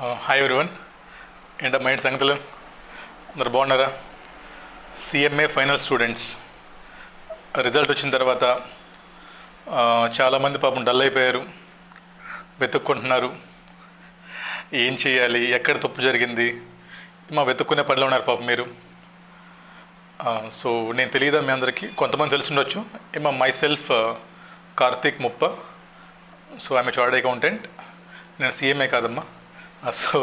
Hi everyone. ఏంటమ్మా ఏంటి సంగతులు? అందరు బాగున్నారా? సిఎంఏ ఫైనల్ స్టూడెంట్స్ రిజల్ట్ వచ్చిన తర్వాత చాలామంది పాపం డల్ అయిపోయారు, వెతుక్కుంటున్నారు ఏం చేయాలి, ఎక్కడ తప్పు జరిగింది, మా వెతుక్కునే పనిలో ఉన్నారు పాపం మీరు. సో నేను తెలియదా మీ అందరికీ? కొంతమంది తెలిసి ఉండొచ్చు. ఏమో మై సెల్ఫ్ కార్తీక్ ముప్ప. So I'm chartered accountant. నేను సిఎంఏ కాదమ్మా. సో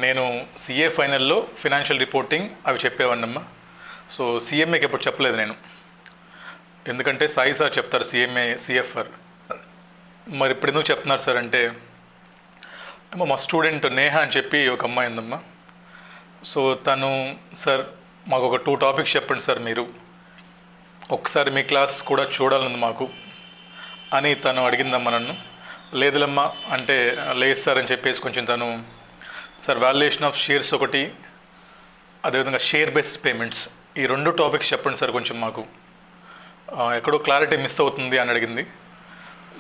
నేను సిఏ ఫైనల్లో ఫినాన్షియల్ రిపోర్టింగ్ అవి చెప్పేవాడినమ్మా. సో సిఎంఏకి ఎప్పుడు చెప్పలేదు నేను, ఎందుకంటే సాయి సార్ చెప్తారు సిఎంఏ సిఎఫ్ఆర్. మరి ఇప్పుడు ఎందుకు చెప్తున్నారు సార్ అంటే, మా స్టూడెంట్ నేహ అని చెప్పి ఒక అమ్మాయి ఉందమ్మా. సో తను, సార్ మాకు ఒక 2 టాపిక్స్ చెప్పండి సార్, మీరు ఒకసారి మీ క్లాస్ కూడా చూడాలని మాకు అని తను అడిగిందమ్మా నన్ను. లేదులమ్మా అంటే, లేదు సార్ అని చెప్పేసి కొంచెం తను, సార్ వాల్యుయేషన్ ఆఫ్ షేర్స్ ఒకటి, అదేవిధంగా షేర్ బేస్డ్ పేమెంట్స్, ఈ 2 టాపిక్స్ చెప్పండి సార్ కొంచెం మాకు, ఎక్కడో క్లారిటీ మిస్ అవుతుంది అని అడిగింది.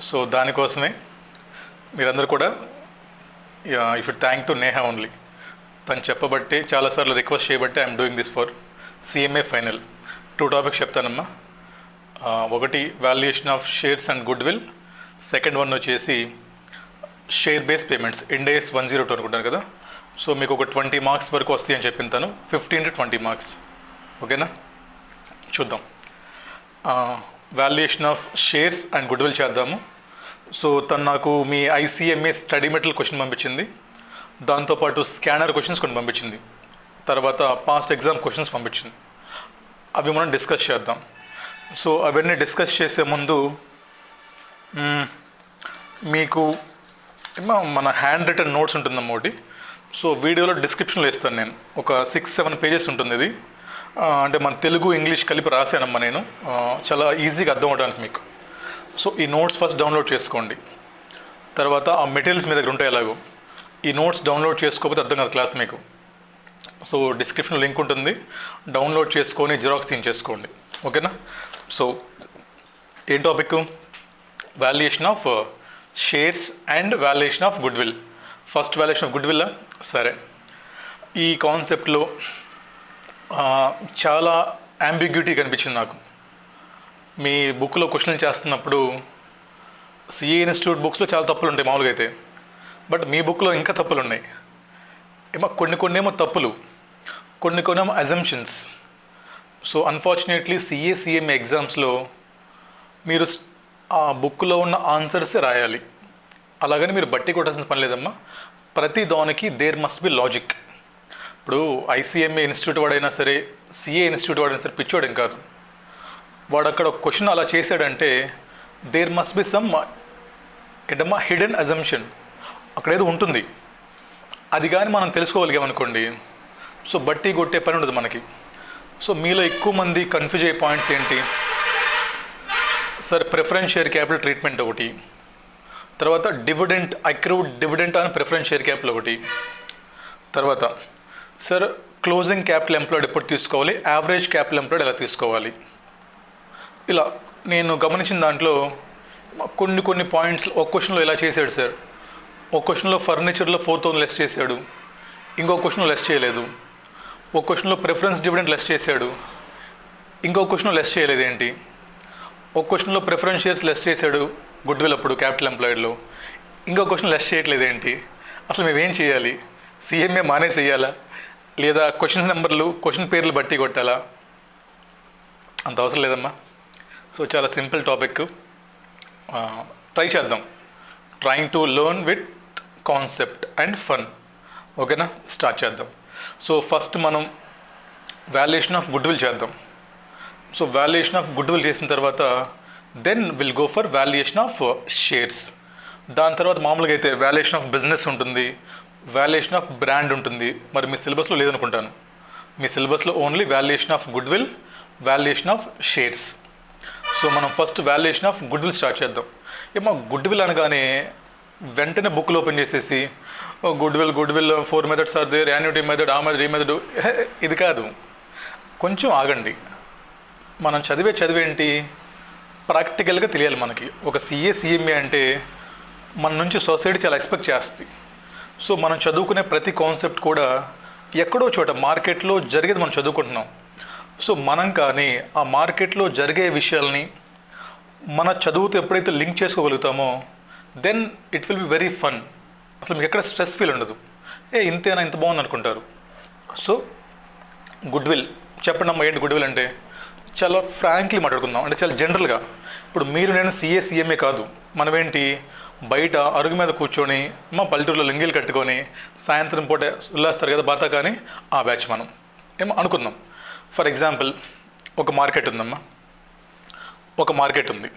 సో దానికోసమే మీరందరూ కూడా you should thank to Neha only. తను చెప్పబట్టి, చాలాసార్లు రిక్వెస్ట్ చేయబట్టి I'm doing this for CMA final. 2 topics చెప్తానమ్మా. ఒకటి valuation of shares and goodwill, second one వచ్చేసి షేర్ బేస్ పేమెంట్స్, ఇండేస్ 102 అనుకుంటాను కదా. సో మీకు ఒక 20 మార్క్స్ వరకు వస్తాయి అని చెప్పింది తను, 15 to 20 మార్క్స్. ఓకేనా? చూద్దాం. Valuation of shares and good will చేద్దాము. సో తను నాకు మీ ఐసీఎంఏ స్టడీ మెటీరియల్ క్వశ్చన్ పంపించింది, దాంతోపాటు స్కానర్ క్వశ్చన్స్ కొన్ని పంపించింది, తర్వాత పాస్ట్ ఎగ్జామ్ క్వశ్చన్స్ పంపించింది. అవి మనం డిస్కస్ చేద్దాం. సో అవన్నీ డిస్కస్ చేసే ముందు మీకు మన హ్యాండ్ రిటన్ నోట్స్ ఉంటుందమ్మా ఒకటి. సో వీడియోలో డిస్క్రిప్షన్లో ఇస్తాను నేను, ఒక 6-7 పేజెస్ ఉంటుంది ఇది. అంటే మన తెలుగు ఇంగ్లీష్ కలిపి రాశానమ్మా నేను, చాలా ఈజీగా అర్థం అవడానికి మీకు. సో ఈ నోట్స్ ఫస్ట్ డౌన్లోడ్ చేసుకోండి, తర్వాత ఆ మెటీరియల్స్ మీ దగ్గర ఉంటాయి ఎలాగో. ఈ నోట్స్ డౌన్లోడ్ చేసుకోకపోతే అర్థం కాదు క్లాస్ మీకు. సో డిస్క్రిప్షన్లో లింక్ ఉంటుంది, డౌన్లోడ్ చేసుకొని జిరాక్స్ తీయించేసుకోండి. ఓకేనా? సో ఏం topic? Valuation of shares and valuation of good will. First valuation of good will. సరే, ఈ కాన్సెప్ట్లో చాలా అంబిగ్యూటీ కనిపించింది నాకు. మీ బుక్లో క్వశ్చన్లు చేస్తున్నప్పుడు సిఏ ఇన్స్టిట్యూట్ బుక్స్లో చాలా తప్పులు ఉంటాయి మామూలుగా అయితే, బట్ మీ బుక్లో ఇంకా తప్పులు ఉన్నాయి. ఏమో కొన్ని ఏమో తప్పులు, కొన్ని ఏమో అజంప్షన్స్. సో అన్ఫార్చునేట్లీ సిఏ ఎగ్జామ్స్లో మీరు ఆ బుక్లో ఉన్న ఆన్సర్సే రాయాలి. అలాగని మీరు బట్టి కొట్టాల్సిన పని లేదమ్మా. ప్రతి దానికి దేర్ మస్ట్ బి లాజిక్. ఇప్పుడు ఐసీఎంఏ ఇన్స్టిట్యూట్ వాడైనా సరే, సిఏ ఇన్స్టిట్యూట్ వాడైనా సరే పిచ్చోడేం కాదు. వాడు అక్కడ ఒక క్వశ్చన్ అలా చేశాడంటే దేర్ మస్ట్ బి సమ్ ఏంటమ్మా హిడెన్ అజంప్షన్, అక్కడ ఏదో ఉంటుంది. అది కానీ మనం తెలుసుకోగలిగామనుకోండి, సో బట్టి కొట్టే పని ఉండదు మనకి. సో మీలో ఎక్కువ మంది కన్ఫ్యూజ్ అయ్యే పాయింట్స్ ఏంటి sir? Preference share capital treatment ఒకటి, తర్వాత డివిడెంట్, అక్రూడ్ డివిడెంట్ అని ప్రిఫరెన్స్ షేర్ క్యాపిటల్ ఒకటి, తర్వాత సార్ క్లోజింగ్ క్యాపిటల్ ఎంప్లాయిడ్ ఎప్పుడు తీసుకోవాలి, యావరేజ్ క్యాపిటల్ ఎంప్లాయిడ్ ఎలా తీసుకోవాలి. ఇలా నేను గమనించిన దాంట్లో కొన్ని పాయింట్స్ ఒక క్వశ్చన్లో ఇలా చేశాడు సార్. ఒక క్వశ్చన్లో ఫర్నిచర్లో 4,000 లెస్ చేశాడు, ఇంకో క్వశ్చన్లో లెస్ చేయలేదు. ఒక క్వశ్చన్లో ప్రిఫరెన్స్ డివిడెంట్ లెస్ చేశాడు, ఇంకో క్వశ్చన్లో లెస్ చేయలేదు ఏంటి. ఒక క్వశ్చన్లో ప్రిఫరెన్స్ షేర్స్ లెస్ చేశాడు గుడ్ విల్ అప్పుడు క్యాపిటల్ ఎంప్లాయిడ్లో, ఇంకో క్వశ్చన్ లెస్ చేయట్లేదు ఏంటి. అసలు మేమేం చేయాలి? సిఎంఏ మానేసేయాలా, లేదా క్వశ్చన్స్ నెంబర్లు క్వశ్చన్ పేర్లు బట్టి కొట్టాలా? అంత అవసరం లేదమ్మా. సో చాలా సింపుల్ టాపిక్, ట్రై చేద్దాం. Trying to learn with concept and fun. ఓకేనా? స్టార్ట్ చేద్దాం. సో ఫస్ట్ మనం వాల్యుయేషన్ ఆఫ్ గుడ్ విల్ చేద్దాం. So valuation of goodwill చేసిన తర్వాత then will go for valuation of shares. దాని తర్వాత మామూలుగా అయితే వాల్యుయేషన్ ఆఫ్ బిజినెస్ ఉంటుంది, వాల్యుయేషన్ ఆఫ్ బ్రాండ్ ఉంటుంది. మరి మీ సిలబస్లో లేదనుకుంటాను. మీ సిలబస్లో only valuation of goodwill, valuation of shares. So మనం first valuation of goodwill start చేద్దాం. ఏమో గుడ్ విల్ అనగానే వెంటనే బుక్లు ఓపెన్ చేసేసి goodwill 4 methods are there, annuity method, ఆ మెథడ్, ఈ మెథడ్, ఇది కాదు. కొంచెం ఆగండి. మనం చదివేంటి ప్రాక్టికల్గా తెలియాలి మనకి. ఒక సిఏ సిఎంఏ అంటే మన నుంచి సొసైటీ చాలా ఎక్స్పెక్ట్ చేస్తుంది. సో మనం చదువుకునే ప్రతి కాన్సెప్ట్ కూడా ఎక్కడో చోట మార్కెట్లో జరిగేది మనం చదువుకుంటున్నాం. సో మనం కానీ ఆ మార్కెట్లో జరిగే విషయాల్ని మన చదువుతో ఎప్పుడైతే లింక్ చేసుకోగలుగుతామో then it will be very fun. అసలు మీకు ఎక్కడ స్ట్రెస్ ఫీల్ ఉండదు. ఇంతేనా, ఇంత బాగుంది అనుకుంటారు. సో గుడ్ విల్ చెప్పండి అమ్మా, ఏంటి గుడ్ విల్ అంటే? చాలా ఫ్రాంక్లీ మాట్లాడుకుందాం, అంటే చాలా జనరల్గా. ఇప్పుడు మీరు నేను సిఏ కాదు, మనమేంటి బయట అరుగు మీద కూర్చొని మా పల్లెటూరులో లింగిలు కట్టుకొని సాయంత్రం పూట ఉల్లేస్తారు కదా బాతా, కానీ ఆ బ్యాచ్ మనం ఏమో అనుకుందాం. ఫర్ ఎగ్జాంపుల్ ఒక మార్కెట్ ఉందమ్మా, ఒక మార్కెట్ ఉంది.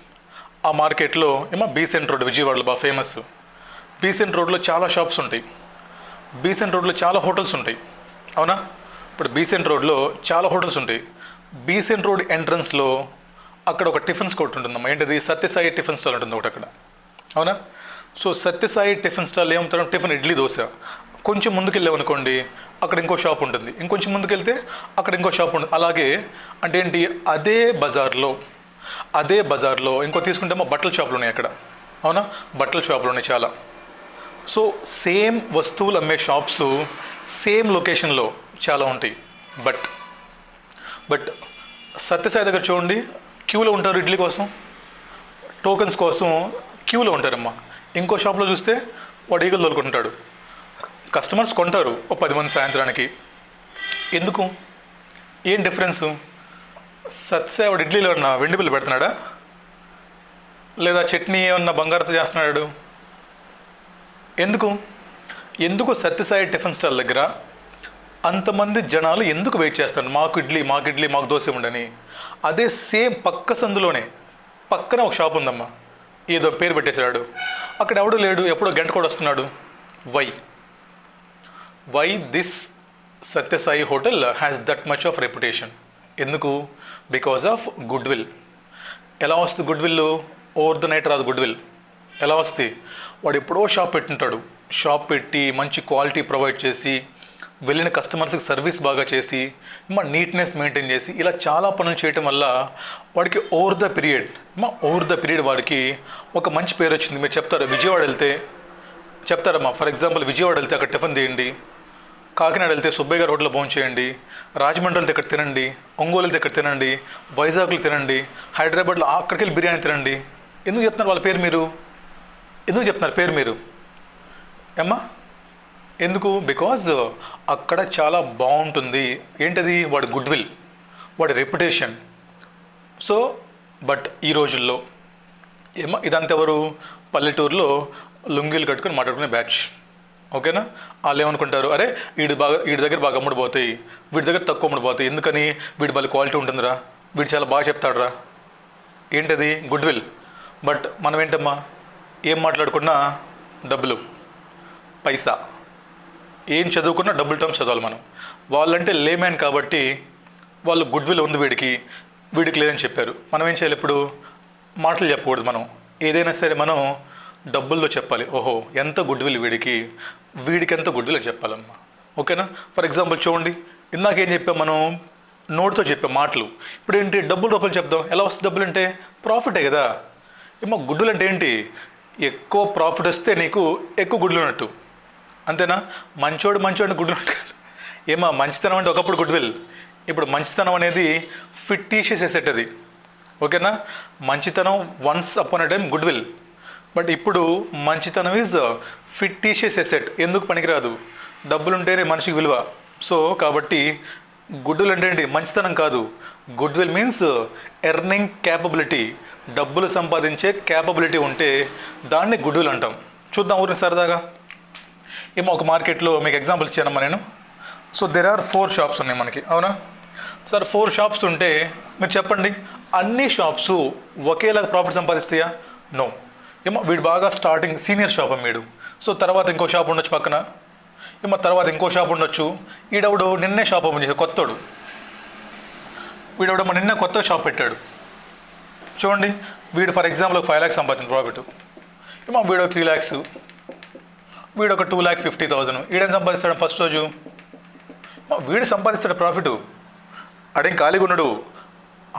ఆ మార్కెట్లో ఏమో బీసెంట్ రోడ్ విజయవాడలో బాగా ఫేమస్. బీసెంట్ రోడ్లో చాలా షాప్స్ ఉంటాయి, బీసెంట్ రోడ్లో చాలా హోటల్స్ ఉంటాయి, అవునా? ఇప్పుడు బీసెంట్ రోడ్లో చాలా హోటల్స్ ఉంటాయి. బీసెంట్ రోడ్ ఎంట్రన్స్లో అక్కడ ఒక టిఫిన్స్ కొట్టు ఉంటుందమ్మా. ఏంటిది? సత్యసాయి టిఫిన్ స్టాల్ ఉంటుంది ఒకటి అక్కడ, అవునా? సో సత్యసాయి టిఫిన్ స్టాల్ ఏమవుతారు? టిఫిన్, ఇడ్లీ, దోశ. కొంచెం ముందుకు వెళ్ళామనుకోండి అక్కడ ఇంకో షాప్ ఉంటుంది, ఇంకొంచెం ముందుకు వెళ్తే అక్కడ ఇంకో షాప్ ఉంటుంది. అలాగే అంటే ఏంటి, అదే బజార్లో ఇంకో తీసుకుంటే మా బట్టల షాపులు ఉన్నాయి అక్కడ, అవునా? బట్టల షాపులు ఉన్నాయి చాలా. సో సేమ్ వస్తువులు అమ్మే షాప్స్ సేమ్ లొకేషన్లో చాలా ఉంటాయి. బట్ సత్యసాయి దగ్గర చూడండి, క్యూలో ఉంటారు ఇడ్లీ కోసం, టోకెన్స్ కోసం క్యూలో ఉంటారమ్మా. ఇంకో షాప్లో చూస్తే వాడు ఈగలు తోలుకుంటాడు, కస్టమర్స్ కొంటారు ఓ 10 మంది సాయంత్రానికి. ఎందుకు? ఏం డిఫరెన్సు? సత్యసాయి వాడు ఇడ్లీలో ఉన్న వెండి బిల్లు పెడుతున్నాడా, లేదా చట్నీ ఏమన్నా బంగారత చేస్తున్నాడు? ఎందుకు సత్యసాయి టిఫిన్ స్టాల్ దగ్గర అంతమంది జనాలు ఎందుకు వెయిట్ చేస్తారు? మాకు ఇడ్లీ, మాకు దోశ ఉండని. అదే సేమ్ పక్క సందులోనే పక్కనే ఒక షాప్ ఉందమ్మా, ఏదో పేరు పెట్టేశాడు, అక్కడ ఎవడు లేడు, ఎప్పుడో గంట కూడా వస్తున్నాడు. Why this Satya Sai hotel has that much of reputation? ఎందుకు? Because of goodwill. ఎలా వస్తుంది goodwill? Over the night రాదు గుడ్ విల్. ఎలా వస్తుంది? వాడు ఎప్పుడో షాప్ పెట్టింటాడు, షాప్ పెట్టి మంచి క్వాలిటీ ప్రొవైడ్ చేసి, వెళ్ళిన కస్టమర్స్కి సర్వీస్ బాగా చేసి, నీట్నెస్ మెయింటైన్ చేసి, ఇలా చాలా పనులు చేయటం వల్ల వాడికి ఓవర్ ద పీరియడ్ వాడికి ఒక మంచి పేరు వచ్చింది. మీరు చెప్తారు, విజయవాడ వెళ్తే చెప్తారమ్మా, ఫర్ ఎగ్జాంపుల్ విజయవాడ వెళ్తే అక్కడ టిఫిన్ తీయండి, కాకినాడ వెళ్తే సుబ్బయ్య గారి హోటల్లో భోజనం చేయండి, రాజమండ్రి వెళ్తే ఇక్కడ తినండి, ఒంగోలు వెళ్తే ఇక్కడ తినండి, వైజాగ్లో తినండి, హైదరాబాద్లో అక్కడికి వెళ్ళి బిర్యానీ తినండి. ఎందుకు చెప్తున్నారు వాళ్ళ పేరు మీరు? ఎందుకు చెప్తున్నారు పేరు మీరు అమ్మా? ఎందుకు? బికాజ్ అక్కడ చాలా బాగుంటుంది. ఏంటది? వాడి గుడ్ విల్, వాడి రెప్యుటేషన్. సో బట్ ఈ రోజుల్లో ఇదంతా ఎవరు? పల్లెటూరులో లుంగీలు కట్టుకొని మాట్లాడుకునే బ్యాచ్, ఓకేనా? వాళ్ళు ఏమనుకుంటారు, అరే వీడి దగ్గర బాగా అమ్ముడుపోతాయి, వీడి దగ్గర తక్కువ అమ్ముడుపోతాయి, ఎందుకని? వీడి వాళ్ళ క్వాలిటీ ఉంటుందిరా, వీడు చాలా బాగా చెప్తాడురా. ఏంటది? Good will. బట్ మనం ఏంటమ్మా, ఏం మాట్లాడుకున్నా డబ్బులు, పైసా, ఏం చదువుకున్నా డబుల్ టర్మ్స్ చదవాలి మనం. వాళ్ళంటే లేమ్యాన్ కాబట్టి వాళ్ళు గుడ్ విల్ ఉంది వీడికి లేదని చెప్పారు. మనం ఏం చేయాలి? ఇప్పుడు మాటలు చెప్పకూడదు, మనం ఏదైనా సరే మనం డబ్బుల్లో చెప్పాలి. ఓహో ఎంత గుడ్ విల్ వీడికి ఎంత గుడ్ విల్ అని చెప్పాలమ్మా, ఓకేనా? ఫర్ ఎగ్జాంపుల్ చూడండి, ఇందాకేం చెప్పాం మనం, నోటితో చెప్పాం మాటలు. ఇప్పుడు ఏంటి? డబ్బులు రూపాయలు చెప్దాం. ఎలా వస్తుంది డబ్బులు అంటే? ప్రాఫిటే కదా. గుడ్డులు అంటే ఏంటి? ఎక్కువ ప్రాఫిట్ వస్తే నీకు ఎక్కువ గుడ్లు ఉన్నట్టు, అంతేనా? మంచోడు గుడ్లు ఉంటుంది. మంచితనం అంటే ఒకప్పుడు గుడ్ విల్, ఇప్పుడు మంచితనం అనేది ఫిట్టిషియస్ ఎసెట్ అది, ఓకేనా? మంచితనం once upon a time good will, but ఇప్పుడు మంచితనం ఈజ్ ఫిట్టిషియస్ ఎసెట్. ఎందుకు పనికిరాదు? డబ్బులు ఉంటేనే మనిషికి విలువ. సో కాబట్టి గుడ్డులు అంటే ఏంటి? మంచితనం కాదు. Good will means earning capability, డబ్బులు సంపాదించే క్యాపబిలిటీ ఉంటే దాన్ని గుడ్ విల్ అంటాం. చూద్దాం ఊరిని సరదాగా. ఒక మార్కెట్లో మీకు ఎగ్జాంపుల్ ఇచ్చానమ్మా నేను. సో దెర్ ఆర్ 4 షాప్స్ ఉన్నాయి మనకి, అవునా సార్? 4 షాప్స్ ఉంటే మీరు చెప్పండి, అన్ని షాప్స్ ఒకేలాగా ప్రాఫిట్ సంపాదిస్తాయా? నో. వీడు బాగా స్టార్టింగ్ సీనియర్ షాప్ వీడు. సో తర్వాత ఇంకో షాప్ ఉండొచ్చు పక్కన, తర్వాత ఇంకో షాప్ ఉండొచ్చు. ఈడవుడు నిన్నే షాప్ ఓపెన్ చేశాడు, కొత్తోడు. వీడవుడేమో నిన్న కొత్త షాప్ పెట్టాడు. చూడండి, వీడు ఫర్ ఎగ్జాంపుల్ 5 lakhs సంపాదించిన ప్రాఫిట్, వీడు 3 lakhs, వీడు ఒక 2,50,000. వీడేం సంపాదిస్తాడు ఫస్ట్ రోజు? వీడు సంపాదిస్తాడు ప్రాఫిట్. ఆడేం ఖాళీగా ఉన్నాడు,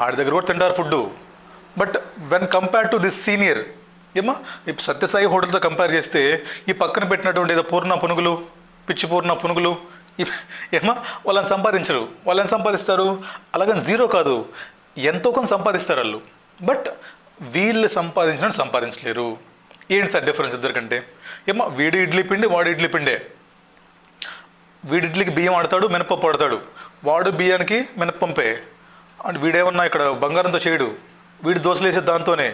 ఆడి దగ్గర కూడా తింటారు food. But when compare to this senior, ఏమా ఇప్పుడు సత్యసాయి హోటల్తో కంపేర్ చేస్తే ఈ పక్కన పెట్టినటువంటి ఏదో పూర్ణ పునుగులు, పిచ్చి పూర్ణ పునుగులు, ఏమా వాళ్ళని సంపాదించరు. వాళ్ళని సంపాదిస్తారు అలాగని జీరో కాదు, ఎంతో కొంత సంపాదిస్తారు వాళ్ళు. బట్ వీళ్ళు సంపాదించినట్టు సంపాదించలేరు. ఏంటి సార్ డిఫరెన్స్ ఇద్దరికంటే? ఏమో వీడి ఇడ్లీ పిండి, వాడు ఇడ్లీ పిండే. వీడి ఇడ్లీకి బియ్యం ఆడతాడు, మినపప్పు ఆడతాడు. వాడు బియ్యానికి మినప్పంపే. అంటే వీడేమన్నా ఇక్కడ బంగారంతో చేయడు. వీడు దోశలు వేసే దాంతోనే.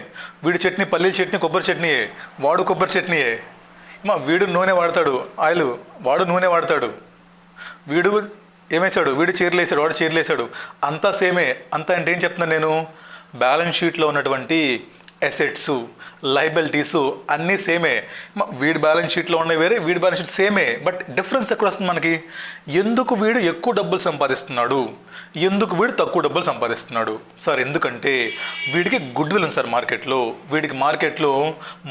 వీడి చట్నీ పల్లీల చట్నీ, కొబ్బరి చట్నీయే. వాడు కొబ్బరి చట్నీయే. వీడు నూనె వాడతాడు, ఆయిల్. వాడు నూనె వాడతాడు. వీడు ఏమేశాడు? వీడు చీరలు వేసాడు, వాడు చీరలు వేసాడు. అంతా సేమే. అంతా అంటే ఏం చెప్తున్నాను నేను? బ్యాలెన్స్ షీట్లో ఉన్నటువంటి అసెట్స్, లయబిలిటీసు అన్నీ సేమే. వీడి బ్యాలెన్స్ షీట్లో ఉన్నవి వేరే, వీడి బ్యాలెన్స్ షీట్ సేమే. బట్ డిఫరెన్స్ ఎక్కడ వస్తుంది మనకి? ఎందుకు వీడు ఎక్కువ డబ్బులు సంపాదిస్తున్నాడు, ఎందుకు వీడు తక్కువ డబ్బులు సంపాదిస్తున్నాడు? సార్ ఎందుకంటే వీడికి గుడ్ విల్ ఉంది సార్ మార్కెట్లో. వీడికి మార్కెట్లో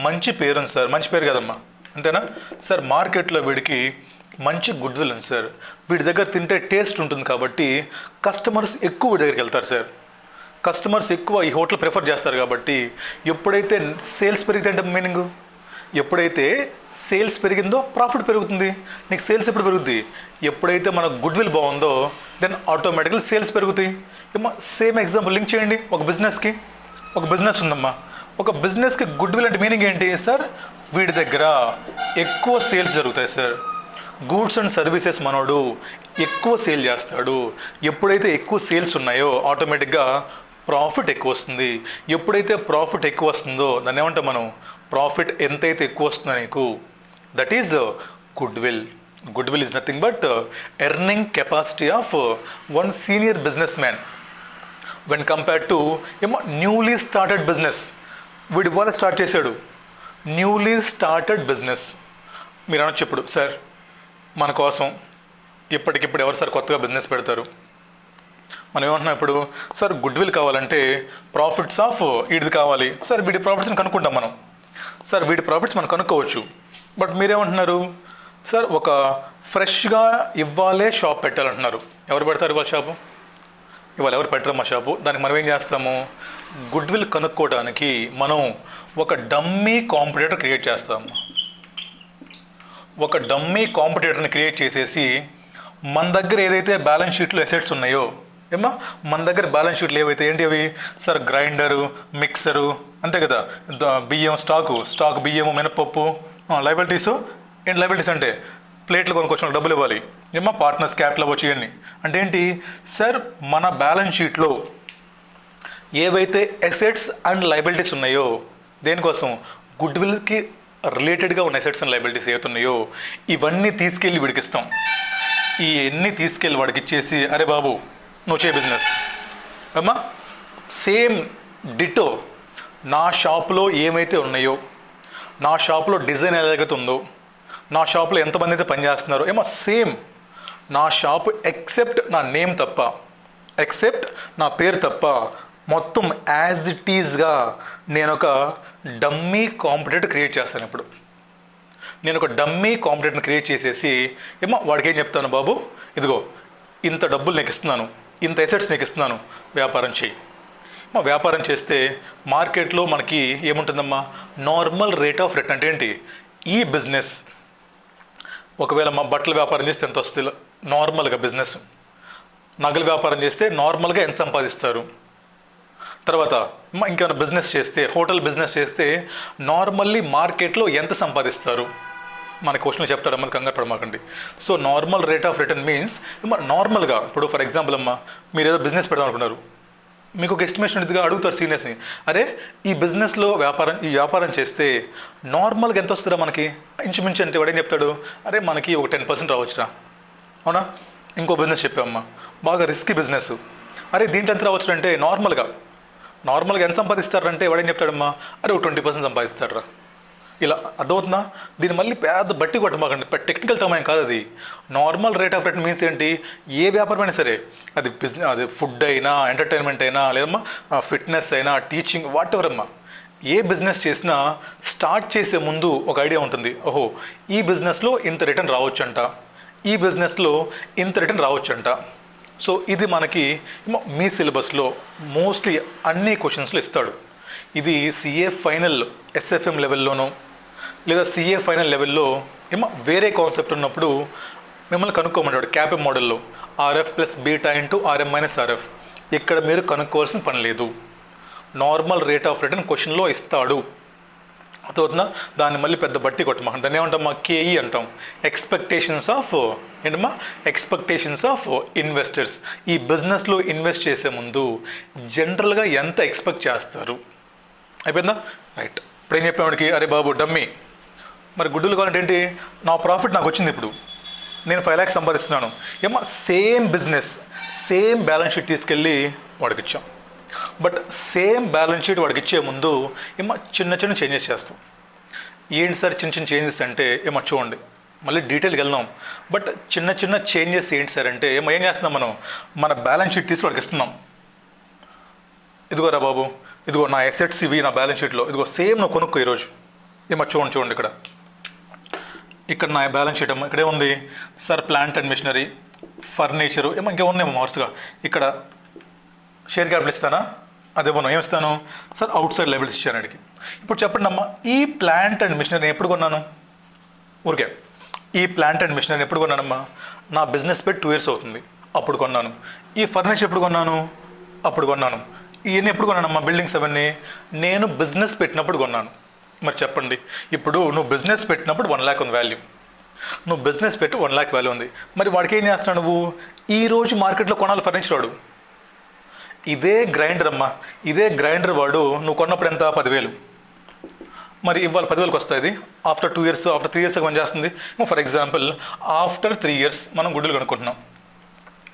మంచి పేరు ఉంది సార్. మంచి పేరు కదమ్మా, అంతేనా సార్? మార్కెట్లో వీడికి మంచి గుడ్ విల్ ఉంది సార్. వీడి దగ్గర తింటే టేస్ట్ ఉంటుంది కాబట్టి కస్టమర్స్ ఎక్కువ వీడి దగ్గరికి వెళ్తారు సార్. కస్టమర్స్ ఎక్కువ ఈ హోటల్ ప్రిఫర్ చేస్తారు కాబట్టి ఎప్పుడైతే సేల్స్ పెరిగితే అంటే మీనింగ్, ఎప్పుడైతే సేల్స్ పెరిగిందో ప్రాఫిట్ పెరుగుతుంది. నీకు సేల్స్ ఎప్పుడు పెరుగుద్ది? ఎప్పుడైతే మన గుడ్ విల్ బాగుందో దెన్ ఆటోమేటిక్గా సేల్స్ పెరుగుతాయి. ఏమో సేమ్ ఎగ్జాంపుల్ లింక్ చేయండి. ఒక బిజినెస్ ఉందమ్మా. ఒక బిజినెస్కి గుడ్ విల్ అంటే మీనింగ్ ఏంటి సార్? వీడి దగ్గర ఎక్కువ సేల్స్ జరుగుతాయి సార్. గూడ్స్ అండ్ సర్వీసెస్ మనోడు ఎక్కువ సేల్ చేస్తాడు. ఎప్పుడైతే ఎక్కువ సేల్స్ ఉన్నాయో ఆటోమేటిక్గా ప్రాఫిట్ ఎక్కువ వస్తుంది. ఎప్పుడైతే ప్రాఫిట్ ఎక్కువ వస్తుందో దాన్ని ఏమంటాం మనం? ప్రాఫిట్ ఎంతైతే ఎక్కువ వస్తుందో నీకు, that is good will. Good will is nothing but earning capacity of one senior business man when compared to ఏమో న్యూలీ స్టార్టెడ్ బిజినెస్. వీడి ఇవాళ స్టార్ట్ చేశాడు న్యూలీ స్టార్టెడ్ బిజినెస్. మీరు అనొచ్చు ఇప్పుడు, సార్ మన కోసం ఇప్పటికిప్పుడు ఎవరు సార్ కొత్తగా బిజినెస్ పెడతారు? మనం ఏమంటున్నాం ఇప్పుడు? సార్ గుడ్ విల్ కావాలంటే ప్రాఫిట్స్ ఆఫ్ వీడిది కావాలి సార్. వీడి ప్రాఫిట్స్ని కనుక్కుంటాం మనం. సార్ వీడి ప్రాఫిట్స్ మనం కనుక్కోవచ్చు. బట్ మీరేమంటున్నారు? సార్ ఒక ఫ్రెష్గా ఇవ్వాలే షాప్ పెట్టాలంటున్నారు. ఎవరు పెడతారు ఇవాళ షాపు? ఇవాళ ఎవరు పెట్టరు మా షాపు. దానికి మనం ఏం చేస్తాము? గుడ్ విల్ కనుక్కోవడానికి మనం ఒక డమ్మీ కాంపిటేటర్ క్రియేట్ చేస్తాము. ఒక డమ్మీ కాంపిటేటర్ని క్రియేట్ చేసేసి మన దగ్గర ఏదైతే బ్యాలెన్స్ షీట్లో అసెట్స్ ఉన్నాయో, ఏమా మన దగ్గర బ్యాలెన్స్ షీట్లు ఏవైతే ఏంటి అవి సార్? గ్రైండరు, మిక్సరు, అంతే కదా. బియ్యం స్టాక్ బియ్యము, మినపప్పు. లయబిలిటీసు ఏంటి? లయబిలిటీస్ అంటే ప్లేట్లు కొనుక్కొచ్చిన డబ్బులు ఇవ్వాలి. ఏమా పార్ట్నర్స్ క్యాపిటల్ అవ్వచ్చు. ఇవన్నీ అంటే ఏంటి సార్? మన బ్యాలెన్స్ షీట్లో ఏవైతే అసెట్స్ అండ్ లయబిలిటీస్ ఉన్నాయో, దేనికోసం? గుడ్ విల్కి రిలేటెడ్గా ఉన్న అసెట్స్ అండ్ లయబిలిటీస్ ఏవైతున్నాయో ఇవన్నీ తీసుకెళ్ళి వీడికి ఇస్తాం. ఇవన్నీ తీసుకెళ్ళి వాడికి ఇచ్చేసి, అరే బాబు నువ్వు చేయ బిజినెస్. అమ్మా సేమ్ డిటో నా షాప్లో ఏమైతే ఉన్నాయో, నా షాప్లో డిజైన్ ఎలాగైతే ఉందో, నా షాప్లో ఎంతమంది అయితే పనిచేస్తున్నారో, ఏమో సేమ్ నా షాపు ఎక్సెప్ట్ నా నేమ్ తప్ప, ఎక్సెప్ట్ నా పేరు తప్ప మొత్తం యాజ్ ఇట్ ఈజ్గా నేను ఒక డమ్మీ కాంపిటేటర్ క్రియేట్ చేస్తాను. ఇప్పుడు నేను ఒక డమ్మీ కాంపిటేటర్ని క్రియేట్ చేసేసి ఏమో వాడికి ఏం చెప్తాను? బాబు ఇదిగో ఇంత డబ్బులు నీకు ఇస్తున్నాను, ఇంత ఎసెట్స్ నీకు ఇస్తున్నాను, వ్యాపారం చేయి. మా వ్యాపారం చేస్తే మార్కెట్లో మనకి ఏముంటుందమ్మా? Normal rate of return. అంటే ఏంటి? ఈ బిజినెస్ ఒకవేళ మా బట్టల వ్యాపారం చేస్తే ఎంత వస్తుంది నార్మల్గా బిజినెస్? నగల వ్యాపారం చేస్తే నార్మల్గా ఎంత సంపాదిస్తారు? తర్వాత ఇంకేమైనా బిజినెస్ చేస్తే, హోటల్ బిజినెస్ చేస్తే నార్మల్లీ మార్కెట్లో ఎంత సంపాదిస్తారు? మన క్వశ్చన్లో చెప్తాడమ్మా, కంగారు పడమాకండి. So normal rate of return means నార్మల్గా ఇప్పుడు ఫర్ ఎగ్జాంపుల్ అమ్మా, మీరు ఏదో బిజినెస్ పెడదాం అనుకున్నారు. మీకు ఒక ఎస్టిమేషన్ ఇదిగా అడుగుతారు సీనియర్స్ని, అరే ఈ బిజినెస్లో ఈ వ్యాపారం చేస్తే నార్మల్గా ఎంత వస్తుందా మనకి? ఇంచుమించు అంటే వాడు ఏం చెప్తాడు? అరే మనకి ఒక 10% రావచ్చురా. అవునా? ఇంకో బిజినెస్ చెప్పామమ్మా, బాగా రిస్కీ బిజినెస్, అరే దీంట్లో ఎంత రావచ్చు అంటే నార్మల్గా ఎంత సంపాదిస్తారంటే వాడేం చెప్తాడమ్మా? అరే ఒక 20% సంపాదిస్తాడరా. ఇలా అర్థమవుతుందా? దీన్ని మళ్ళీ పెద్ద బట్టి కొట్టమాకండి, టెక్నికల్ టర్మ్ ఏం కాదు అది. Normal rate of return means ఏంటి? ఏ వ్యాపారం అయినా సరే, అది బిజినెస్, అది ఫుడ్ అయినా, ఎంటర్టైన్మెంట్ అయినా, లేదమ్మా ఫిట్నెస్ అయినా, టీచింగ్, వాట్ ఎవర్ అమ్మా, ఏ బిజినెస్ చేసినా స్టార్ట్ చేసే ముందు ఒక ఐడియా ఉంటుంది. ఓహో ఈ బిజినెస్లో ఇంత రిటర్న్ రావచ్చంట, ఈ బిజినెస్లో ఇంత రిటర్న్ రావచ్చంట. సో ఇది మనకి మీ సిలబస్లో మోస్ట్లీ అన్ని క్వశ్చన్స్లో ఇస్తాడు. ఇది సిఏ ఫైనల్ ఎస్ఎఫ్ఎం లెవెల్లోనో లేదా సిఏ ఫైనల్ లెవెల్లో ఏమో వేరే కాన్సెప్ట్ ఉన్నప్పుడు మిమ్మల్ని కనుక్కోమన్నాడు క్యాప్ఎం మోడల్లో RF plus beta into RM minus RF. ఇక్కడ మీరు కనుక్కోవాల్సిన పని లేదు. నార్మల్ రేట్ ఆఫ్ రిటర్న్ క్వశ్చన్లో ఇస్తాడు. అర్థమవుతుందా? దాన్ని మళ్ళీ పెద్ద బట్టి కొట్టమా, దాన్ని ఏమంటాం, కేఈ అంటాం. ఎక్స్పెక్టేషన్స్ ఆఫ్ ఏంటమ్మా, ఎక్స్పెక్టేషన్స్ ఆఫ్ ఇన్వెస్టర్స్. ఈ బిజినెస్లో ఇన్వెస్ట్ చేసే ముందు జనరల్గా ఎంత ఎక్స్పెక్ట్ చేస్తారు. అయిపోయిందా? రైట్. ఇప్పుడు ఏం చెప్పేవాడికి, అరే బాబు డమ్మీ, మరి గుడ్డులు కావాలంటే ఏంటి, నా ప్రాఫిట్ నాకు వచ్చింది, ఇప్పుడు నేను 5 lakhs సంపాదిస్తున్నాను. ఏమో same business same balance sheet తీసుకెళ్ళి వాడికి ఇచ్చాం. బట్ సేమ్ బ్యాలెన్స్ షీట్ వాడికి ఇచ్చే ముందు ఏమో చిన్న చిన్న చేంజెస్ చేస్తాం. ఏంటి సార్ చిన్న చిన్న చేంజెస్ అంటే, ఏమో చూడండి మళ్ళీ డీటెయిల్కి వెళ్దాం. బట్ చిన్న చిన్న చేంజెస్ ఏంటి సార్ అంటే, ఏం చేస్తున్నాం, మనం మన బ్యాలెన్స్ షీట్ తీసి వాడికి ఇస్తున్నాం. ఇదిగోరా బాబు, ఇదిగో నా అసెట్స్ ఇవి నా బ్యాలెన్స్ షీట్లో, ఇదిగో సేమ్ నువ్వు కొనుక్కో ఈరోజు. ఏమో చూడండి ఇక్కడ నా బ్యాలెన్స్ షీట్ అమ్మా, ఇక్కడే ఉంది sir plant and machinery, furniture, ఏమో ఇంకేముందేమో మార్స్గా. ఇక్కడ షేర్ క్యాపిటల్ ఇస్తానా, అదేమో ఏమి ఇస్తాను సార్, అవుట్ సైడ్ లైబిలిటీస్ ఇచ్చాను అడిగి. ఇప్పుడు చెప్పండి అమ్మా, ఈ ప్లాంట్ అండ్ మిషనరీ ఎప్పుడు కొన్నాను, ఊరికే ఈ ప్లాంట్ అండ్ మిషనరీ ఎప్పుడు కొన్నానమ్మా, నా బిజినెస్ పెట్టి 2 years అవుతుంది, అప్పుడు కొన్నాను. ఈ ఫర్నిచర్ ఎప్పుడు కొన్నాను, అప్పుడు కొన్నాను. ఇవన్నీ ఎప్పుడు కొన్నానమ్మా, బిల్డింగ్స్ అవన్నీ నేను బిజినెస్ పెట్టినప్పుడు కొన్నాను. మరి చెప్పండి, ఇప్పుడు నువ్వు బిజినెస్ పెట్టినప్పుడు 1 lakh ఉంది వాల్యూ, నువ్వు బిజినెస్ పెట్టి 1 lakh వాల్యూ ఉంది. మరి వాడికి ఏం చేస్తున్నావు నువ్వు, ఈరోజు మార్కెట్లో కొనాలి ఫర్నిచర్ వాడు. ఇదే గ్రైండర్ అమ్మా, ఇదే గ్రైండర్ వాడు నువ్వు కొన్నప్పుడు ఎంత, 10,000. మరి ఇవాళ 10,000కి వస్తుంది. ఆఫ్టర్ 2 years, ఆఫ్టర్ 3 years పని చేస్తుంది. ఫర్ ఎగ్జాంపుల్ ఆఫ్టర్ 3 years మనం గుడ్డలు కనుక్కుంటున్నాం.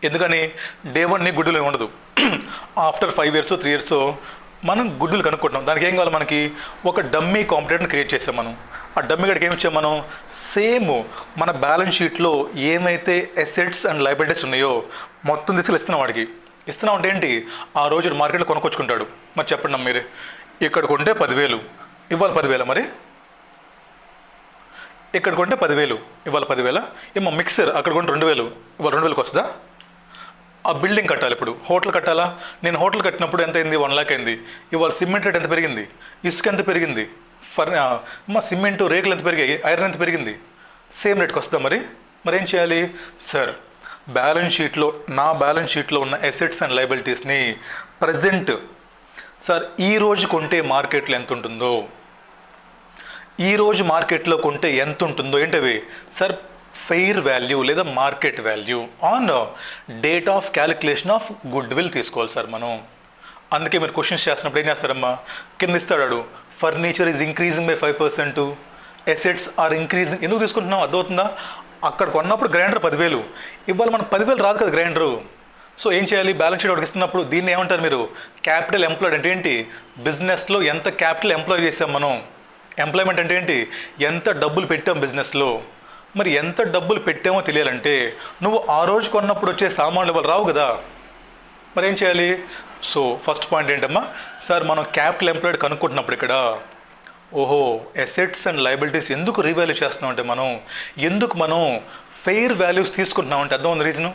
ఎందుకని, డే 1 నీ గుడ్డలు ఉండదు. ఆఫ్టర్ 5 years 3 years మనం గుడ్డులు కనుక్కుంటున్నాం. దానికి ఏం కావాలి, మనకి ఒక డమ్మీ కాంపిటేటర్ని క్రియేట్ చేసాం మనం. ఆ డమ్మీ గడికి ఏమి ఇచ్చాం మనం, సేమ్ మన బ్యాలెన్స్ షీట్లో ఏమైతే అసెట్స్ అండ్ లయబిలిటీస్ ఉన్నాయో మొత్తం తీసుకెళ్ళి ఇస్తున్నాం వాడికి. ఇస్తున్నాం అంటే ఏంటి, ఆ రోజు మార్కెట్లో కొనుక్కొచ్చుకుంటాడు. మరి చెప్పండి అమ్మ మీరే, ఇక్కడ కొంటే 10,000, ఇవాళ 10,000, మరి ఇక్కడ కొంటే 10,000, ఇవాళ 10,000. ఏమో మిక్సర్ అక్కడ కొంటే 2,000, ఇవాళ 2,000కి వస్తుందా? ఆ బిల్డింగ్ కట్టాలి, ఇప్పుడు హోటల్ కట్టాలా, నేను హోటల్ కట్టినప్పుడు ఎంత అయింది, 1 lakh అయింది. ఇవాళ సిమెంట్ రేట్ ఎంత పెరిగింది, ఇసుక ఎంత పెరిగింది, మా సిమెంటు రేకులు ఎంత పెరిగాయి, ఐరన్ ఎంత పెరిగింది, సేమ్ రేట్కి వస్తుందా? మరి ఏం చేయాలి సార్, బ్యాలెన్స్ షీట్లో నా బ్యాలెన్స్ షీట్లో ఉన్న అసెట్స్ అండ్ లయబిలిటీస్ని ప్రజెంట్ సార్ ఈరోజు కొంటే మార్కెట్లో ఎంత ఉంటుందో, ఈరోజు మార్కెట్లో కొంటే ఎంత ఉంటుందో ఏంటవి సార్, ఫెయిర్ వాల్యూ లేదా market value on date of calculation of goodwill తీసుకోవాలి సార్ మనం. అందుకే మీరు క్వశ్చన్స్ చేస్తున్నప్పుడు ఏం చేస్తారమ్మా, కింద ఇస్తాడు furniture is increasing by 5%, assets are increasing. ఎందుకు తీసుకుంటున్నాం అర్థమవుతుందా? అక్కడ కొన్నప్పుడు గ్రైండర్ 10,000, ఇవాళ మనకు 10,000 రాదు కదా గ్రైండరు. సో ఏం చేయాలి, బ్యాలెన్స్ షీట్ ఒకటి ఇస్తున్నప్పుడు దీన్ని ఏమంటారు మీరు, క్యాపిటల్ ఎంప్లాయిడ్. అంటే ఏంటి, బిజినెస్లో ఎంత క్యాపిటల్ ఎంప్లాయ్ చేసాం మనం. ఎంప్లాయ్మెంట్ అంటే ఏంటి, ఎంత డబ్బులు పెట్టాం బిజినెస్లో. మరి ఎంత డబ్బులు పెట్టామో తెలియాలంటే నువ్వు ఆ రోజు కొన్నప్పుడు వచ్చే సామాన్లు ఇవాళ రావు కదా. మరి ఏం చేయాలి, సో ఫస్ట్ పాయింట్ ఏంటమ్మా సార్, మనం క్యాపిటల్ ఎంప్లాయిడ్ కనుక్కుంటున్నప్పుడు ఇక్కడ ఓహో అసెట్స్ అండ్ లయబిలిటీస్ ఎందుకు రీవాల్యూ చేస్తున్నాం అంటే, ఎందుకు మనం ఫెయిర్ వాల్యూస్ తీసుకుంటున్నాం అంటే అర్థం ఉంది రీజను.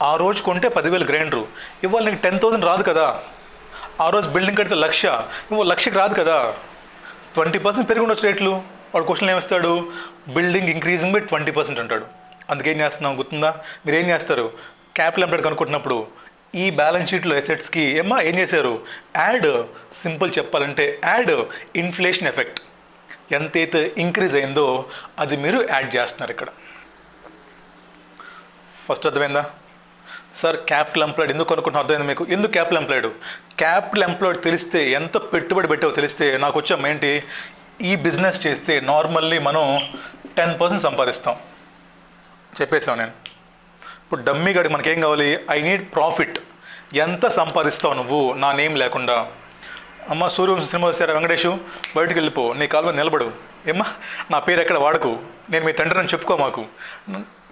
ఆ రోజు కొంటే 10,000 గ్రైండరు, ఇవాళ నీకు 10,000 రాదు కదా. ఆ రోజు బిల్డింగ్ కడితే 1,00,000, ఇవాళ 1,00,000కి రాదు కదా. 20% పెరిగి ఉండొచ్చు రేట్లు. వాడు క్వశ్చన్ ఏమిస్తాడు, బిల్డింగ్ ఇంక్రీజింగ్ బై 20% అంటాడు. అందుకేం చేస్తున్నాం గుర్తుందా, మీరు ఏం చేస్తారు, క్యాపిటల్ ఎంప్లాయిడ్ కనుక్కుంటున్నప్పుడు ఈ బ్యాలెన్స్ షీట్లో అసెట్స్కి ఏం చేశారు, యాడ్, సింపుల్ చెప్పాలంటే యాడ్ ఇన్ఫ్లేషన్ ఎఫెక్ట్. ఎంతైతే ఇంక్రీజ్ అయిందో అది మీరు యాడ్ చేస్తున్నారు ఇక్కడ. ఫస్ట్ అర్థమైందా సార్, క్యాపిటల్ ఎంప్లాయిడ్ ఎందుకు అనుకుంటున్నా అర్థమైంది మీకు. ఎందుకు క్యాపిటల్ ఎంప్లాయిడ్, క్యాపిటల్ ఎంప్లాయిడ్ తెలిస్తే ఎంత పెట్టుబడి పెట్టావో తెలిస్తే నాకు వచ్చాం ఏంటి, ఈ బిజినెస్ చేస్తే నార్మల్లీ మనం 10% సంపాదిస్తాం చెప్పేసాం నేను. ఇప్పుడు డమ్మీ గడికి మనకేం కావాలి, ఐ నీడ్ ప్రాఫిట్. ఎంత సంపాదిస్తావు నువ్వు నా నేమ్ లేకుండా. అమ్మ సూర్యవంశ సినిమా వచ్చారా, వెంకటేషు బయటకు వెళ్ళిపో, నీ కాలు మీద నిలబడు, ఏమ్మా నా పేరు ఎక్కడ వాడకు, నేను మీ తండ్రిని చెప్పుకో, మాకు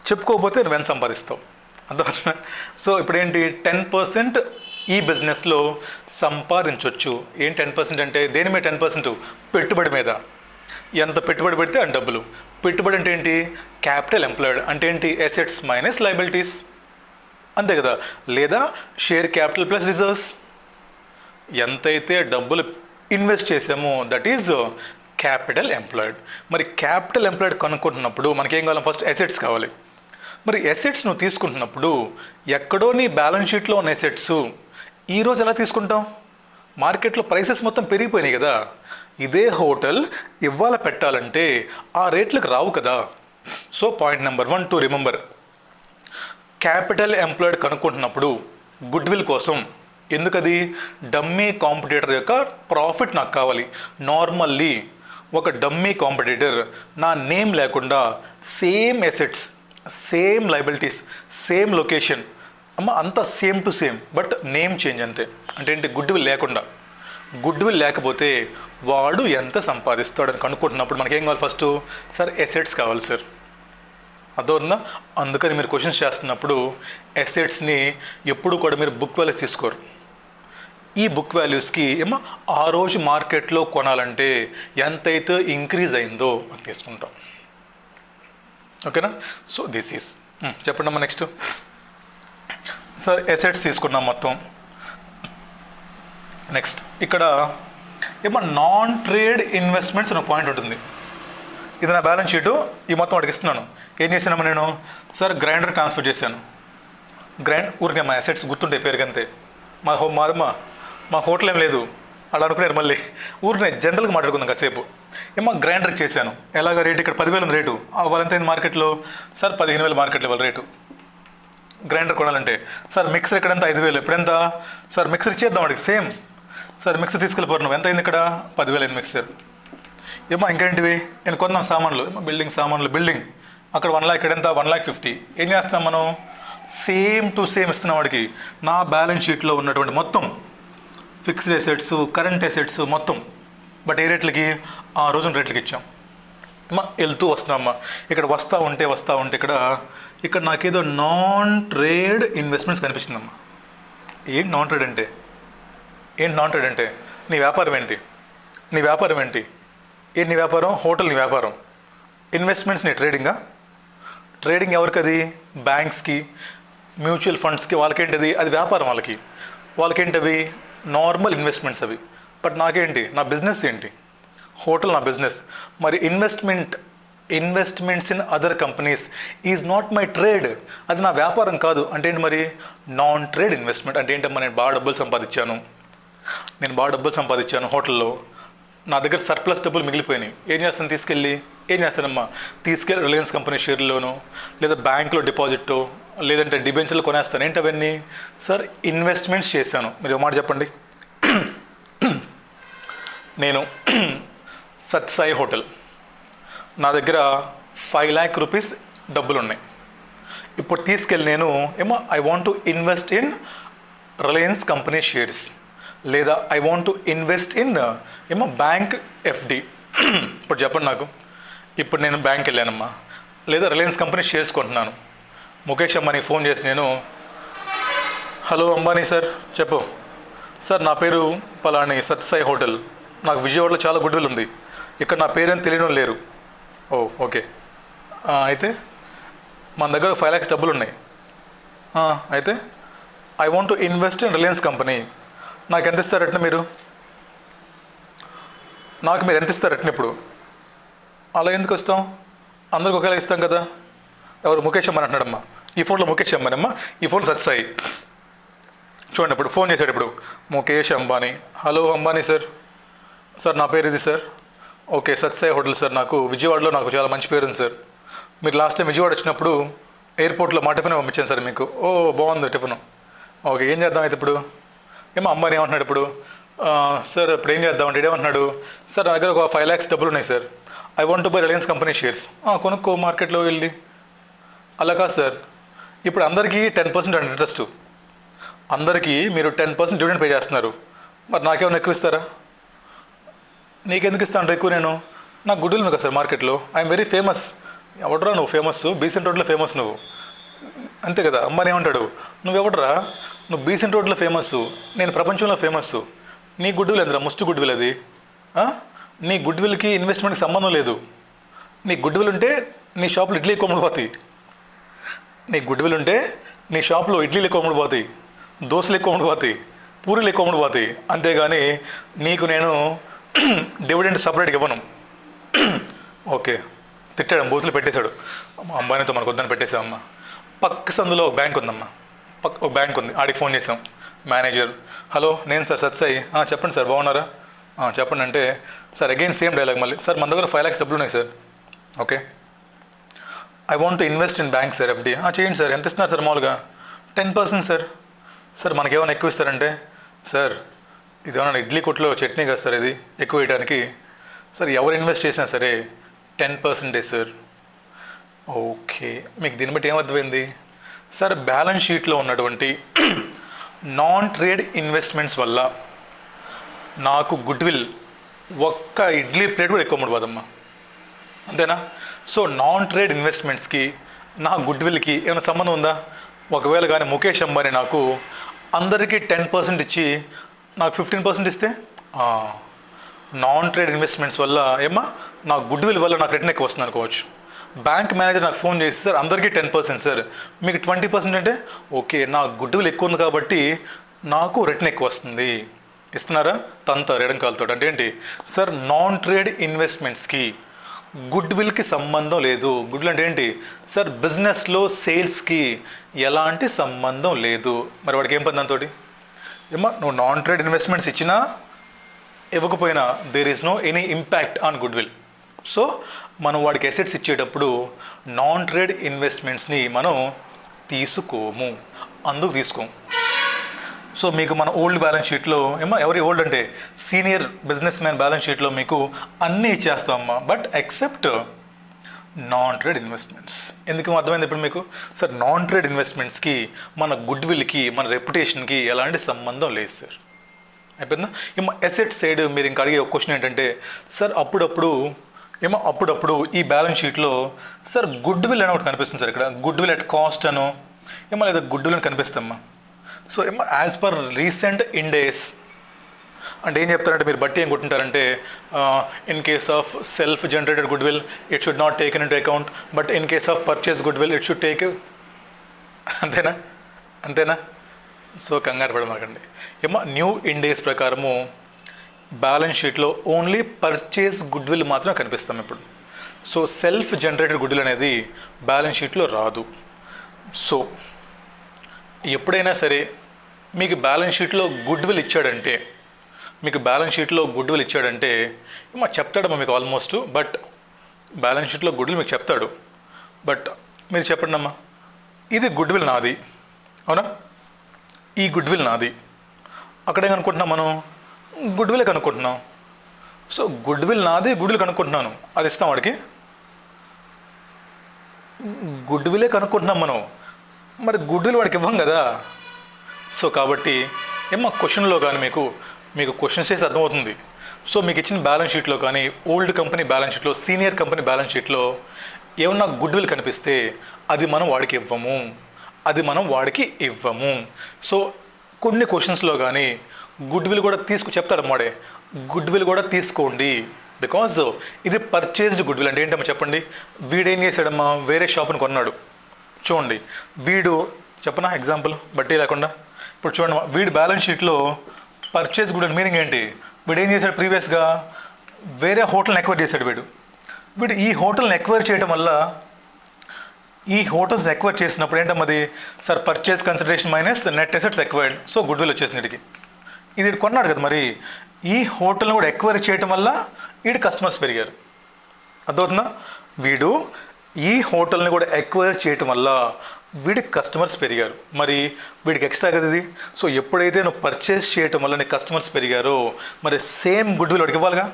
చెప్పుకోకపోతే నువ్వు ఎంత సంపాదిస్తావు అర్థం. సో ఇప్పుడు ఏంటి, 10% ఈ బిజినెస్లో సంపాదించవచ్చు. ఏం 10% అంటే దేని మీద 10%, పెట్టుబడి మీద. ఎంత పెట్టుబడి పెడితే అంత డబ్బులు. పెట్టుబడి అంటే ఏంటి, క్యాపిటల్ ఎంప్లాయిడ్ అంటే ఏంటి, అసెట్స్ మైనస్ లయబిలిటీస్, అంతే కదా. లేదా షేర్ క్యాపిటల్ ప్లస్ రిజర్వ్స్. ఎంతైతే డబ్బులు ఇన్వెస్ట్ చేసాము, దట్ ఈజ్ క్యాపిటల్ ఎంప్లాయిడ్. మరి క్యాపిటల్ ఎంప్లాయిడ్ కనుక్కుంటున్నప్పుడు మనకేం కావాలి? ఫస్ట్ అసెట్స్ కావాలి. మరి అసెట్స్ నువ్వు తీసుకుంటున్నప్పుడు ఎక్కడో నీ బ్యాలెన్స్ షీట్లో ఉన్న అసెట్స్ ఈరోజు ఎలా తీసుకుంటాం? మార్కెట్లో ప్రైసెస్ మొత్తం పెరిగిపోయినాయి కదా. ఇదే హోటల్ ఇవాళ పెట్టాలంటే ఆ రేట్లకు రావు కదా. So point number 1 to remember, capital employed కనుక్కుంటున్నప్పుడు గుడ్ విల్ కోసం, ఎందుకది? డమ్మీ కాంపిటీటర్ యొక్క ప్రాఫిట్ నాకు కావాలి. నార్మల్లీ ఒక డమ్మీ కాంపిటీటర్ నా నేమ్ లేకుండా same assets, same liabilities, same location, అంతా same to same, but name change అంతే. అంటే ఏంటి? గుడ్ విల్ లేకుండా. గుడ్ విల్ లేకపోతే వాడు ఎంత సంపాదిస్తాడని కనుక్కుంటున్నప్పుడు మనకేం కావాలి? ఫస్ట్ సార్ అసెట్స్ కావాలి సార్. అర్థమవుతుందా? అందుకని మీరు క్వశ్చన్స్ చేస్తున్నప్పుడు అసెట్స్ని ఎప్పుడు కూడా మీరు బుక్ వాల్యూస్ తీసుకోరు. ఈ బుక్ వాల్యూస్కి ఆ రోజు మార్కెట్లో కొనాలంటే ఎంతైతే ఇంక్రీజ్ అయిందో అది తీసుకుంటాం. ఓకేనా? సో దిస్ ఈస్ చెప్పండి అమ్మా. నెక్స్ట్ సార్ అసెట్స్ తీసుకున్నాం మొత్తం. నెక్స్ట్ ఇక్కడ నాన్ ట్రేడ్ ఇన్వెస్ట్మెంట్స్ అనే పాయింట్ ఉంటుంది. ఇది నా బ్యాలెన్స్ షీటు, ఈ మొత్తం వాడికి ఇస్తున్నాను. ఏం చేశానమ్మా నేను? సార్ గ్రైండర్ ట్రాన్స్ఫర్ చేశాను. ఊరికే మా అసెట్స్ గుర్తుంటే పేరుకంతే. మా హోటల్ ఏం లేదు అలా అనుకున్నారు. మళ్ళీ ఊరినే జనరల్గా మాట్లాడుకుందాం కాసేపు. గ్రైండర్కి చేశాను. ఎలాగ రేటు? ఇక్కడ 10,000 రేటు. వాళ్ళ ఎంత మార్కెట్లో? సార్ 15,000 మార్కెట్లో వాళ్ళ రేటు గ్రైండర్ కొనాలంటే. సార్ మిక్సర్ ఇక్కడ ఎంత? 5,000. ఎప్పుడెంత? సార్ మిక్సర్ ఇచ్చేద్దాం వాడికి సేమ్. సార్ మిక్సర్ తీసుకెళ్ళిపోతున్నావు, ఎంత అయింది ఇక్కడ? 10,000 అయింది మిక్సర్. ఇంకేంటివి? నేను కొందాం సామాన్లు, బిల్డింగ్ సామాన్లు, బిల్డింగ్ అక్కడ 1 lakh, ఇక్కడ ఎంత? 1,50,000. ఏం చేస్తాం మనం? సేమ్ టు సేమ్ ఇస్తున్నాం వాడికి. నా బ్యాలెన్స్ షీట్లో ఉన్నటువంటి మొత్తం ఫిక్స్డ్ అసెట్స్, కరెంట్ అసెట్స్ మొత్తం, బట్ ఏ రేట్లకి? ఆ రోజున రేట్లకి ఇచ్చాం. వెళ్తూ వస్తున్నామ్మా. ఇక్కడ వస్తూ ఉంటే ఇక్కడ నాకేదో నాన్ ట్రేడ్ ఇన్వెస్ట్మెంట్స్ కనిపిస్తుందమ్మా. ఏంటి నాన్ ట్రేడ్ అంటే? నీ వ్యాపారం ఏంటి? నీ వ్యాపారం? హోటల్ నీ వ్యాపారం. ఇన్వెస్ట్మెంట్స్ నీ ట్రేడింగా? ట్రేడింగ్ ఎవరికి అది? బ్యాంక్స్కి, మ్యూచువల్ ఫండ్స్కి. వాళ్ళకేంటిది? అది వ్యాపారం. వాళ్ళకేంటవి? నార్మల్ ఇన్వెస్ట్మెంట్స్ అవి. బట్ నాకేంటి? నా బిజినెస్ ఏంటి? హోటల్ నా బిజినెస్. మరి investments in other companies is not my trade. అది నా వ్యాపారం కాదు. అంటే ఏంటి మరి? Non trade investment. అంటే ఏంటమ్మా? నేను బాగా డబ్బులు సంపాదించాను హోటల్లో. నా దగ్గర సర్ప్లస్ డబ్బులు మిగిలిపోయినాయి. ఏం చేస్తానమ్మా? తీసుకెళ్ళి రిలయన్స్ కంపెనీ షేర్లోనో, లేదా బ్యాంక్లో డిపాజిట్టో, లేదంటే డిబెంచర్లు కొనేస్తాను. ఏంటి అవన్నీ? సార్ ఇన్వెస్ట్మెంట్స్ చేశాను. మీరు ఒక మాట చెప్పండి. నేను సత్సాయి హోటల్, నా దగ్గర 5 lakh rupees డబ్బులు ఉన్నాయి. ఇప్పుడు తీసుకెళ్ళి నేను I want to invest in Reliance company shares, లేదా I want to invest in bank FD. ఇప్పుడు చెప్పండి నాకు. ఇప్పుడు నేను బ్యాంక్ వెళ్ళానమ్మా, లేదా రిలయన్స్ కంపెనీ షేర్స్ కొంటున్నాను. ముఖేష్ అంబానీకి ఫోన్ చేసి నేను, హలో అంబానీ సార్, చెప్పు సార్, నా పేరు పలాని సత్సాయి హోటల్, నాకు విజయవాడలో చాలా గుడ్ విల్ ఉంది, ఇక్కడ నా పేరేం తెలియడం లేరు. ఓ ఓకే, అయితే మన దగ్గర 5 lakhs డబ్బులు ఉన్నాయి. అయితే I want to invest in Reliance company. నాకు ఎంత ఇస్తారట్న మీరు? మీరు ఎంత ఇస్తారట్న ఇప్పుడు? అలా ఎందుకు వస్తాం? అందరికి ఒకేలా ఇస్తాం కదా. ఎవరు? ముఖేష్ అంబానీ అంటున్నాడమ్మా. ఈ ఫోన్లో ముఖేష్ అంబానీ అమ్మా, ఈ ఫోన్ సత్సాయి. చూడండి, ఇప్పుడు ఫోన్ చేశాడు. ఇప్పుడు ముఖేష్ అంబానీ. హలో అంబానీ సార్, నా పేరు ఇది సార్. ఓకే, సత్సాయి హోటల్ సార్, నాకు విజయవాడలో నాకు చాలా మంచి పేరు ఉంది సార్. మీరు లాస్ట్ టైం విజయవాడ వచ్చినప్పుడు ఎయిర్పోర్ట్లో మా టిఫిన్ పంపించాను సార్ మీకు. ఓ బాగుంది టిఫిన్. ఓకే, ఏం చేద్దాం అయితే ఇప్పుడు? అంబానీ ఏమంటున్నాడు ఇప్పుడు? సార్ ఇప్పుడు ఏం చేద్దాం అంటే ఏమంటున్నాడు? సార్ నా దగ్గర ఒక 5 lakhs డబ్బులు ఉన్నాయి sir, I want to buy Reliance company shares. కొనుక్కో మార్కెట్లో వెళ్ళి. అలా కాదు సార్, ఇప్పుడు అందరికీ 10% ఇంట్రెస్ట్, అందరికీ మీరు 10% డివిడెండ్ పే చేస్తున్నారు. మరి నాకేమైనా ఎక్కువ ఇస్తారా? నీకెందుకు ఇస్తాను ఎక్కువ? నాకు గుడ్ విల్ ఉంది కదా సార్ మార్కెట్లో, ఐఎమ్ వెరీ ఫేమస్. ఎవడరా నువ్వు ఫేమస్? బీసెంట్ రోడ్లో ఫేమస్ నువ్వు, అంతే కదా. అంబానీ ఏమంటాడు? నువ్వెవడరా? నువ్వు బీసెంట్ రోడ్లో ఫేమస్, నేను ప్రపంచంలో ఫేమస్. నీ గుడ్ విల్ ఎంతరా? ముష్టి గుడ్ విల్ అది. నీ గుడ్ విల్కి ఇన్వెస్ట్మెంట్కి సంబంధం లేదు. నీ గుడ్ విల్ ఉంటే నీ షాప్లో ఇడ్లీ ఎక్కువ అమ్ముడుపోతాయి. నీ గుడ్ విల్ ఉంటే నీ షాప్లో ఇడ్లీలు ఎక్కువ అమ్ముడుపోతాయి, దోశలు ఎక్కువ అమ్ముడుపోతాయి, పూరీలు ఎక్కువ అమ్ముడు పోతాయి, అంతేగాని నీకు నేను డివిడెండ్ సపరేట్గా ఇవ్వను. ఓకే, తిట్టాడు, బూతులు పెట్టేశాడు. అంబానీతో మనకు వద్దని పెట్టేశామమ్మా. పక్క సందులో ఒక బ్యాంక్ ఉందమ్మా, ఒక బ్యాంక్ ఉంది, ఆడికి ఫోన్ చేసాం. మేనేజర్, హలో నేను సార్ సత్సాయి, చెప్పండి సార్ బాగున్నారా, చెప్పండి అంటే, సార్ అగైన్ సేమ్ డైలాగ్ మళ్ళీ, సార్ మన దగ్గర 5 lakhs డబ్బులు ఉన్నాయి sir. Okay, I want to invest in bank sir, FD. చేయండి సార్, ఎంత ఇస్తున్నారు సార్ మామూలుగా? 10% సార్. సార్ మనకేమైనా ఎక్కువ ఇస్తారంటే, సార్ ఇదేమన్నా ఇడ్లీ కొట్లో చట్నీ కదా సార్, ఇది ఎక్కువ వేయడానికి. సార్ ఎవరు ఇన్వెస్ట్ చేసినా సరే 10% సార్. ఓకే, మీకు దీన్ని బట్టి ఏమర్థమైంది సార్? బ్యాలెన్స్ షీట్లో ఉన్నటువంటి నాన్ ట్రేడ్ ఇన్వెస్ట్మెంట్స్ వల్ల నాకు గుడ్విల్ ఒక్క ఇడ్లీ ప్లేట్ కూడా ఎక్కువ అమ్ముడుపోదమ్మా, అంతేనా? సో నాన్ ట్రేడ్ ఇన్వెస్ట్మెంట్స్కి నా గుడ్విల్కి ఏమైనా సంబంధం ఉందా? ఒకవేళ కానీ ముఖేష్ అంబానీ నాకు అందరికీ 10% ఇచ్చి నాకు 15% ఇస్తే, నాన్ ట్రేడ్ ఇన్వెస్ట్మెంట్స్ వల్ల ఏమా నా గుడ్విల్ వల్ల నాకు రిటర్న్ ఎక్కువ వస్తుంది అనుకోవచ్చు. బ్యాంక్ మేనేజర్ నాకు ఫోన్ చేసి, సార్ అందరికీ 10% సార్, మీకు 20% అంటే, ఓకే నా గుడ్విల్ ఎక్కువ ఉంది కాబట్టి నాకు రిటర్న్ ఎక్కువ వస్తుంది, ఇస్తున్నారా? తంతారు ఎడం కాలుతో. అంటే ఏంటి సార్? నాన్ ట్రేడ్ ఇన్వెస్ట్మెంట్స్కి గుడ్విల్కి సంబంధం లేదు. గుడ్విల్ అంటే ఏంటి సార్? బిజినెస్లో సేల్స్కి ఎలాంటి సంబంధం లేదు. మరి వాడికి ఏం పని దాంతో? ఏమో నువ్వు నాన్ ట్రేడ్ ఇన్వెస్ట్మెంట్స్ ఇచ్చినా ఇవ్వకపోయినా there is no any impact on goodwill. So మనం వాడికి అసెట్స్ ఇచ్చేటప్పుడు నాన్ ట్రేడ్ ఇన్వెస్ట్మెంట్స్ని మనం తీసుకోము, అందుకు తీసుకోము. సో మీకు మన ఓల్డ్ బ్యాలెన్స్ షీట్లో ఏమో, ఎవరి ఓల్డ్ అంటే సీనియర్ బిజినెస్ మ్యాన్ బ్యాలెన్స్ షీట్లో మీకు అన్నీ ఇచ్చేస్తామమ్మా, but except non trade investments. ఎందుకు అర్థమైంది ఇప్పుడు మీకు? సార్ నాన్ ట్రేడ్ ఇన్వెస్ట్మెంట్స్కి మన గుడ్విల్కి మన రెప్యుటేషన్కి ఎలాంటి సంబంధం లేదు సార్. అయిపోయిందా? ఏమో అసెట్ సైడ్ మీరు ఇంకా అడిగే ఒక క్వశ్చన్ ఏంటంటే, సార్ అప్పుడప్పుడు ఈ బ్యాలెన్స్ షీట్లో సార్ గుడ్విల్ అని ఒకటి కనిపిస్తుంది సార్, ఇక్కడ గుడ్విల్ అట్ కాస్ట్ అను ఏమో, లేదా గుడ్విల్ అని కనిపిస్తామ్మా. సో ఏమో యాజ్ పర్ రీసెంట్ ఇండేస్ అంటే ఏం చెప్తారంటే, మీరు బట్టి ఏం కొట్టుంటారంటే, in case of self generated goodwill it should not take into account, but in case of purchase goodwill it should take. అంతేనా? సో కంగారు పడమాకండి. ఏమో న్యూ ఇండేస్ ప్రకారము బ్యాలెన్స్ షీట్లో ఓన్లీ పర్చేస్ గుడ్విల్ మాత్రమే కనిపిస్తాం ఇప్పుడు. సో సెల్ఫ్ జనరేటెడ్ గుడ్విల్ అనేది బ్యాలెన్స్ షీట్లో రాదు. సో ఎప్పుడైనా సరే మీకు బ్యాలెన్స్ షీట్లో గుడ్విల్ ఇచ్చాడంటే ఏమో చెప్తాడమ్మా మీకు ఆల్మోస్ట్, బట్ బ్యాలెన్స్ షీట్లో గుడ్విల్ మీకు చెప్తాడు, బట్ మీరు చెప్పండి అమ్మా, ఇది గుడ్విల్ నాది, అవునా? ఈ గుడ్విల్ నాది. అక్కడే కనుక్కుంటున్నాం మనం, గుడ్విలే కనుక్కుంటున్నాం. సో గుడ్విల్ నాది, గుడ్విల్ కనుక్కుంటున్నాను, అది ఇస్తాం వాడికి. గుడ్విలే కనుక్కుంటున్నాం మనం, మరి గుడ్విల్ వాడికి ఇవ్వం కదా. సో కాబట్టి ఏమో క్వశ్చన్లో కానీ మీకు క్వశ్చన్స్ చేసి అర్థమవుతుంది. సో మీకు ఇచ్చిన బ్యాలెన్స్ షీట్లో కానీ, ఓల్డ్ కంపెనీ బ్యాలెన్స్ షీట్లో, సీనియర్ కంపెనీ బ్యాలెన్స్ షీట్లో ఏమన్నా గుడ్విల్ కనిపిస్తే అది మనం వాడికి ఇవ్వము. సో కొన్ని క్వశ్చన్స్లో కానీ గుడ్విల్ కూడా చెప్తాడమ్మాడే, గుడ్విల్ కూడా తీసుకోండి, బికాజ్ ఇది పర్చేస్డ్ గుడ్విల్. అంటే ఏంటమ్మా చెప్పండి? వీడేం చేశాడమ్మా, వేరే షాప్ని కొన్నాడు. చూడండి, వీడు చెప్పనా ఎగ్జాంపుల్ బట్టి లేకుండా, ఇప్పుడు చూడండి, వీడి బ్యాలెన్స్ షీట్లో పర్చేస్ గుడ్విల్ మీనింగ్ ఏంటి? వీడు ఏం చేశాడు? ప్రీవియస్గా వేరే హోటల్ని ఎక్వైర్ చేశాడు. వీడు ఈ హోటల్ని ఎక్వైర్ చేయడం వల్ల, ఈ హోటల్స్ ఎక్వైర్ చేసినప్పుడు ఏంటమ్మది sir? Purchase consideration minus net assets acquired. So goodwill వచ్చేసింది వీడికి. ఇది కొన్నాడు కదా, మరి ఈ హోటల్ని కూడా ఎక్వైర్ చేయడం వల్ల వీడి కస్టమర్స్ పెరిగారు. అర్థమవుతుందా? వీడు ఈ హోటల్ని కూడా ఎక్వైర్ చేయటం వల్ల వీడి కస్టమర్స్ పెరిగారు. మరి వీడికి ఎక్స్ట్రా కదా ఇది. సో ఎప్పుడైతే నువ్వు పర్చేస్ చేయటం వల్ల నీ కస్టమర్స్ పెరిగారో, మరి సేమ్ గుడ్విల్ వాడికి ఇవ్వాలిగా,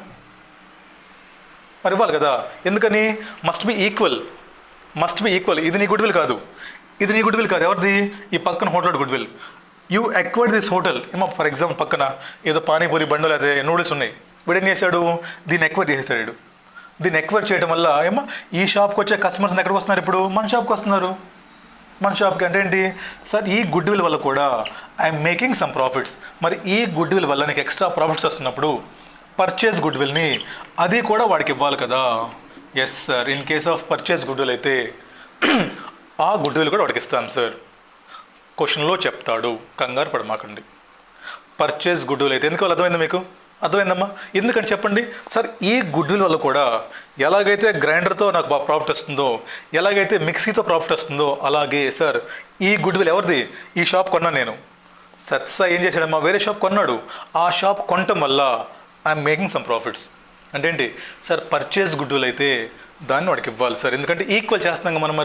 మరి ఇవ్వాలి కదా. ఎందుకని? Must be equal. ఇది నీ గుడ్విల్ కాదు, ఎవరిది? ఈ పక్కన hotel goodwill. You acquired this hotel. ఏమో ఫర్ ఎగ్జాంపుల్ పక్కన ఏదో పానీపూరి బండలు అదే నూడిల్స్ ఉన్నాయి, వీడు ఏం చేశాడు? దీన్ని ఎక్వైర్ చేసేసాడు. దీన్ని ఎక్వైర్ చేయడం వల్ల ఏమో ఈ షాప్కి వచ్చే కస్టమర్స్ ఎక్కడికి వస్తున్నారు? ఇప్పుడు మన షాప్కి వస్తున్నారు. మన షాప్కి అంటే ఏంటి సార్? ఈ గుడ్విల్ వల్ల కూడా ఐఎమ్ మేకింగ్ సమ్ ప్రాఫిట్స్. మరి ఈ గుడ్విల్ వల్ల నీకు ఎక్స్ట్రా ప్రాఫిట్స్ వస్తున్నప్పుడు పర్చేస్ గుడ్విల్ని అది కూడా వాడికి ఇవ్వాలి కదా. Yes sir, in case of purchase goodwill అయితే ఆ గుడ్విల్ కూడా వాడికి ఇస్తాం సార్. క్వశ్చన్లో చెప్తాడు, కంగారు పడమాకండి. పర్చేస్ గుడ్ విల్ అయితే ఎందుకు అర్థమైందా మీకు? అర్థమైందమ్మా? ఎందుకని చెప్పండి సార్. ఈ గుడ్ విల్ వల్ల కూడా ఎలాగైతే గ్రైండర్తో నాకు ప్రాఫిట్ వస్తుందో, ఎలాగైతే మిక్సీతో ప్రాఫిట్ వస్తుందో, అలాగే సార్ ఈ గుడ్ విల్ ఎవరిది? ఈ షాప్ కొన్నాను నేను. సత్సా ఏం చేశాడమ్మా? వేరే షాప్ కొన్నాడు. ఆ షాప్ కొనటం వల్ల ఐఎమ్ మేకింగ్ సమ్ ప్రాఫిట్స్. అంటే ఏంటి సార్? పర్చేస్ గుడ్ విల్ అయితే దాన్ని వాడికి ఇవ్వాలి సార్, ఎందుకంటే ఈక్వల్ చేస్తున్నాం మనం.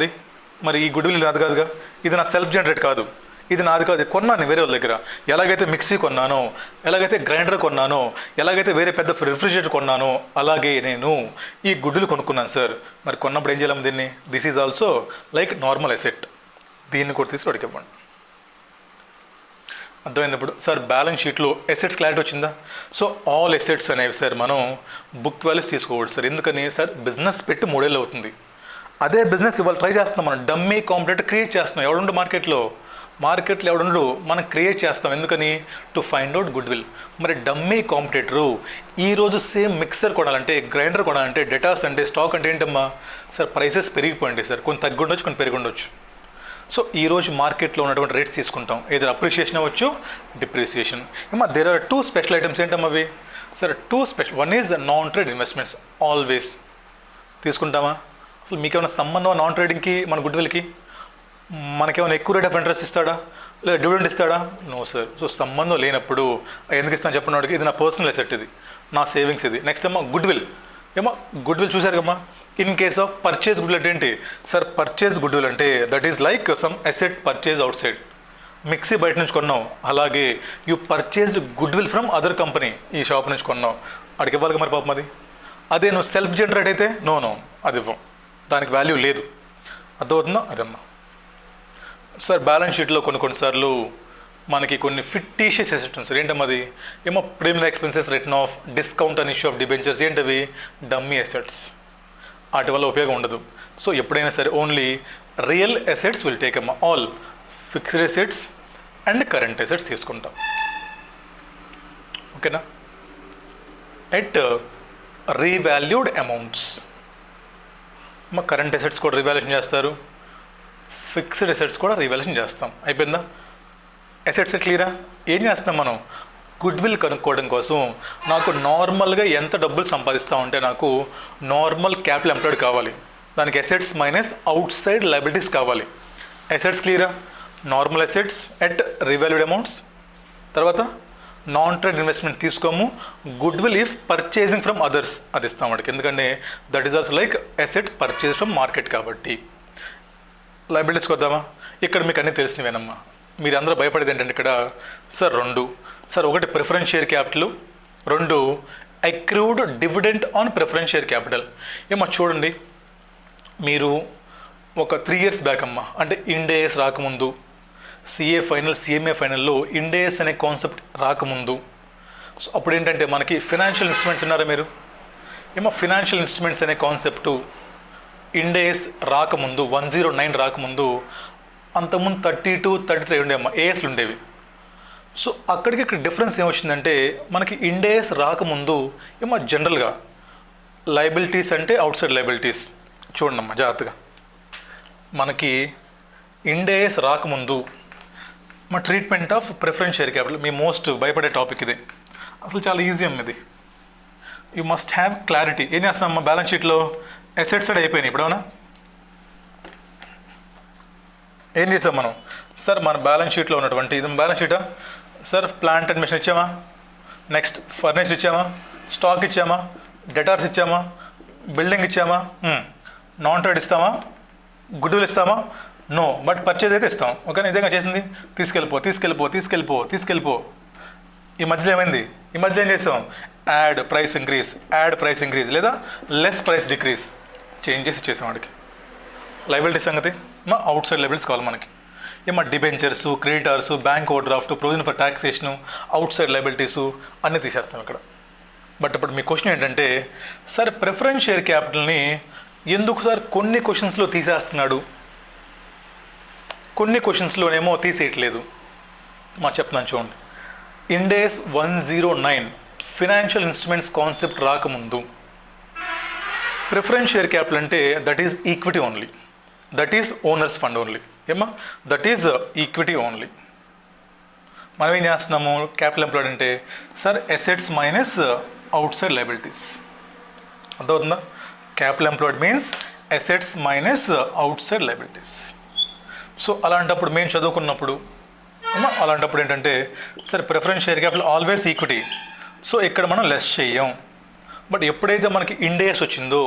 మరి ఈ గుడ్ విల్ నాది కాదుగా, ఇది నా సెల్ఫ్ జనరేట్ కాదు, ఇది నాది కాదు, కొన్నాను వేరే వాళ్ళ దగ్గర. ఎలాగైతే మిక్సీ కొన్నానో, ఎలాగైతే గ్రైండర్ కొన్నానో, ఎలాగైతే వేరే పెద్ద రిఫ్రిజిరేటర్ కొన్నానో, అలాగే నేను ఈ గుడ్డులు కొనుక్కున్నాను సార్. మరి కొన్నప్పుడు ఏం చేయాలి దీన్ని? This is also like normal asset. దీన్ని కూడా తీసి వాడికి ఇవ్వండి. అర్థమైంది ఇప్పుడు సార్? బ్యాలెన్స్ షీట్లో ఎసెట్స్ క్లారిటీ వచ్చిందా? సో ఆల్ ఎసెట్స్ అనేవి సార్ మనం బుక్ వాల్యూస్ తీసుకోకూడదు సార్. ఎందుకని సార్? బిజినెస్ పెట్టి 3 ఏళ్ళు అవుతుంది. అదే బిజినెస్ ఇవాళ ట్రై చేస్తున్నాం మనం, డమ్మీ కాంపిటేటర్ క్రియేట్ చేస్తున్నాం. ఎవడుండు మార్కెట్లో ఎవడుండు మనం క్రియేట్ చేస్తాం. ఎందుకని? To find out good will. మరి డమ్మీ కాంపిటేటరు ఈరోజు సేమ్ మిక్సర్ కొనాలంటే, గ్రైండర్ కొనాలంటే, డేటాస్ అంటే, స్టాక్ అంటే ఏంటమ్మా సార్? ప్రైసెస్ పెరిగిపోయింది సార్. కొన్ని తగ్గి ఉండొచ్చు, కొన్ని పెరిగి ఉండొచ్చు. సో ఈరోజు మార్కెట్లో ఉన్నటువంటి రేట్స్ తీసుకుంటాం. ఏదైనా అప్రిషియేషన్ అవ్వచ్చు, డిప్రిసియేషన్. ఏమా దేర్ ఆర్ 2 స్పెషల్ ఐటమ్స్. ఏంటమ్మా అవి sir? 2 special. One is non trade investments. Always తీసుకుంటామా? అసలు మీకేమైనా సంబంధం నాన్ ట్రేడింగ్కి మన గుడ్ విల్కి? మనకేమైనా ఎక్కువ రేట్ ఆఫ్ ఇంట్రెస్ట్ ఇస్తాడా, లేదా డివిడెండ్ ఇస్తాడా? No sir. సో సంబంధం లేనప్పుడు ఎందుకు ఇస్తాను చెప్పిన వాడికి? ఇది నా పర్సనల్ అసెట్, ఇది నా సేవింగ్స్, ఇది. నెక్స్ట్ అమ్మా గుడ్ విల్. ఏమో గుడ్ విల్ చూసారు కమ్మా. In case of purchase goodwill అంటే ఏంటి సార్? పర్చేస్ గుడ్ విల్ అంటే that is like some asset purchase outside. Mixie బయట నుంచి కొన్నావు, అలాగే you purchased goodwill from other company. ఈ షాప్ నుంచి కొన్నావు, అడిగి ఇవ్వాలి మరి పాపం. అదే నువ్వు సెల్ఫ్ జనరేట్ అయితే నో అది ఇవ్వం, దానికి వాల్యూ లేదు. అర్థమవుతుందా? అదమ్మా సార్. బ్యాలెన్స్ షీట్లో కొన్నిసార్లు మనకి కొన్ని ఫిట్టిషియస్ అసెట్స్ ఉంటాయి. ఏంటమ్మది? ఏమో premium expenses return of, discount and issue of debentures. ఏంటవి? Dummy assets. వాటి వల్ల ఉపయోగం ఉండదు. సో ఎప్పుడైనా సరే only real assets will take అమ్మా. All fixed assets and current assets తీసుకుంటాం. ఓకేనా? At revalued amounts. మా కరెంట్ అసెట్స్ కూడా రీవాల్యుయేషన్ చేస్తారు, ఫిక్స్డ్ అసెట్స్ కూడా రీవాల్యుయేషన్ చేస్తాం. అయిపోయిందా? అసెట్స్ క్లియరా? ఏం చేస్తాం మనం? గుడ్ విల్ కనుక్కోవడం కోసం నాకు నార్మల్గా ఎంత డబ్బులు సంపాదిస్తూ ఉంటే నాకు నార్మల్ క్యాపిటల్ ఎంప్లాయిడ్ కావాలి. దానికి assets minus outside liabilities కావాలి. అసెట్స్ క్లియరా? Normal assets at revalued amounts. తర్వాత నాన్ ట్రేడ్ ఇన్వెస్ట్మెంట్ తీసుకోము. Goodwill if purchasing from others, అది ఇస్తాం వాడికి. ఎందుకంటే that is also like asset purchase from market కాబట్టి. లయబిలిటీస్కి వద్దామా? ఇక్కడ మీకు అన్నీ తెలిసినవేనమ్మా. మీరు అందరూ భయపడేది ఏంటంటే ఇక్కడ సార్ 2 సార్. ఒకటి preference share capital, 2 accrued dividend on preference share capital. ఏమో చూడండి, మీరు ఒక 3 years బ్యాక్ అమ్మా, అంటే ఇండేస్ రాకముందు, సిఏ ఫైనల్ సిఎంఏ ఫైనల్లో ఇండేస్ అనే కాన్సెప్ట్ రాకముందు, సో అప్పుడు ఏంటంటే మనకి ఫినాన్షియల్ ఇన్స్ట్రుమెంట్స్ విన్నారా మీరు? ఏమో ఫినాన్షియల్ ఇన్స్ట్రుమెంట్స్ అనే కాన్సెప్టు ఇండేస్ రాకముందు, 109 రాకముందు, అంతకుముందు 32, 33 ఉండేవమ్మా, ఏఎస్లు ఉండేవి. సో అక్కడికి ఇక్కడ డిఫరెన్స్ ఏమొచ్చిందంటే మనకి ఇండేస్ రాకముందు ఏమో జనరల్గా లయబిలిటీస్ అంటే అవుట్ సైడ్ లయబిలిటీస్. చూడండమ్మా జాగ్రత్తగా, మనకి ఇండేస్ రాకముందు మా treatment of preference share capital, me most భయపడే టాపిక్ ఇదే. అసలు చాలా ఈజీ అమ్మ ఇది. You must have clarity. ఏం చేస్తామమ్మా? బ్యాలెన్స్ షీట్లో అసెట్స్ సైడ్ అయిపోయినాయి. ఇప్పుడేమన్నా ఏం చేసాం మనం? సార్ మన బ్యాలెన్స్ షీట్లో ఉన్నటువంటి ఇది బ్యాలెన్స్ షీటా సార్? ప్లాంట్ అండ్ మెషిన్ ఇచ్చామా? నెక్స్ట్ ఫర్నిచర్ ఇచ్చామా? స్టాక్ ఇచ్చామా? డెటార్స్ ఇచ్చామా? బిల్డింగ్ ఇచ్చామా? నాన్ ట్రేడ్ ఇస్తామా? గుడ్ విల్ ఇస్తామా? నో. బట్ పర్చేజ్ అయితే ఇస్తాం. ఓకేనా? నిజంగా చేసింది తీసుకెళ్ళిపో. ఈ మధ్యలో ఏమైంది? ఈ మధ్యలో ఏం చేస్తాం? యాడ్ ప్రైస్ ఇంక్రీజ్ లేదా లెస్ ప్రైస్ డిక్రీజ్ చేంజ్ చేసి ఇచ్చేసాం వాడికి. లయబిలిటీ సంగతి మా అవుట్ సైడ్ లయబిలిటీస్ కావాలి మనకి. ఏమో debentures, creditors, bank overdraft, provision for taxation, outside liabilities అన్నీ తీసేస్తాం ఇక్కడ. బట్ ఇప్పుడు మీ క్వశ్చన్ ఏంటంటే సార్ ప్రిఫరెన్స్ షేర్ క్యాపిటల్ని ఎందుకు సార్ కొన్ని క్వశ్చన్స్లో తీసేస్తున్నాడు, కొన్ని క్వశ్చన్స్లోనేమో తీసేయట్లేదు? మా చెప్తున్నాను చూడండి. ఇండేస్ 109 ఫినాన్షియల్ ఇన్స్ట్రుమెంట్స్ కాన్సెప్ట్ రాకముందు ప్రిఫరెన్స్ షేర్ క్యాపిటల్ అంటే that is equity only, that is owners fund only. ఏమా? That is equity only. మనం ఏం చేస్తున్నాము క్యాపిటల్ ఎంప్లాయిడ్ అంటే sir assets minus outside liabilities. అర్థమవుతుందా? Capital employed means assets minus outside liabilities. So అలాంటప్పుడు మేము చదువుకున్నప్పుడు అలాంటప్పుడు ఏంటంటే sir preference share capital always equity, so ఇక్కడ మనం లెస్ చెయ్యం. బట్ ఎప్పుడైతే మనకి ఇండేస్ వచ్చిందో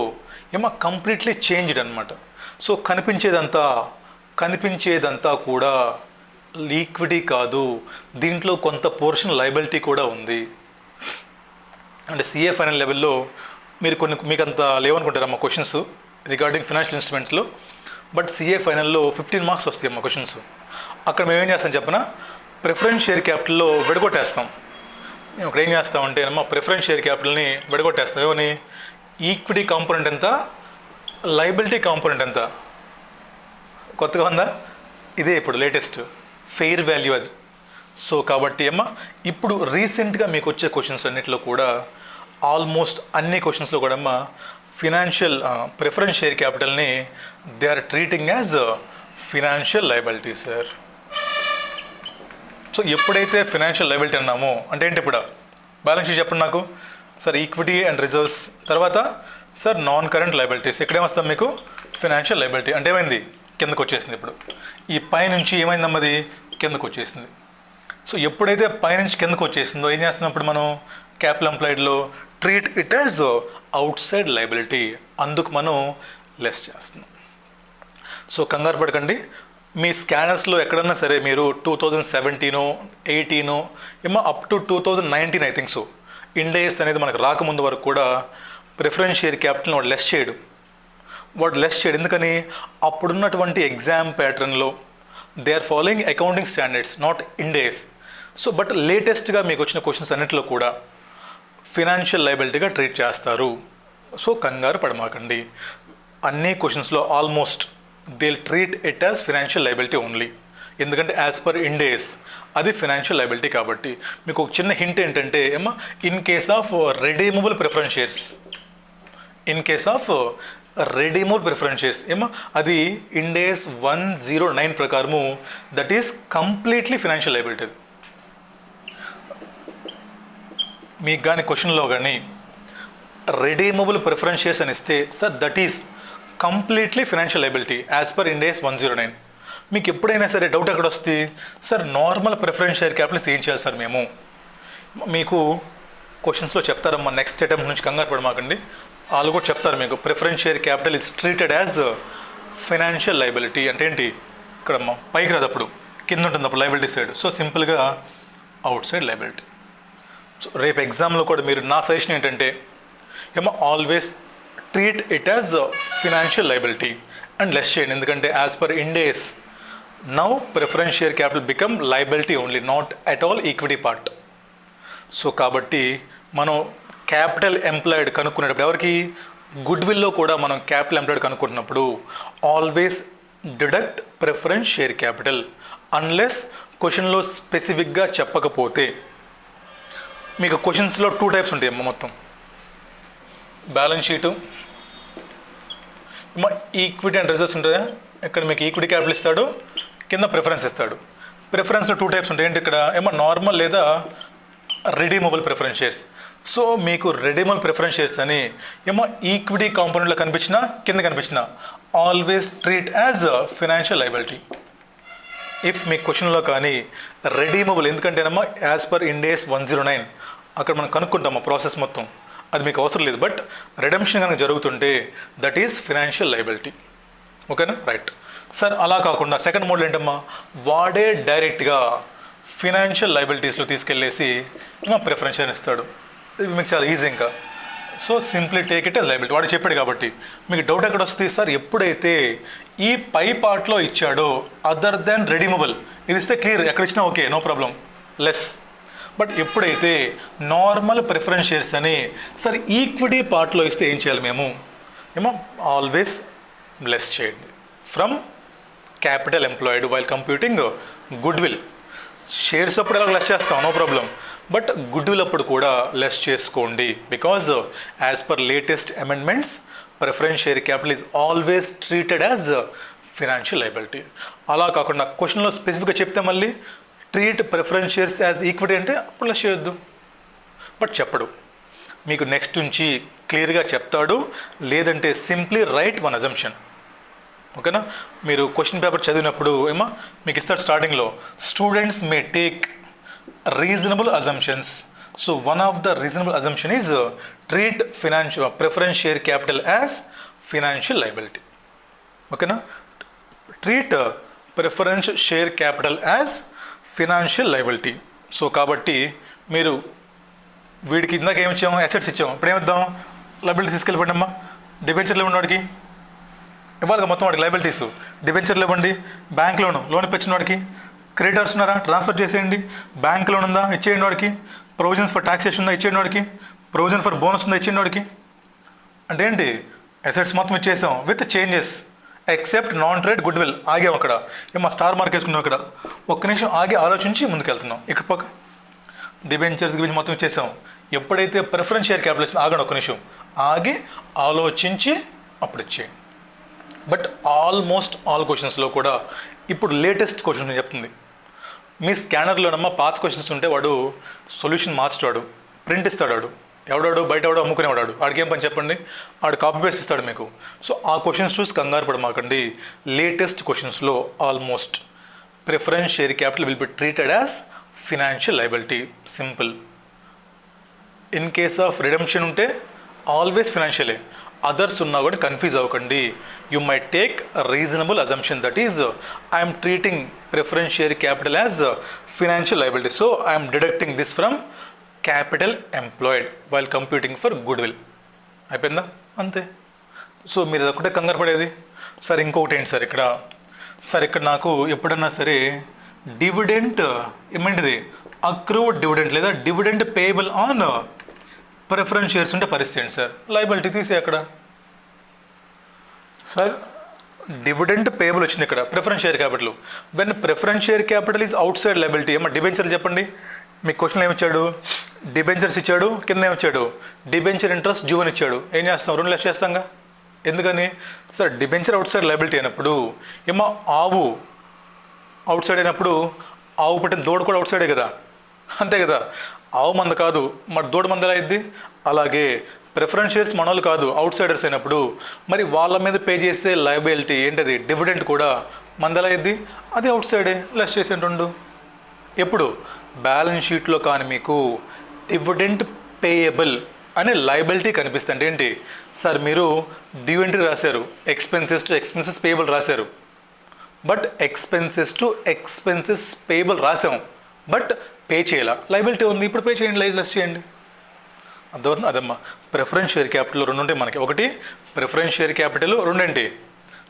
కంప్లీట్లీ చేంజ్డ్ అనమాట. సో కనిపించేదంతా కూడా ఈక్విటీ కాదు, దీంట్లో కొంత పోర్షన్ లయబిలిటీ కూడా ఉంది. అంటే సిఏ ఫైనల్ లెవెల్లో మీకు అంత లేవనుకుంటారమ్మా క్వశ్చన్స్ రిగార్డింగ్ ఫైనాన్షియల్ ఇన్స్ట్రుమెంట్స్లో. బట్ సిఏ ఫైనల్లో 15 మార్క్స్ వస్తాయి అమ్మా క్వశ్చన్స్. అక్కడ మేము ఏం చేస్తాం చెప్పనా, ప్రిఫరెన్స్ షేర్ క్యాపిటల్లో విడగొట్టేస్తాం. మేము అక్కడ ఏం చేస్తామంటే ప్రిఫరెన్స్ షేర్ క్యాపిటల్ని విడగొట్టేస్తాం. ఏమని, ఈక్విటీ కాంపోనెంట్ ఎంత, లయబిలిటీ కాంపోనెంట్ ఎంత. కొత్తగా ఉందా? ఇదే ఇప్పుడు లేటెస్ట్ ఫెయిర్ వాల్యూ అది. సో కాబట్టి ఇప్పుడు రీసెంట్గా మీకు వచ్చే క్వశ్చన్స్ అన్నింటిలో కూడా ఆల్మోస్ట్ అన్ని క్వశ్చన్స్లో కూడా ఫినాన్షియల్ ప్రిఫరెన్స్ షేర్ క్యాపిటల్ని they are treating as financial liability sir. So ఎప్పుడైతే ఫినాన్షియల్ లయబిలిటీ అన్నామో అంటే ఏంటి, ఇప్పుడు బ్యాలెన్స్ షీట్ చెప్పండి నాకు సార్. ఈక్విటీ అండ్ రిజర్వ్స్, తర్వాత సార్ నాన్ కరెంట్ లయబిలిటీస్. ఇక్కడేమొస్తాం మీకు ఫినాన్షియల్ లయబిలిటీ. అంటే ఏమైంది, కిందకు వచ్చేసింది. ఇప్పుడు ఈ పైనుంచి ఏమైందమ్మది, కిందకు వచ్చేసింది. సో ఎప్పుడైతే పైనుంచి కిందకు వచ్చేసిందో ఏం చేస్తున్నప్పుడు మనం క్యాపిటల్ ఎంప్లాయిడ్లో treat it as outside liability, అందుకు మనం లెస్ చేస్తున్నాం. సో కంగారు పడకండి, మీ స్కానర్స్లో ఎక్కడన్నా సరే మీరు 2017, 18 up to 2019 I think so, Ind AS అనేది మనకు రాకముందు వరకు కూడా ప్రిఫరెన్స్ షేర్ క్యాపిటల్ని వాడు లెస్ చేయడు. ఎందుకని, అప్పుడున్నటువంటి ఎగ్జామ్ ప్యాటర్న్లో they are following accounting standards, not Ind AS. So but లేటెస్ట్గా మీకు వచ్చిన క్వశ్చన్స్ అన్నింటిలో కూడా ఫినాన్షియల్ లయబిలిటీగా ట్రీట్ చేస్తారు. సో కంగారు పడమాకండి, అన్ని క్వశ్చన్స్లో almost they treat it as financial liability only. ఎందుకంటే యాజ్ పర్ ఇండేస్ అది ఫినాన్షియల్ లయబిలిటీ కాబట్టి. మీకు ఒక చిన్న హింట్ ఏంటంటే in case of redeemable preference shares, అది ఇండేస్ 109 ప్రకారము that is completely financial liability. మీకు కానీ క్వశ్చన్లో కానీ రెడీమబుల్ ప్రిఫరెన్స్ షేర్స్ అని ఇస్తే sir that is completely financial liability as per Ind AS 109. మీకు ఎప్పుడైనా సరే డౌట్ ఎక్కడ వస్తుంది sir, normal preference share capitals ఏం చేయాలి సార్ మేము, మీకు క్వశ్చన్స్లో చెప్తారమ్మా. నెక్స్ట్ అటెంప్ట్ నుంచి కంగారు పడమాకండి, వాళ్ళు కూడా చెప్తారు మీకు preference share capital is treated as financial liability. అంటే ఏంటి, ఇక్కడమ్మా పైకి రాదప్పుడు కింద ఉంటుంది అప్పుడు లయబిలిటీ సైడ్. సో సింపుల్గా అవుట్ సైడ్ లయబిలిటీ. సో రేపు ఎగ్జామ్లో కూడా మీరు నా సజెషన్ ఏంటంటే always treat it as financial liability and less చేయండి. ఎందుకంటే as per Ind AS now preference share capital become liability only, not at all equity part. So కాబట్టి మనం క్యాపిటల్ ఎంప్లాయిడ్ కనుక్కునేటప్పుడు ఎవరికి, గుడ్ విల్లో కూడా మనం క్యాపిటల్ ఎంప్లాయిడ్ కనుక్కుంటున్నప్పుడు always deduct preference share capital unless క్వశ్చన్లో స్పెసిఫిక్గా చెప్పకపోతే. మీకు క్వశ్చన్స్లో 2 టైప్స్ ఉంటాయి మొత్తం, balance sheet equity and reserves ఉంటాయా. ఇక్కడ మీకు ఈక్విటీ క్యాపిటల్ ఇస్తాడు, కింద ప్రిఫరెన్స్ ఇస్తాడు. ప్రిఫరెన్స్లో 2 టైప్స్ ఉంటాయి. ఏంటి, ఇక్కడ నార్మల్ లేదా రెడీమబుల్ ప్రిఫరెన్స్ షేర్స్. సో మీకు రెడీమబుల్ ప్రిఫరెన్స్ షేర్స్ అని ఈక్విటీ కాంపోనెంట్లో కనిపించినా కింద కనిపించినా always treat as financial liability. If మీ క్వశ్చన్లో కానీ రెడీమబుల్, ఎందుకంటేనమ్మా యాజ్ పర్ ఇండేస్ 109 అక్కడ మనం కనుక్కుంటాము ప్రాసెస్ మొత్తం, అది మీకు అవసరం లేదు. బట్ రిడెంప్షన్ కనుక జరుగుతుంటే దట్ ఈస్ ఫినాన్షియల్ లయబిలిటీ. ఓకేనా, రైట్ సార్. అలా కాకుండా సెకండ్ మోడల్ ఏంటమ్మా, వాడే డైరెక్ట్గా ఫినాన్షియల్ లయబిలిటీస్లో తీసుకెళ్ళేసి ప్రిఫరెన్స్ షేర్ ఇస్తాడు. ఇది మీకు చాలా ఈజీ ఇంకా. So simply take it as liability, వాడు చెప్పాడు కాబట్టి. మీకు డౌట్ ఎక్కడ వస్తుంది సార్, ఎప్పుడైతే ఈ పై పార్ట్లో ఇచ్చాడో అదర్ దెన్ రెడీమబుల్ ఇది ఇస్తే క్లియర్, ఎక్కడ ఇచ్చినా okay no problem less. But ఎప్పుడైతే నార్మల్ ప్రిఫరెన్స్ షేర్స్ అని సార్ ఈక్విటీ పార్ట్లో ఇస్తే ఏం చేయాలి మేము, ఆల్వేస్ లెస్ చేయండి from capital employed while computing goodwill. Shares అప్పుడు ఎలా లెస్ చేస్తాం no problem, but goodwill అప్పుడు కూడా లెస్ చేసుకోండి. Because as per latest amendments preference share capital is always treated as financial liability. అలా కాకుండా క్వశ్చన్లో స్పెసిఫిక్గా చెప్తే మళ్ళీ treat preference shares as equity అంటే అప్పుడు లెస్ చేయొద్దు. బట్ చెప్పడు, మీకు నెక్స్ట్ నుంచి క్లియర్గా చెప్తాడు. లేదంటే సింప్లీ రైట్ వన్ అజంప్షన్. ఓకేనా? మీరు క్వశ్చన్ పేపర్ చదివినప్పుడు మీకు ఇస్తాడు స్టార్టింగ్లో, students may take reasonable assumptions. So one of the reasonable assumption is treat preference share capital as financial liability. ఓకేనా? Treat preference share capital as financial liability. So కాబట్టి మీరు వీడికి ఇందాక ఏమి ఇచ్చాము, అసెట్స్ ఇచ్చాము. ఇప్పుడు ఏమిద్దాం, లయబిలిటీ తీసుకెళ్ళిపోండి అమ్మా. డిబెంచర్లు ఇవ్వండి వాడికి, ఇవ్వాలి మొత్తం వాడికి లయబిలిటీస్. డిబెంచర్లు ఇవ్వండి. బ్యాంక్ లోన్ ఇప్పించిన వాడికి. క్రెడిటర్స్ ఉన్నారా, ట్రాన్స్ఫర్ చేసేయండి. బ్యాంక్ లోన్ ఉందా, ఇచ్చేయండి వాడికి. ప్రొవిజన్స్ ఫర్ ట్యాక్సేషన్ ఉందా, ఇచ్చేయండి వాడికి. ప్రొవిజన్ ఫర్ బోనస్ ఉందా, ఇచ్చేయండి వాడికి. అంటే ఏంటి, అసెట్స్ మొత్తం ఇచ్చేసాం with changes except non trade goodwill. ఆగాం అక్కడ. మా స్టార్ మార్క్ వేసుకున్నాం ఇక్కడ. ఒక్క నిమిషం ఆగి ఆలోచించి ముందుకెళ్తున్నాం. ఇక్కడ పక్క డిబెంచర్స్ గురించి మొత్తం ఇచ్చేసాం. ఎప్పుడైతే ప్రిఫరెన్స్ షేర్ క్యాపిటల్ ఆగండి, ఒక్క నిమిషం ఆగి ఆలోచించి అప్పుడు ఇచ్చేయండి. బట్ ఆల్మోస్ట్ ఆల్ క్వశ్చన్స్లో కూడా ఇప్పుడు లేటెస్ట్ క్వశ్చన్స్ చెప్తుంది. మీ స్కానర్లోనమ్మా పాత క్వశ్చన్స్ ఉంటే వాడు సొల్యూషన్ మార్చుతాడు, ప్రింట్ ఇస్తాడు. వాడు ఎవడాడు బయట ఎవడో అమ్ముకునేవాడు, వాడికి ఏం పని చెప్పండి, వాడు కాపీ పేస్ట్ ఇస్తాడు మీకు. సో ఆ క్వశ్చన్స్ చూసి కంగారు పడమాకండి. లేటెస్ట్ క్వశ్చన్స్లో almost preference share capital will be treated as financial liability. Simple. In case of redemption ఉంటే ఆల్వేస్ ఫినాన్షియలే. అదర్స్ ఉన్నా కూడా కన్ఫ్యూజ్ అవ్వకండి. You may take reasonable assumption, that is I'm treating preference share capital as financial liability. So I'm deducting this from capital employed while computing for goodwill. అయిపోయిందా? అంతే. So మీరు ఒకటే కంగారు పడేది. సార్ ఇంకొకటి ఏంటి సార్ ఇక్కడ, సార్ ఇక్కడ నాకు ఎప్పుడన్నా సరే డివిడెంట్ ఏమంటిది అక్రూవ్డ్ డివిడెంట్ లేదా dividend payable on preference shares ఉంటే పరిస్థితి ఏంటి సార్? లయబిలిటీ తీసే అక్కడ. సార్ డివిడెంట్ పేయబుల్ వచ్చింది ఇక్కడ preference share capital. When preference share capital is out side liability. Debenture చెప్పండి. మీకు క్వశ్చన్ ఏమిచ్చాడు, డిబెంచర్స్ ఇచ్చాడు, కింద ఏమిచ్చాడు డిబెంచర్ ఇంట్రెస్ట్ డ్యూ అని ఇచ్చాడు. ఏం చేస్తాం, 2 లక్షలు చేస్తాంగా. ఎందుకని sir, debenture out side liability అయినప్పుడు ఆవు అవుట్ సైడ్ అయినప్పుడు ఆవు పుట్టిన దూడ కూడా అవుట్ సైడే కదా, అంతే కదా. ఆవు మంద కాదు, మరి దూడ మంద ఎలా అయింది? అలాగే ప్రిఫరెన్స్ షేర్స్ మనోళ్ళు కాదు, అవుట్ సైడర్స్ అయినప్పుడు మరి వాళ్ళ మీద పే చేస్తే లయబిలిటీ ఏంటది, డివిడెంట్ కూడా మంద ఎలా అయింది? అది అవుట్ సైడే, లెస్ చేసేటండు. ఎప్పుడు బ్యాలెన్స్ షీట్లో కానీ మీకు డివిడెంట్ పేయబుల్ అనే లయబిలిటీ కనిపిస్తుంది. ఏంటి సార్, మీరు డ్యూ ఎంట్రీ రాశారు, ఎక్స్పెన్సెస్ టు ఎక్స్పెన్సెస్ పేయబుల్ రాశారు. But expenses to expenses payable రాసాం, బట్ పే చేయాల, లయబిలిటీ ఉంది. ఇప్పుడు పే చేయండి, లెస్ చేయండి. అర్థమవుతుంది? అదమ్మా ప్రిఫరెన్స్ షేర్ క్యాపిటల్ 2 ఉంటాయి మనకి. ఒకటి ప్రిఫరెన్స్ షేర్ క్యాపిటల్, 2 ఏంటి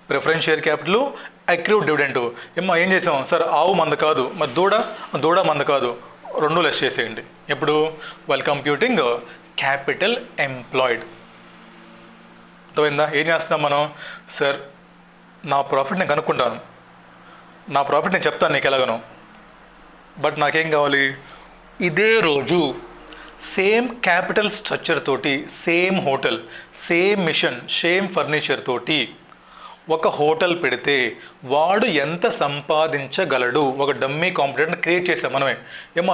ప్రిఫరెన్స్ షేర్ క్యాపిటల్, అక్రూవ్డ్ డివిడెంట్. ఏం చేసాం సార్, ఆవు మంద కాదు, మరి దూడ మంద కాదు, 2 లెస్ చేసేయండి. ఎప్పుడు వైల్ కంప్యూటింగ్ క్యాపిటల్ ఎంప్లాయిడ్. అర్థమైందా? ఏం చేస్తాం మనం, సార్ నా ప్రాఫిట్ నేను కనుక్కుంటాను, నా ప్రాఫిట్ నేను చెప్తాను నీకు ఎలాగనో, బట్ నాకేం కావాలి, ఇదే రోజు సేమ్ క్యాపిటల్ స్ట్రక్చర్ తోటి, same hotel, same machine, same furniture తోటి ఒక హోటల్ పెడితే వాడు ఎంత సంపాదించగలడు, ఒక డమ్మీ కాంపిటేటర్ క్రియేట్ చేసాం మనమే.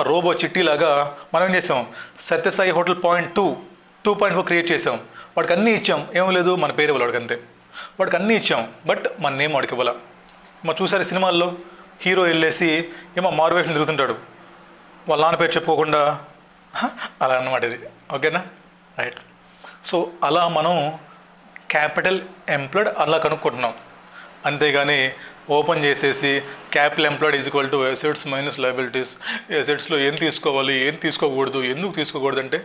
రోబో చిట్టీలాగా మనం ఏం చేసాం, సత్యసాయి హోటల్ 2.4 క్రియేట్ చేసాం. వాడికి అన్నీ ఇచ్చాం, ఏం లేదు మన పేరు ఇవ్వాలి వాడికి, అంతే. వాడికి అన్నీ ఇచ్చాం, బట్ మన నేమ్ వాడికి ఇవ్వాల. చూసారు సినిమాల్లో హీరో వెళ్ళేసి మారువేషం తిరుగుతుంటాడు, వాళ్ళ నాన్న పేరు చెప్పుకోకుండా, అలా అన్నమాట ఇది. ఓకేనా? రైట్. సో అలా మనం క్యాపిటల్ ఎంప్లాయిడ్ అలా కనుక్కుంటున్నాం. అంతేగాని ఓపెన్ చేసేసి capital employed is equal to assets minus liabilities, అసెట్స్లో ఏం తీసుకోవాలి ఏం తీసుకోకూడదు, ఎందుకు తీసుకోకూడదు అంటే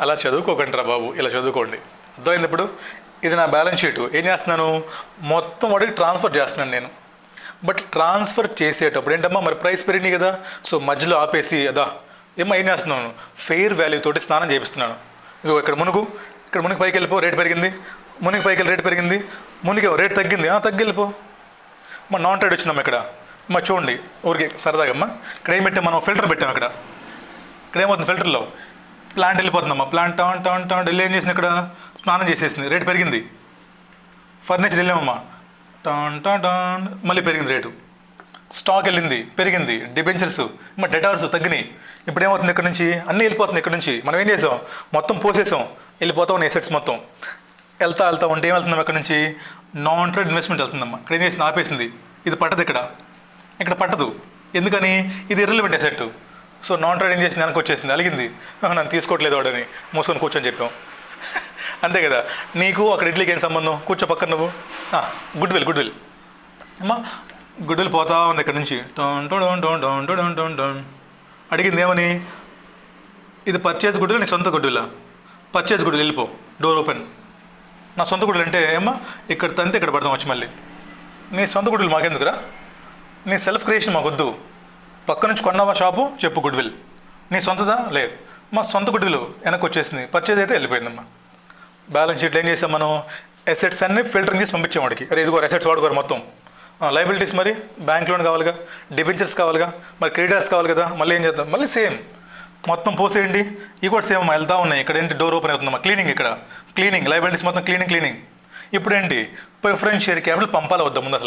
అలా చదువుకోకండి రా బాబు, ఇలా చదువుకోండి. అర్థమైంది? ఇప్పుడు ఇది నా బ్యాలెన్స్ షీటు, ఏం చేస్తున్నాను, మొత్తం వాడికి ట్రాన్స్ఫర్ చేస్తున్నాను నేను. బట్ ట్రాన్స్ఫర్ చేసేటప్పుడు ఏంటమ్మా, మరి ప్రైస్ పెరిగినాయి కదా, సో మధ్యలో ఆపేసి ఏం చేస్తున్నాను, ఫెయిర్ వాల్యూ తోటి స్నానం చేపిస్తున్నాను. ఇదిగో ఇక్కడ మునిగి పైకి వెళ్ళిపో, రేట్ పెరిగింది, మునిగి పైకి వెళ్ళి రేట్ పెరిగింది, మునిగి రేట్ తగ్గింది, తగ్గిపోయిపో. నాన్ ట్రేడ్ వచ్చినాం ఇక్కడ. చూడండి ఊరికి సరదాగమ్మా, ఇక్కడ ఏం పెట్టాం మనం, ఫిల్టర్ పెట్టాం. ఇక్కడ ఏమవుతుంది, ఫిల్టర్లో ప్లాంట్ వెళ్ళిపోతుందమ్మా, ప్లాంట్ టాన్ వెళ్ళి ఏం చేసింది, ఇక్కడ స్నానం చేసేసింది, రేట్ పెరిగింది. ఫర్నిచర్ వెళ్ళామమ్మా, టాన్ మళ్ళీ పెరిగింది రేటు. స్టాక్ వెళ్ళింది, పెరిగింది, డిబెంచర్స్ మా డెటార్స్ తగ్గినాయి. ఇప్పుడు ఏమవుతుంది, ఇక్కడ నుంచి అన్నీ వెళ్ళిపోతుంది. ఇక్కడ నుంచి మనం ఏం చేసాం, మొత్తం పోసేసాం, వెళ్ళిపోతా ఉన్నాయి ఎసెట్స్ మొత్తం. వెళ్తా ఉంటే ఏం వెళ్తున్నాం, ఇక్కడ నుంచి నాన్ ట్రేడ్ ఇన్వెస్ట్మెంట్ వెళ్తుందమ్మా. ఇక్కడ ఏం చేసింది, ఆపేసింది. ఇది పట్టదు, ఇక్కడ పట్టదు. ఎందుకని, ఇది irrelevant asset. So non trade ఏం చేసింది, వెనక్కి వచ్చేసింది, అలిగింది, నన్ను తీసుకోవట్లేదు వాడని మూసుకొని కూర్చొని చెప్పాం. అంతే కదా. నీకు అక్కడ ఇడ్లీకి ఏం సంబంధం, కూర్చో పక్కన నువ్వు. గుడ్ విల్ అమ్మా, గుడ్ విల్ పోతా ఉంది ఇక్కడ నుంచి. అడిగింది ఏమని, ఇది పర్చేజ్ గుడ్ విల్, నీ సొంత good will. Purchase good will, వెళ్ళిపో, డోర్ ఓపెన్. నా సొంత గుడ్ విల్ అంటే ఏమ్మా, ఇక్కడ తంతే ఇక్కడ పడదాం వచ్చి మళ్ళీ. నీ సొంత గుడ్ విల్ మాకెందుకురా, నీ సెల్ఫ్ క్రియేషన్ మాకొద్దు. పక్క నుంచి కొన్నావా షాపు, చెప్పు గుడ్ విల్. నీ సొంతదా, లేదు. మా సొంత గుడ్ విల్ వెనక్కి వచ్చేసింది, పర్చేజ్ అయితే వెళ్ళిపోయిందమ్మా. బ్యాలెన్స్ షీట్లో ఏం చేసాం మనం, అసెట్స్ అన్నీ ఫిల్టరింగ్ చేసి పంపించాం వాడికి. అరే ఇదిగో అసెట్స్ వాడుకోరు మొత్తం. లయబిలిటీస్ మరి బ్యాంక్ లోన్ కావాలిగా, డిబెంచర్స్ కావాలిగా, మరి క్రెడిటర్స్ కావాలి కదా, మళ్ళీ ఏం చేద్దాం, మళ్ళీ సేమ్ మొత్తం పోసేయండి. ఇవి కూడా సేమ్ వెళ్తా ఉన్నాయి. ఇక్కడ ఏంటి, డోర్ ఓపెన్ అవుతుందమ్మా, క్లీనింగ్. ఇక్కడ క్లీనింగ్, లయబిలిటీస్ మొత్తం క్లీనింగ్. ఇప్పుడు ఏంటి, ప్రిఫరెన్స్ షేర్ క్యాపిటల్ పంపాలి వద్దా ముందు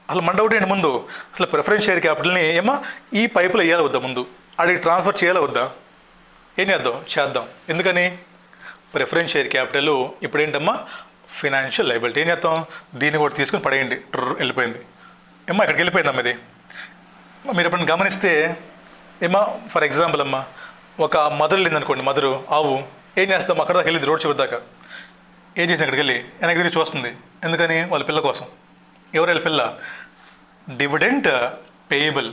అసలు మన డౌట్ ఏంటి ముందు, అసలు ప్రిఫరెన్స్ షేర్ క్యాపిటల్ని ఏమో ఈ పైపులో వేయాలి వద్దా ముందు, అడిగి ట్రాన్స్ఫర్ చేయాలి వద్దా, ఏం చేద్దాం. ఎందుకని, ప్రిఫరెన్స్ షేర్ క్యాపిటల్ ఇప్పుడు ఏంటమ్మా, ఫినాన్షియల్ లయబిలిటీ. ఏం చేద్దాం, దీన్ని కూడా తీసుకుని పడేయండి, వెళ్ళిపోయింది. ఇక్కడికి వెళ్ళిపోయిందమ్మా ఇది. మీరు ఎప్పుడైనా గమనిస్తే ఫర్ ఎగ్జాంపుల్ అమ్మా, ఒక మదర్ వెళ్ళింది అనుకోండి, మదరు ఆవు ఏం చేస్తాం, అక్కడ దాకా వెళ్ళింది, రోడ్ చివరి దాకా. ఏం చేసింది, అక్కడికి వెళ్ళి వెనక్కి తిరిగి చూస్తుంది. ఎందుకని, వాళ్ళ పిల్ల కోసం. ఎవరు వాళ్ళ పిల్ల, డివిడెంట్ పేయబుల్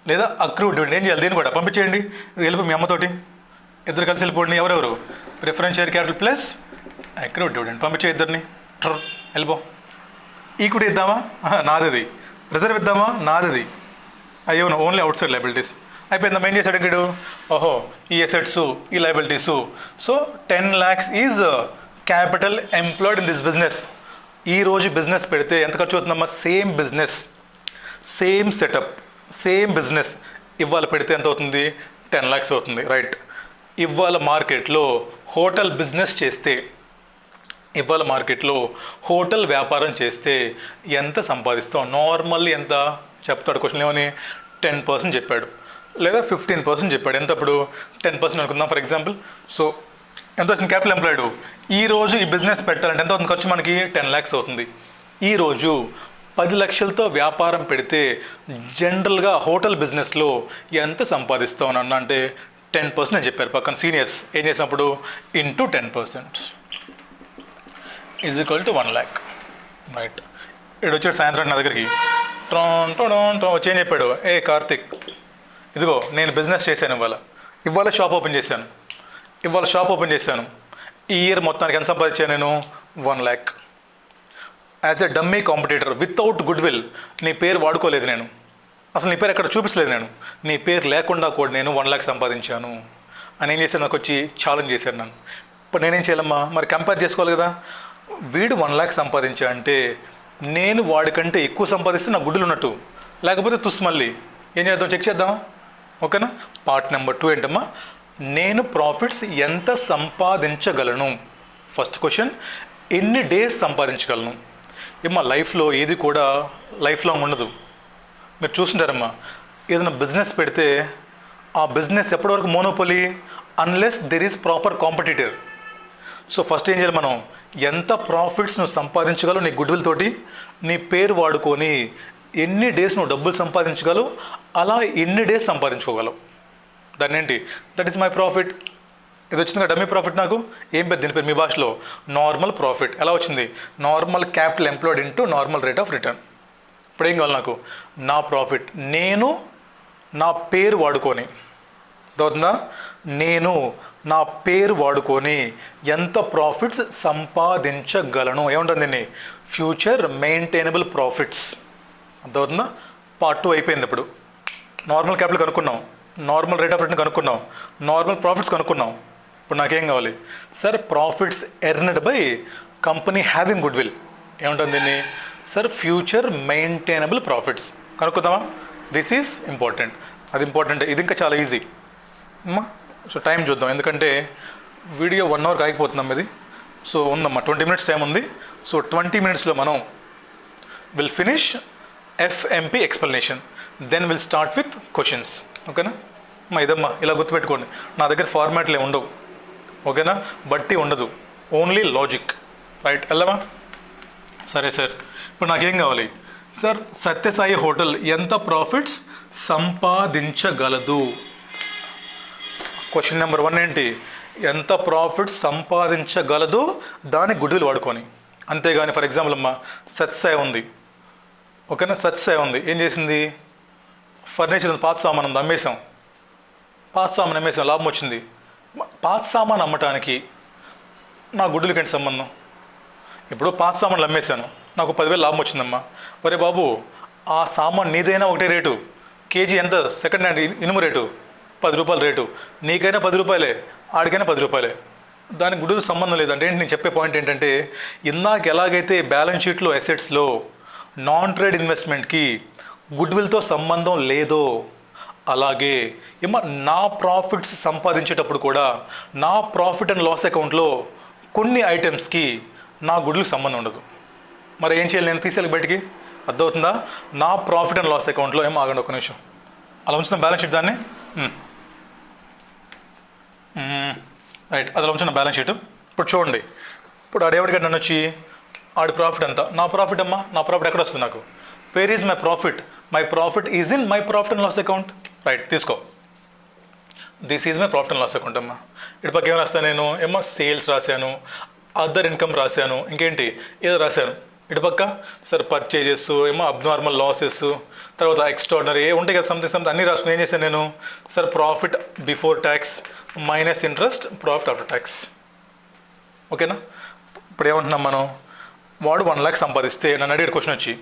లేదా అక్రూడ్ డివిడెంట్. ఏం చేయాలి, దీన్ని కూడా పంపించేయండి, వెళ్ళిపో మీ అమ్మతోటి, ఇద్దరు కలిసి వెళ్ళిపోండి. ఎవరెవరు, preference share capital plus accrued dividend. పంపించే ఇద్దరిని, వెళ్ళిపో. ఈక్విటీ ఇద్దామా, నాది. రిజర్వ్ ఇద్దామా, నాది. అయ్యో ఓన్లీ అవుట్ సైడ్ లయబిలిటీస్. అయిపోయిందమ్మా. ఏం చేశాడు ఇక్కడ, ఓహో ఈ అసెట్స్ ఈ liabilities. So 10 lakhs is capital employed in this business. ఈరోజు బిజినెస్ పెడితే ఎంత ఖర్చు అవుతుందమ్మా, same business, same setup, same business ఇవాళ పెడితే ఎంత అవుతుంది, 10 lakhs అవుతుంది. రైట్. ఇవాళ మార్కెట్లో హోటల్ బిజినెస్ చేస్తే, ఇవాళ మార్కెట్లో హోటల్ వ్యాపారం చేస్తే ఎంత సంపాదిస్తాం, నార్మల్లీ ఎంత చెప్తాడు క్వశ్చన్, ఏమని 10% చెప్పాడు లేదా 15% చెప్పాడు. ఎంత అప్పుడు 10% అనుకుందాం ఫర్ ఎగ్జాంపుల్. సో ఎంత వచ్చింది క్యాపిటల్ ఎంప్లాయిడ్. ఈరోజు ఈ బిజినెస్ పెట్టాలంటే ఎంత అవుతుంది ఖర్చు, మనకి 10 lakhs అవుతుంది. ఈరోజు 10 లక్షలతో వ్యాపారం పెడితే జనరల్గా హోటల్ బిజినెస్లో ఎంత సంపాదిస్తాం అన్న అంటే 10% అని చెప్పారు. పక్కన సీనియర్స్ ఏం చేసినప్పుడు into 10% is equal to 1 lakh. Right. ఇడు వచ్చాడు సాయంత్రం నా దగ్గరికి, వచ్చి ఏం చెప్పాడు, ఏ కార్తిక్ ఇదిగో నేను బిజినెస్ చేశాను, ఇవాళ షాప్ ఓపెన్ చేశాను, ఈ ఇయర్ మొత్తానికి ఎంత సంపాదించాను నేను, 1 lakh. As a dummy competitor without good will, నీ పేరు వాడుకోలేదు నేను, అసలు నీ పేరు ఎక్కడ చూపించలేదు నేను, నీ పేరు లేకుండా కూడా నేను 1 lakh సంపాదించాను అని ఏం చేశాను, నాకు వచ్చి ఛాలెంజ్ చేశాను నన్ను. ఇప్పుడు నేనేం చేయాలమ్మా, మరి కంపేర్ చేసుకోవాలి కదా. వీడు 1 lakh సంపాదించా అంటే నేను వాడికంటే ఎక్కువ సంపాదిస్తే నాకు గుడ్డులు ఉన్నట్టు, లేకపోతే తుస్. మళ్ళీ ఏం చేద్దాం, చెక్ చేద్దామా, ఓకేనా. పార్ట్ నెంబర్ 2 ఏంటమ్మా, నేను ప్రాఫిట్స్ ఎంత సంపాదించగలను. ఫస్ట్ క్వశ్చన్, ఎన్ని డేస్ సంపాదించగలను. ఏమ్మా లైఫ్లో ఏది కూడా లైఫ్ లాంగ్ ఉండదు. మీరు చూస్తుంటారమ్మా, ఏదైనా బిజినెస్ పెడితే ఆ బిజినెస్ ఎప్పటివరకు monopoly, unless there is proper competitor. So first ఏం చేయాలి మనం, ఎంత ప్రాఫిట్స్ నువ్వు సంపాదించగలవు నీ గుడ్ విల్ తోటి, నీ పేరు వాడుకొని ఎన్ని డేస్ నువ్వు డబ్బులు సంపాదించగలవు, అలా ఎన్ని డేస్ సంపాదించుకోగలవు. దాన్ని ఏంటి, దట్ ఈస్ మై ప్రాఫిట్. ఇది వచ్చింది కదా డమ్మీ ప్రాఫిట్. నాకు ఏం పెద్ద దీని పేరు మీ భాషలో నార్మల్ ప్రాఫిట్. ఎలా వచ్చింది, normal capital employed into normal rate of return. ఇప్పుడు ఏం కావాలి నాకు, నా ప్రాఫిట్ నేను నా పేరు వాడుకొని, అవుతుందా, నేను నా పేరు వాడుకొని ఎంత ప్రాఫిట్స్ సంపాదించగలను. ఏముంటుంది దీన్ని, ఫ్యూచర్ మెయింటైనబుల్ ప్రాఫిట్స్. అర్థమవుతుందా. పార్ట్ 2 అయిపోయింది. ఇప్పుడు నార్మల్ క్యాపిటల్ కనుక్కున్నాం, నార్మల్ రేట్ ఆఫ్ రిటర్న్ కనుక్కున్నాం, నార్మల్ ప్రాఫిట్స్ కనుక్కున్నాం. ఇప్పుడు నాకేం కావాలి, sir profits earned by company having good will. ఏముంటుంది దీన్ని, సార్ ఫ్యూచర్ మెయింటైనబుల్ ప్రాఫిట్స్ కనుక్కుందామా. This is important. అది ఇంపార్టెంట్. ఇది ఇంకా చాలా ఈజీ అమ్మా. సో టైం చూద్దాం, ఎందుకంటే వీడియో 1 hour ఆగిపోతున్నాం ఇది. సో ఉందమ్మా 20 minutes టైం ఉంది. సో 20 minutesలో మనం will finish FMP explanation, then will start with questions. ఓకేనా ఇదమ్మా, ఇలా గుర్తుపెట్టుకోండి. నా దగ్గర ఫార్మాట్లు ఏమి ఉండవు. ఓకేనా, బట్టి ఉండదు, ఓన్లీ లాజిక్. రైట్, వెళ్దామా? సరే సార్, ఇప్పుడు నాకేం కావాలి సార్? సత్యసాయి హోటల్ ఎంత ప్రాఫిట్స్ సంపాదించగలదు? క్వశ్చన్ నెంబర్ 1 ఏంటి? ఎంత ప్రాఫిట్ సంపాదించగలదు దాని గుడ్విల్ వాడుకొని. అంతేగాని ఫర్ ఎగ్జాంపుల్ అమ్మా, సత్యసాయి ఉంది. ఓకేనా, సత్యసాయి ఉంది, ఏం చేసింది? ఫర్నిచర్ ఉంది, పాత సామాన్ ఉంది, అమ్మేసాం. పాత సామాన్ అమ్మేసాం, లాభం వచ్చింది. పాత సామాన్ అమ్మటానికి నా గుడ్విల్కి ఏంటి సంబంధం? ఇప్పుడు పాత సామాన్లు అమ్మేశాను, నాకు 10,000 లాభం వచ్చిందమ్మా. ఒరే బాబు, ఆ సామాన్ నీదైనా ఒకటే రేటు, కేజీ ఎంత సెకండ్ హ్యాండ్ ఇనుము రేటు? 10 రూపాయల రేటు. నీకైనా 10 రూపాయలే, ఆడికైనా 10 రూపాయలే. దానికి గుడ్విల్ సంబంధం లేదు. అంటే నేను చెప్పే పాయింట్ ఏంటంటే, ఇందాక ఎలాగైతే బ్యాలెన్స్ షీట్లో అసెట్స్లో నాన్ ట్రేడ్ ఇన్వెస్ట్మెంట్కి గుడ్విల్తో సంబంధం లేదో, అలాగే నా ప్రాఫిట్స్ సంపాదించేటప్పుడు కూడా నా ప్రాఫిట్ అండ్ లాస్ అకౌంట్లో కొన్ని ఐటమ్స్కి నా గుడ్విల్ సంబంధం ఉండదు. మరి ఏం చేయాలి? నేను తీసేయాలి బయటికి. అర్థమవుతుందా? నా ప్రాఫిట్ అండ్ లాస్ అకౌంట్లో ఆగండి ఒక నిమిషం, అలా ఉంచుతాం బ్యాలెన్స్ షీట్ దాన్ని. రైట్, అది ఉంచిన బ్యాలెన్స్ షీట్. ఇప్పుడు చూడండి, ఇప్పుడు ఆడేవాడిగా నన్ను వచ్చి ఆడి ప్రాఫిట్ ఎంత, నా ప్రాఫిట్ అమ్మా, నా ప్రాఫిట్ ఎక్కడ వస్తుంది నాకు? Where is my profit? My profit is in my profit and loss account. Right, తీసుకో. This is my profit and loss account అమ్మా. ఇటు పక్క ఏం రాస్తాను నేను? సేల్స్ రాశాను, అదర్ ఇన్కమ్ రాశాను, ఇంకేంటి ఏదో రాశాను. ఇటుపక్క సార్ పర్చేజెస్, అబ్నార్మల్ లాసెస్, తర్వాత ఎక్స్ట్రాడినరీ ఉంటాయి కదా, సంథింగ్ అన్నీ రాసుకుని ఏం చేశాను నేను? Sir profit before tax minus interest, profit after tax. ఓకేనా? ఇప్పుడు ఏమంటున్నాం మనం? వాడు 1 lakh సంపాదిస్తే నన్ను అడిగే క్వశ్చన్ వచ్చి,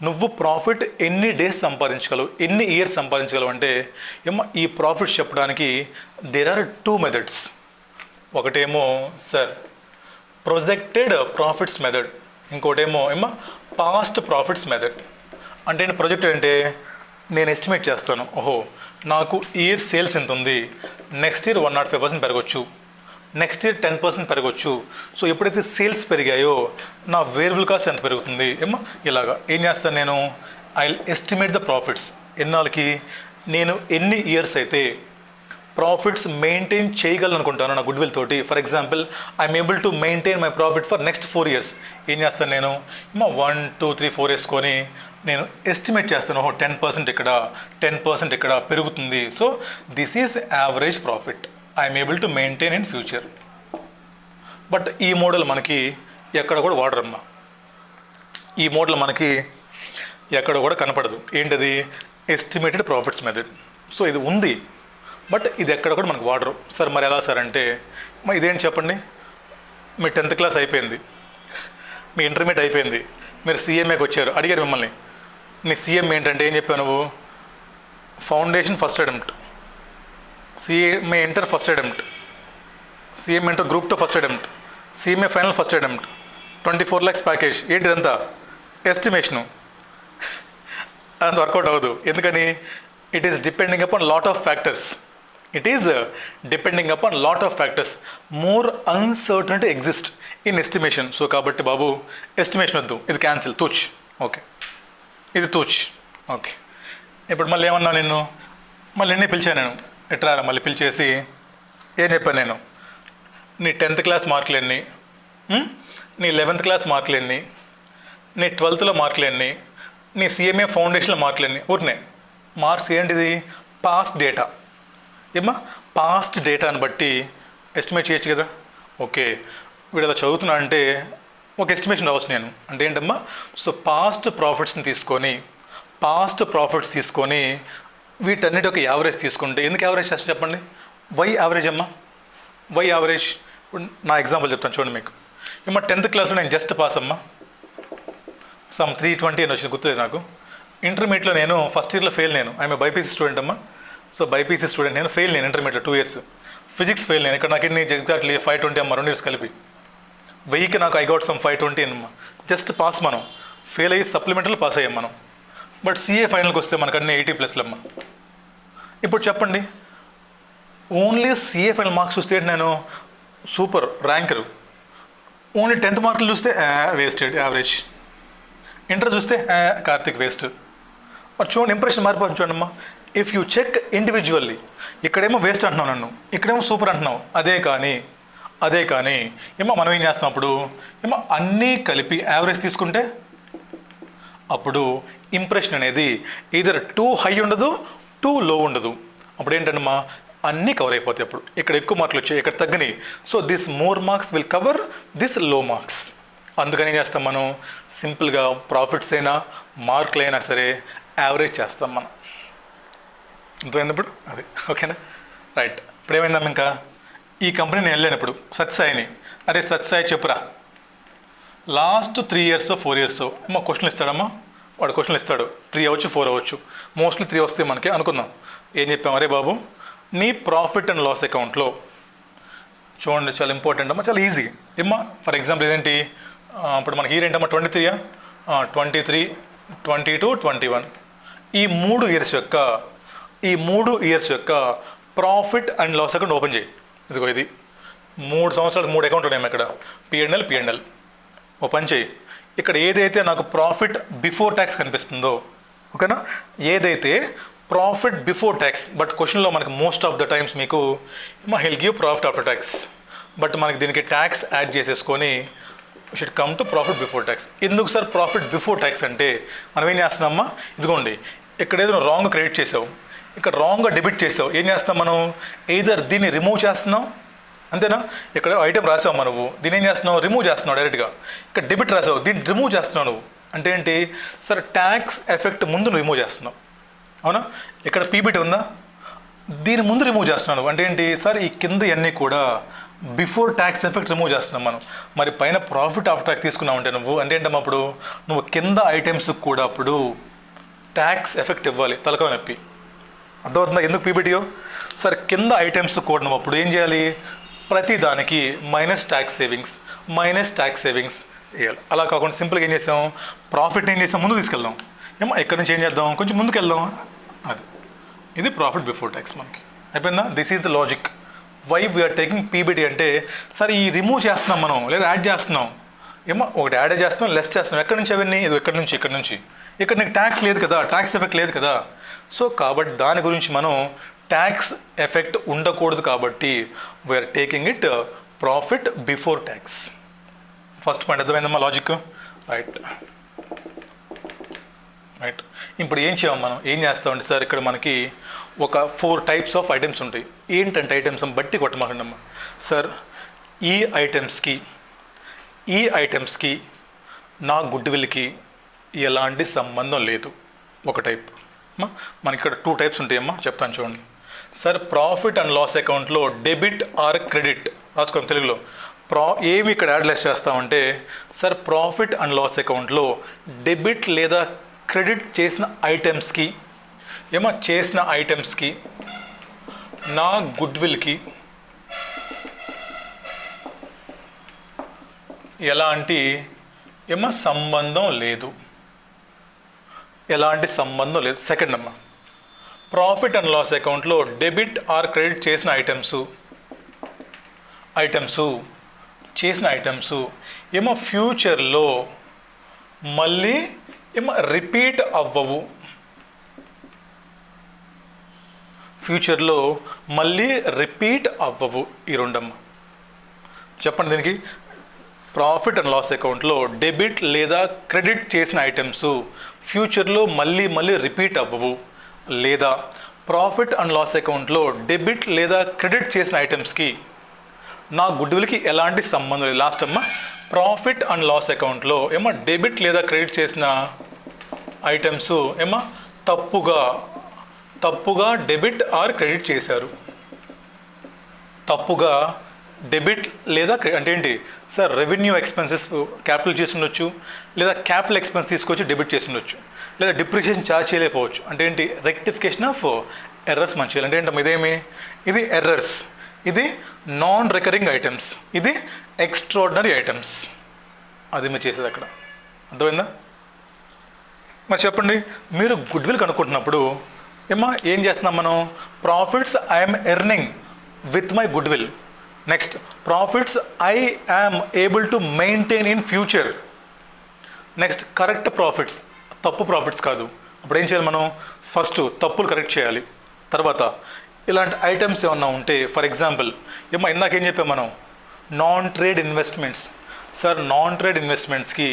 నువ్వు ప్రాఫిట్ ఎన్ని డేస్ సంపాదించగలవు, ఎన్ని ఇయర్స్ సంపాదించగలవు అంటే, ఈ ప్రాఫిట్స్ చెప్పడానికి దేర్ ఆర్ 2 మెథడ్స్. ఒకటేమో సార్ ప్రొజెక్టెడ్ ప్రాఫిట్స్ మెథడ్, ఇంకోటేమో పాస్ట్ ప్రాఫిట్స్ మెథడ్. అంటే ప్రొజెక్టెడ్ అంటే నేను ఎస్టిమేట్ చేస్తాను, ఓహో నాకు ఇయర్ సేల్స్ ఎంత ఉంది, నెక్స్ట్ ఇయర్ 105% పెరగచ్చు, నెక్స్ట్ ఇయర్ 10% పెరగచ్చు. సో ఎప్పుడైతే సేల్స్ పెరిగాయో నా వేరియబుల్ కాస్ట్ ఎంత పెరుగుతుంది, ఇలాగా ఏం చేస్తాను నేను? I estimate the profits. ఎన్నాళ్ళకి? నేను ఎన్ని ఇయర్స్ అయితే ప్రాఫిట్స్ మెయింటైన్ చేయగలను అనుకుంటాను నా గుడ్విల్ తోటి. For example, I'm able to maintain my profit for next 4 years. ఏం చేస్తాను నేను? 1, 2, 3, 4 వేసుకొని నేను ఎస్టిమేట్ చేస్తాను, ఓహో 10% ఇక్కడ, 10% ఇక్కడ పెరుగుతుంది. So this is average profit I'm able to maintain in future. But ఈ మోడల్ మనకి ఎక్కడ కూడా వాడరమ్మా. ఈ మోడల్ మనకి ఎక్కడ కూడా కనపడదు. ఏంటది? Estimated profits method. సో ఇది ఉంది, బట్ ఇది ఎక్కడ కూడా మనకు వాడరు. సార్ మరి ఎలా సార్ అంటే, ఇదేంటి చెప్పండి? మీ 10th క్లాస్ అయిపోయింది, మీ ఇంటర్మీడియట్ అయిపోయింది, మీరు CMAకి వచ్చారు, అడిగారు మిమ్మల్ని, నీ CMA ఏంటంటే ఏం చెప్పావు నువ్వు? Foundation first attempt, CMA inter first attempt, CMA inter group 2 first attempt, CMA final first attempt, 24 lakhs package. ఏంటిదంతా? ఎస్టిమేషను. అంత వర్కౌట్ అవ్వదు. ఎందుకని? It is depending upon lot of factors. It is depending upon lot of factors. More uncertainty exists in estimation. So కాబట్టి బాబు estimation వద్దు, ఇది cancel, తూచ్. Okay, ఇది తూచ్. Okay, ఇప్పుడు మళ్ళీ ఏమన్నా నేను? మళ్ళీ ఎన్ని పిలిచాను నేను? ఎట్లా మళ్ళీ పిలిచేసి ఏం చెప్పాను నేను? నీ 10th క్లాస్ మార్కులు ఎన్ని, నీ 11th క్లాస్ మార్కులు ఎన్ని, నీ 12thలో మార్కులు ఎన్ని, నీ CMA ఫౌండేషన్లో మార్కులు ఎన్ని? ఊరినే మార్క్స్ ఏంటిది? Past data. పాస్ట్ డేటాని బట్టి ఎస్టిమేట్ చేయొచ్చు కదా. ఓకే, వీడు అలా చదువుతున్నా అంటే ఒక ఎస్టిమేషన్ రావచ్చు నేను. అంటే ఏంటమ్మా? సో పాస్ట్ ప్రాఫిట్స్ని తీసుకొని వీటన్నిటి ఒక యావరేజ్ తీసుకుంటే, ఎందుకు యావరేజ్ చేస్తా చెప్పండి? వై యావరేజ్ అమ్మా? Why average? ఇప్పుడు నా ఎగ్జాంపుల్ చెప్తాను చూడండి మీకు. 10th క్లాస్లో నేను జస్ట్ పాస్ అమ్మా, సమ్ 320 అని వచ్చింది, గుర్తులేదు నాకు. ఇంటర్మీడియట్లో నేను ఫస్ట్ ఇయర్లో ఫెయిల్. నేను ఐఎమ్ బైపీసీ స్టూడెంట్ అమ్మా. సో బైపీసీ స్టూడెంట్ నేను, ఫెయిల్ నేను ఇంటర్మీడియట్లో 2 years. ఫిజిక్స్ ఫెయిల్ నేను. ఇక్కడ నాకు ఎన్ని ఎగ్జాక్ట్లీ 520 అమ్మ, 2 years కలిపి 1000కి నాకు ఐ గౌట్ సమ్ 520 అమ్మ. Just pass. మనం ఫెయిల్ అయ్యి సప్లిమెంటరీలో పాస్ అయ్యాం మనం. బట్ CA ఫైనల్కి వస్తే మనకు అన్నీ 80+ అమ్మ. ఇప్పుడు చెప్పండి, ఓన్లీ CA ఫైనల్ మార్క్స్ చూస్తే నేను సూపర్ ర్యాంకరు, ఓన్లీ 10th మార్కులు చూస్తే వేస్టెడ్, యావరేజ్. ఇంటర్ చూస్తే కార్తిక్ వేస్ట్. మరి చూడండి ఇంప్రెషన్ మారిపోతుంది చూడమ్మా. ఇఫ్ యూ చెక్ ఇండివిజువల్లీ, ఇక్కడేమో వేస్ట్ అంటున్నావు నన్ను, ఇక్కడేమో సూపర్ అంటున్నావు. అదే కానీ ఏమో మనం ఏం చేస్తాం అప్పుడు, ఏమో అన్నీ కలిపి యావరేజ్ తీసుకుంటే అప్పుడు ఇంప్రెషన్ అనేది ఈధర్ టూ హై ఉండదు, టూ లో ఉండదు. అప్పుడు ఏంటంటమ్మా, అన్నీ కవర్ అయిపోతాయి. అప్పుడు ఇక్కడ ఎక్కువ మార్కులు వచ్చాయి, ఇక్కడ తగ్గని. So this more marks will cover this లో మార్క్స్. అందుకని ఏం చేస్తాం మనం, సింపుల్గా ప్రాఫిట్స్ అయినా మార్కులు అయినా సరే యావరేజ్ చేస్తాం మనం. అర్థమైనప్పుడు అది ఓకేనా, రైట్. ఇప్పుడు ఏమైందమ్మా, ఇంకా ఈ కంపెనీ నేను వెళ్ళానప్పుడు సత్సాయిని, అరే సత్సాయి చెప్పురా, లాస్ట్ 3 years 4 years అమ్మా క్వశ్చన్లు ఇస్తాడమ్మా, వాడు క్వశ్చన్లు ఇస్తాడు. 3 అవ్వచ్చు 4 అవ్వచ్చు, మోస్ట్లీ 3 వస్తే మనకి అనుకుందాం. ఏం చెప్పాం, అరే బాబు నీ ప్రాఫిట్ అండ్ లాస్ అకౌంట్లో చూడండి, చాలా ఇంపార్టెంట్ అమ్మా, చాలా ఈజీ ఏమ్మా. ఫర్ ఎగ్జాంపుల్ ఇదేంటి, ఇప్పుడు మనకి ఇయర్ ఏంటమ్మా 23, 23, 22, 21. ఈ 3 years యొక్క profit and loss account open చేయి. ఇదిగో ఇది 3 సంవత్సరాలకు 3 అకౌంట్ ఉన్నాయి ఇక్కడ, P&L ఓపెన్ చేయి. ఇక్కడ ఏదైతే నాకు ప్రాఫిట్ బిఫోర్ ట్యాక్స్ కనిపిస్తుందో, ఓకేనా, ఏదైతే ప్రాఫిట్ బిఫోర్ ట్యాక్స్, బట్ క్వశ్చన్లో మనకి మోస్ట్ ఆఫ్ ద టైమ్స్ మీకు they'll give profit after tax, but మనకి దీనికి ట్యాక్స్ యాడ్ చేసేసుకొని should come to profit before tax. ఎందుకు సార్ ప్రాఫిట్ బిఫోర్ ట్యాక్స్ అంటే, మనం ఏం చేస్తున్నామా, ఇదిగోండి ఇక్కడ ఏదైనా రాంగ్ క్రెడిట్ చేసావు, ఇక్కడ రాంగ్గా డెబిట్ చేసావు, ఏం చేస్తాం మనం, ఎయిదర్ దీన్ని రిమూవ్ చేస్తున్నాం, అంతేనా, ఇక్కడ ఐటెం రాసావు నువ్వు, దీన్ని ఏం చేస్తున్నావు, రిమూవ్ చేస్తున్నావు డైరెక్ట్గా. ఇక్కడ డెబిట్ రాసావు, దీన్ని రిమూవ్ చేస్తున్నావు నువ్వు. అంటే ఏంటి సార్, ట్యాక్స్ ఎఫెక్ట్ ముందు రిమూవ్ చేస్తున్నావు, అవునా. ఇక్కడ పీబీటీ ఉందా, దీని ముందు రిమూవ్ చేస్తున్నాను. అంటే ఏంటి సార్, ఈ కింద అన్నీ కూడా బిఫోర్ ట్యాక్స్ ఎఫెక్ట్ రిమూవ్ చేస్తున్నాం మనం. మరి పైన ప్రాఫిట్ ఆఫ్టర్ ట్యాక్స్ తీసుకున్నావు అంటే నువ్వు, అంటే ఏంటమ్మా అప్పుడు నువ్వు కింద ఐటమ్స్ కూడా అప్పుడు ట్యాక్స్ ఎఫెక్ట్ ఇవ్వాలి, తలకాయ నొప్పి. అర్థమవుతుందా ఎందుకు పీబీటీయో, సార్ కింద ఐటమ్స్ కూడా నువ్వు అప్పుడు ఏం చేయాలి, ప్రతి దానికి మైనస్ ట్యాక్స్ సేవింగ్స్ వేయాలి. అలా కాకుండా సింపుల్గా ఏం చేసాం, ప్రాఫిట్ ఏం చేసాం ముందు తీసుకెళ్దాం, ఏమో ఎక్కడి నుంచి ఏం చేద్దాం, కొంచెం ముందుకు వెళ్దాం. అది ఇది ప్రాఫిట్ బిఫోర్ ట్యాక్స్ మనకి అయిపోయిందా. This is the logic why we are taking PBT. అంటే సరే ఈ రిమూవ్ చేస్తున్నాం మనం, లేదా యాడ్ చేస్తున్నాం, ఏమో ఒకటి యాడ్ చేస్తున్నాం, లెస్ చేస్తున్నాం. ఎక్కడి నుంచి అవన్నీ, ఇది ఇక్కడ నుంచి ఇక్కడ నీకు ట్యాక్స్ లేదు కదా, ట్యాక్స్ ఎఫెక్ట్ లేదు కదా. సో కాబట్టి దాని గురించి మనం ట్యాక్స్ ఎఫెక్ట్ ఉండకూడదు కాబట్టి we are taking it profit before tax. First point అర్థమైందమ్మా లాజిక్, రైట్. ఇప్పుడు ఏం చేయం మనం, ఏం చేస్తామంటే సార్ ఇక్కడ మనకి ఒక 4 types ఆఫ్ ఐటమ్స్ ఉంటాయి. ఏంటంటే ఐటమ్స్ బట్టి కొట్టమాకండమ్మా. సార్ ఈ ఐటమ్స్కి నా గుడ్ విల్కి ఎలాంటి సంబంధం లేదు, ఒక టైప్. మనకి ఇక్కడ 2 types ఉంటాయమ్మా, చెప్తాను చూడండి. సార్ ప్రాఫిట్ అండ్ లాస్ అకౌంట్లో డెబిట్ ఆర్ క్రెడిట్ రాసుకోండి తెలుగులో. ఏమి ఇక్కడ యాడ్ లెస్ చేస్తామంటే సార్ ప్రాఫిట్ అండ్ లాస్ అకౌంట్లో డెబిట్ లేదా క్రెడిట్ చేసిన ఐటమ్స్కి నా గుడ్ విల్కి ఎలాంటి సంబంధం లేదు. సెకండ్ అమ్మా, ప్రాఫిట్ అండ్ లాస్ అకౌంట్లో డెబిట్ ఆర్ క్రెడిట్ చేసిన ఐటమ్స్ ఫ్యూచర్లో మళ్ళీ రిపీట్ అవ్వవు. ఈ రెండమ్మ చెప్పండి దీనికి. ప్రాఫిట్ అండ్ లాస్ అకౌంట్లో డెబిట్ లేదా క్రెడిట్ చేసిన ఐటమ్స్ ఫ్యూచర్లో మళ్ళీ రిపీట్ అవ్వవు, లేదా ప్రాఫిట్ అండ్ లాస్ అకౌంట్లో డెబిట్ లేదా క్రెడిట్ చేసిన ఐటమ్స్కి నా గుడ్ విల్కి ఎలాంటి సంబంధం లేదు. లాస్ట్ అమ్మ, ప్రాఫిట్ అండ్ లాస్ అకౌంట్లో డెబిట్ లేదా క్రెడిట్ చేసిన ఐటమ్స్ తప్పుగా డెబిట్ ఆర్ క్రెడిట్ చేశారు. తప్పుగా డెబిట్ లేదా అంటే ఏంటి సార్, రెవెన్యూ ఎక్స్పెన్సెస్ క్యాపిటల్ చేసి ఉండొచ్చు, లేదా క్యాపిటల్ ఎక్స్పెన్స్ తీసుకొచ్చి డెబిట్ చేసి ఉండొచ్చు, లేదా డిప్రిషియేషన్ ఛార్జ్ చేయలేకపోవచ్చు. అంటే ఏంటి, రెక్టిఫికేషన్ ఆఫ్ ఎర్రర్స్ మనం చేయాలి. అంటే ఏంటమ్మా, ఇది ఎర్రర్స్, ఇది నాన్ రికరింగ్ ఐటమ్స్, ఇది ఎక్స్ట్రాడినరీ ఐటమ్స్. అది మీరు చేసేది అక్కడ. అర్థమైందా? మరి చెప్పండి, మీరు గుడ్ విల్ కనుక్కుంటున్నప్పుడు ఏం చేస్తున్నాం మనం? Profits I'm earning with my good will. Next, profits I am able to maintain in future. Next, correct profits, తప్పు ప్రాఫిట్స్ కాదు, అప్పుడు ఏం చేయాలి మనం? ఫస్ట్ తప్పులు కరెక్ట్ చేయాలి. తర్వాత ఇలాంటి ఐటమ్స్ ఏమన్నా ఉంటే, ఫర్ ఎగ్జాంపుల్ ఇందాకేం చెప్పాం మనం, non trade investments. Sir non trade ఇన్వెస్ట్మెంట్స్కి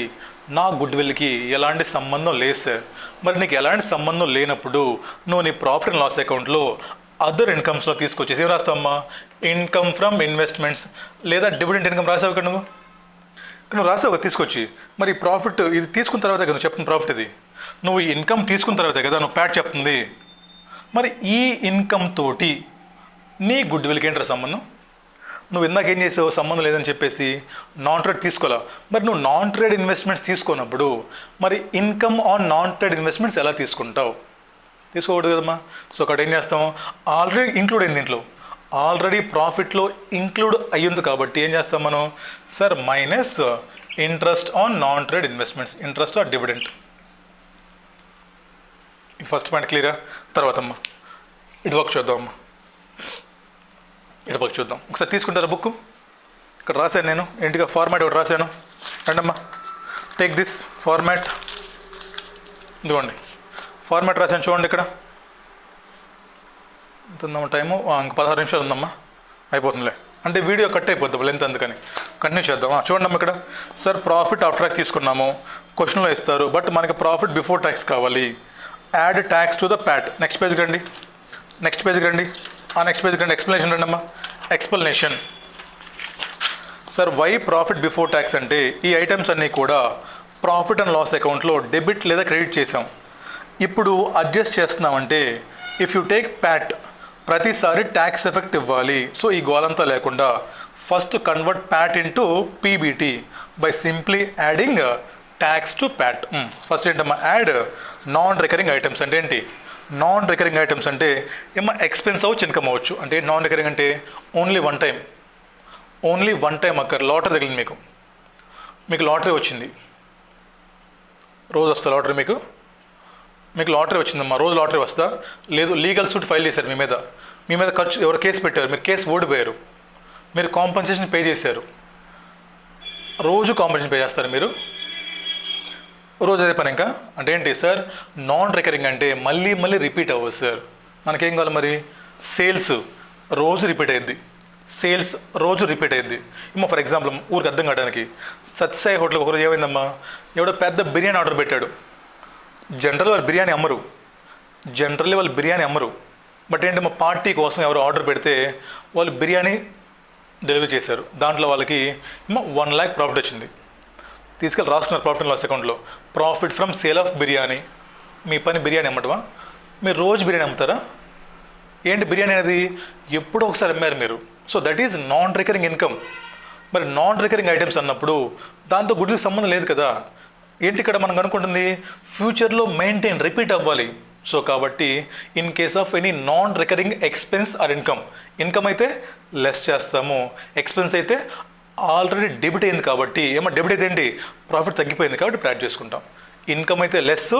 నా గుడ్ విల్కి ఎలాంటి సంబంధం లేదు సార్. మరి నీకు ఎలాంటి సంబంధం లేనప్పుడు నువ్వు నీ ప్రాఫిట్ అండ్ లాస్ అకౌంట్లో అదర్ ఇన్కమ్స్లో తీసుకొచ్చేసి ఏం రాస్తావమ్మా? ఇన్కమ్ ఫ్రమ్ ఇన్వెస్ట్మెంట్స్ లేదా డివిడెంట్ ఇన్కమ్ రాసావు ఇక్కడ నువ్వు రాసావు తీసుకొచ్చి. మరి ప్రాఫిట్ ఇది తీసుకున్న తర్వాత కదా నువ్వు చెప్తున్న ప్రాఫిట్, ఇది నువ్వు ఇన్కమ్ తీసుకున్న తర్వాతే కదా నువ్వు ప్యాట్ చెప్తుంది. మరి ఈ ఇన్కమ్ తోటి నీ గుడ్ విల్కి ఏంటారు సంబంధం? నువ్వు ఇందాక ఏం చేసావు? సంబంధం లేదని చెప్పేసి నాన్ ట్రేడ్ తీసుకోవాలా. మరి నువ్వు నాన్ ట్రేడ్ ఇన్వెస్ట్మెంట్స్ తీసుకున్నప్పుడు మరి income on non trade investments ఎలా తీసుకుంటావు? తీసుకోకూడదు కదమ్మా. సో అక్కడ ఏం చేస్తాం? ఆల్రెడీ ఇంక్లూడ్ అయింది, దీంట్లో ఆల్రెడీ ప్రాఫిట్లో ఇంక్లూడ్ అయ్యింది కాబట్టి ఏం చేస్తాం మనం? Sir minus interest on non trade investments, interest or dividend. First point క్లియరా? తర్వాత అమ్మా ఇటు వర్క్ చూద్దాం. అమ్మా ఇటు వర్క్ చూద్దాం. ఒకసారి తీసుకుంటారా బుక్? ఇక్కడ రాశాను నేను, ఇంటిగా ఫార్మాట్ ఒకటి రాశాను. రండమ్మా, టేక్ దిస్ ఫార్మాట్. ఇదిగోండి ఫార్మాట్ రాశాను చూడండి. ఇక్కడ ఎంత ఉందమ్మా టైము? ఇంక 16 నిమిషాలు ఉందమ్మా, అయిపోతుందిలే. అంటే వీడియో కట్ అయిపోద్ది లెంత్, అందుకని కంటిన్యూ చేద్దాం. చూడండి అమ్మ ఇక్కడ, సార్ ప్రాఫిట్ ఆఫ్టర్ ట్యాక్స్ తీసుకున్నాము, క్వశ్చన్లో ఇస్తారు, బట్ మనకి ప్రాఫిట్ బిఫోర్ ట్యాక్స్ కావాలి. Add tax to the PAT. Next పేజ్కి రండి, నెక్స్ట్ పేజ్కి రండి, నెక్స్ట్ పేజ్కి రండి. ఎక్స్ప్లెనేషన్ రండి అమ్మా, explanation. Sir why profit before tax అంటే ఈ ఐటమ్స్ అన్నీ కూడా ప్రాఫిట్ అండ్ లాస్ అకౌంట్లో డెబిట్ లేదా క్రెడిట్ చేసాం. ఇప్పుడు అడ్జస్ట్ చేస్తున్నామంటే ఇఫ్ యూ టేక్ ప్యాట్ ప్రతిసారి ట్యాక్స్ ఎఫెక్ట్ ఇవ్వాలి. సో ఈ గోలంతా లేకుండా first convert PAT into PBT by simply adding tax to PAT. First ఏంటమ్మా? Add non recurring items. అంటే ఏంటి నాన్ రికరింగ్ ఐటమ్స్? అంటే ఎక్స్పెన్స్ అవ్వచ్చు, ఇన్కమ్ అవ్వచ్చు. అంటే నాన్ రికరింగ్ అంటే only one time, only one time occur. Lottery తగిలింది మీకు లాటరీ వచ్చింది, రోజు వస్తా లాటరీ మీకు లాటరీ వచ్చిందమ్మా, రోజు లాటరీ వస్తా. లేదు లీగల్ సూట్ ఫైల్ చేశారు మీ మీద ఖర్చు, ఎవరు కేసు పెట్టారు, మీరు కేసు ఓడిపోయారు, మీరు కాంపన్సేషన్ పే చేశారు. రోజు కాంపన్సేషన్ పే చేస్తారు మీరు, రోజు అదే పని. ఇంకా అంటే ఏంటి సార్? నాన్ రికరింగ్ అంటే మళ్ళీ మళ్ళీ రిపీట్ అవ్వదు సార్. మనకేం కావాలి మరి? సేల్స్ రోజు రిపీట్ అయ్యిద్ది, సేల్స్ రోజు రిపీట్ అయ్యిద్ది. ఫర్ ఎగ్జాంపుల్ ఊరికి అర్థం కావడానికి, సత్సాయి హోటల్కి ఒకరోజు ఏమైందమ్మా, ఎవడో పెద్ద బిర్యానీ ఆర్డర్ పెట్టాడు. జనరల్ వాళ్ళు బిర్యానీ అమ్మరు, బట్ ఏంటమ్మా పార్టీ కోసం ఎవరు ఆర్డర్ పెడితే వాళ్ళు బిర్యానీ డెలివరీ చేశారు. దాంట్లో వాళ్ళకి 1 lakh ప్రాఫిట్ వచ్చింది. తీసుకెళ్ళి రాసుకున్నారు ప్రాఫిట్ అండ్ లాస్ అకౌంట్లో, profit from sale of biryani. మీ పని బిర్యానీ అమ్మటమా? మీరు రోజు బిర్యానీ అమ్ముతారా? ఏంటి బిర్యానీ అనేది? ఎప్పుడో ఒకసారి అమ్మారు మీరు. So that is non recurring income. మరి నాన్ రికరింగ్ ఐటమ్స్ అన్నప్పుడు దాంతో గుడ్లకు సంబంధం లేదు కదా. ఏంటి ఇక్కడ మనం అనుకుంటుంది? ఫ్యూచర్లో మెయింటైన్ రిపీట్ అవ్వాలి. సో కాబట్టి in case of any non recurring expense or income అయితే లెస్ చేస్తాము, ఎక్స్పెన్స్ అయితే ఆల్రెడీ డెబిట్ అయింది కాబట్టి డెబిట్ అయితే ఏంటి? ప్రాఫిట్ తగ్గిపోయింది కాబట్టి ఇప్పుడు యాడ్ చేసుకుంటాం. ఇన్కమ్ అయితే లెస్,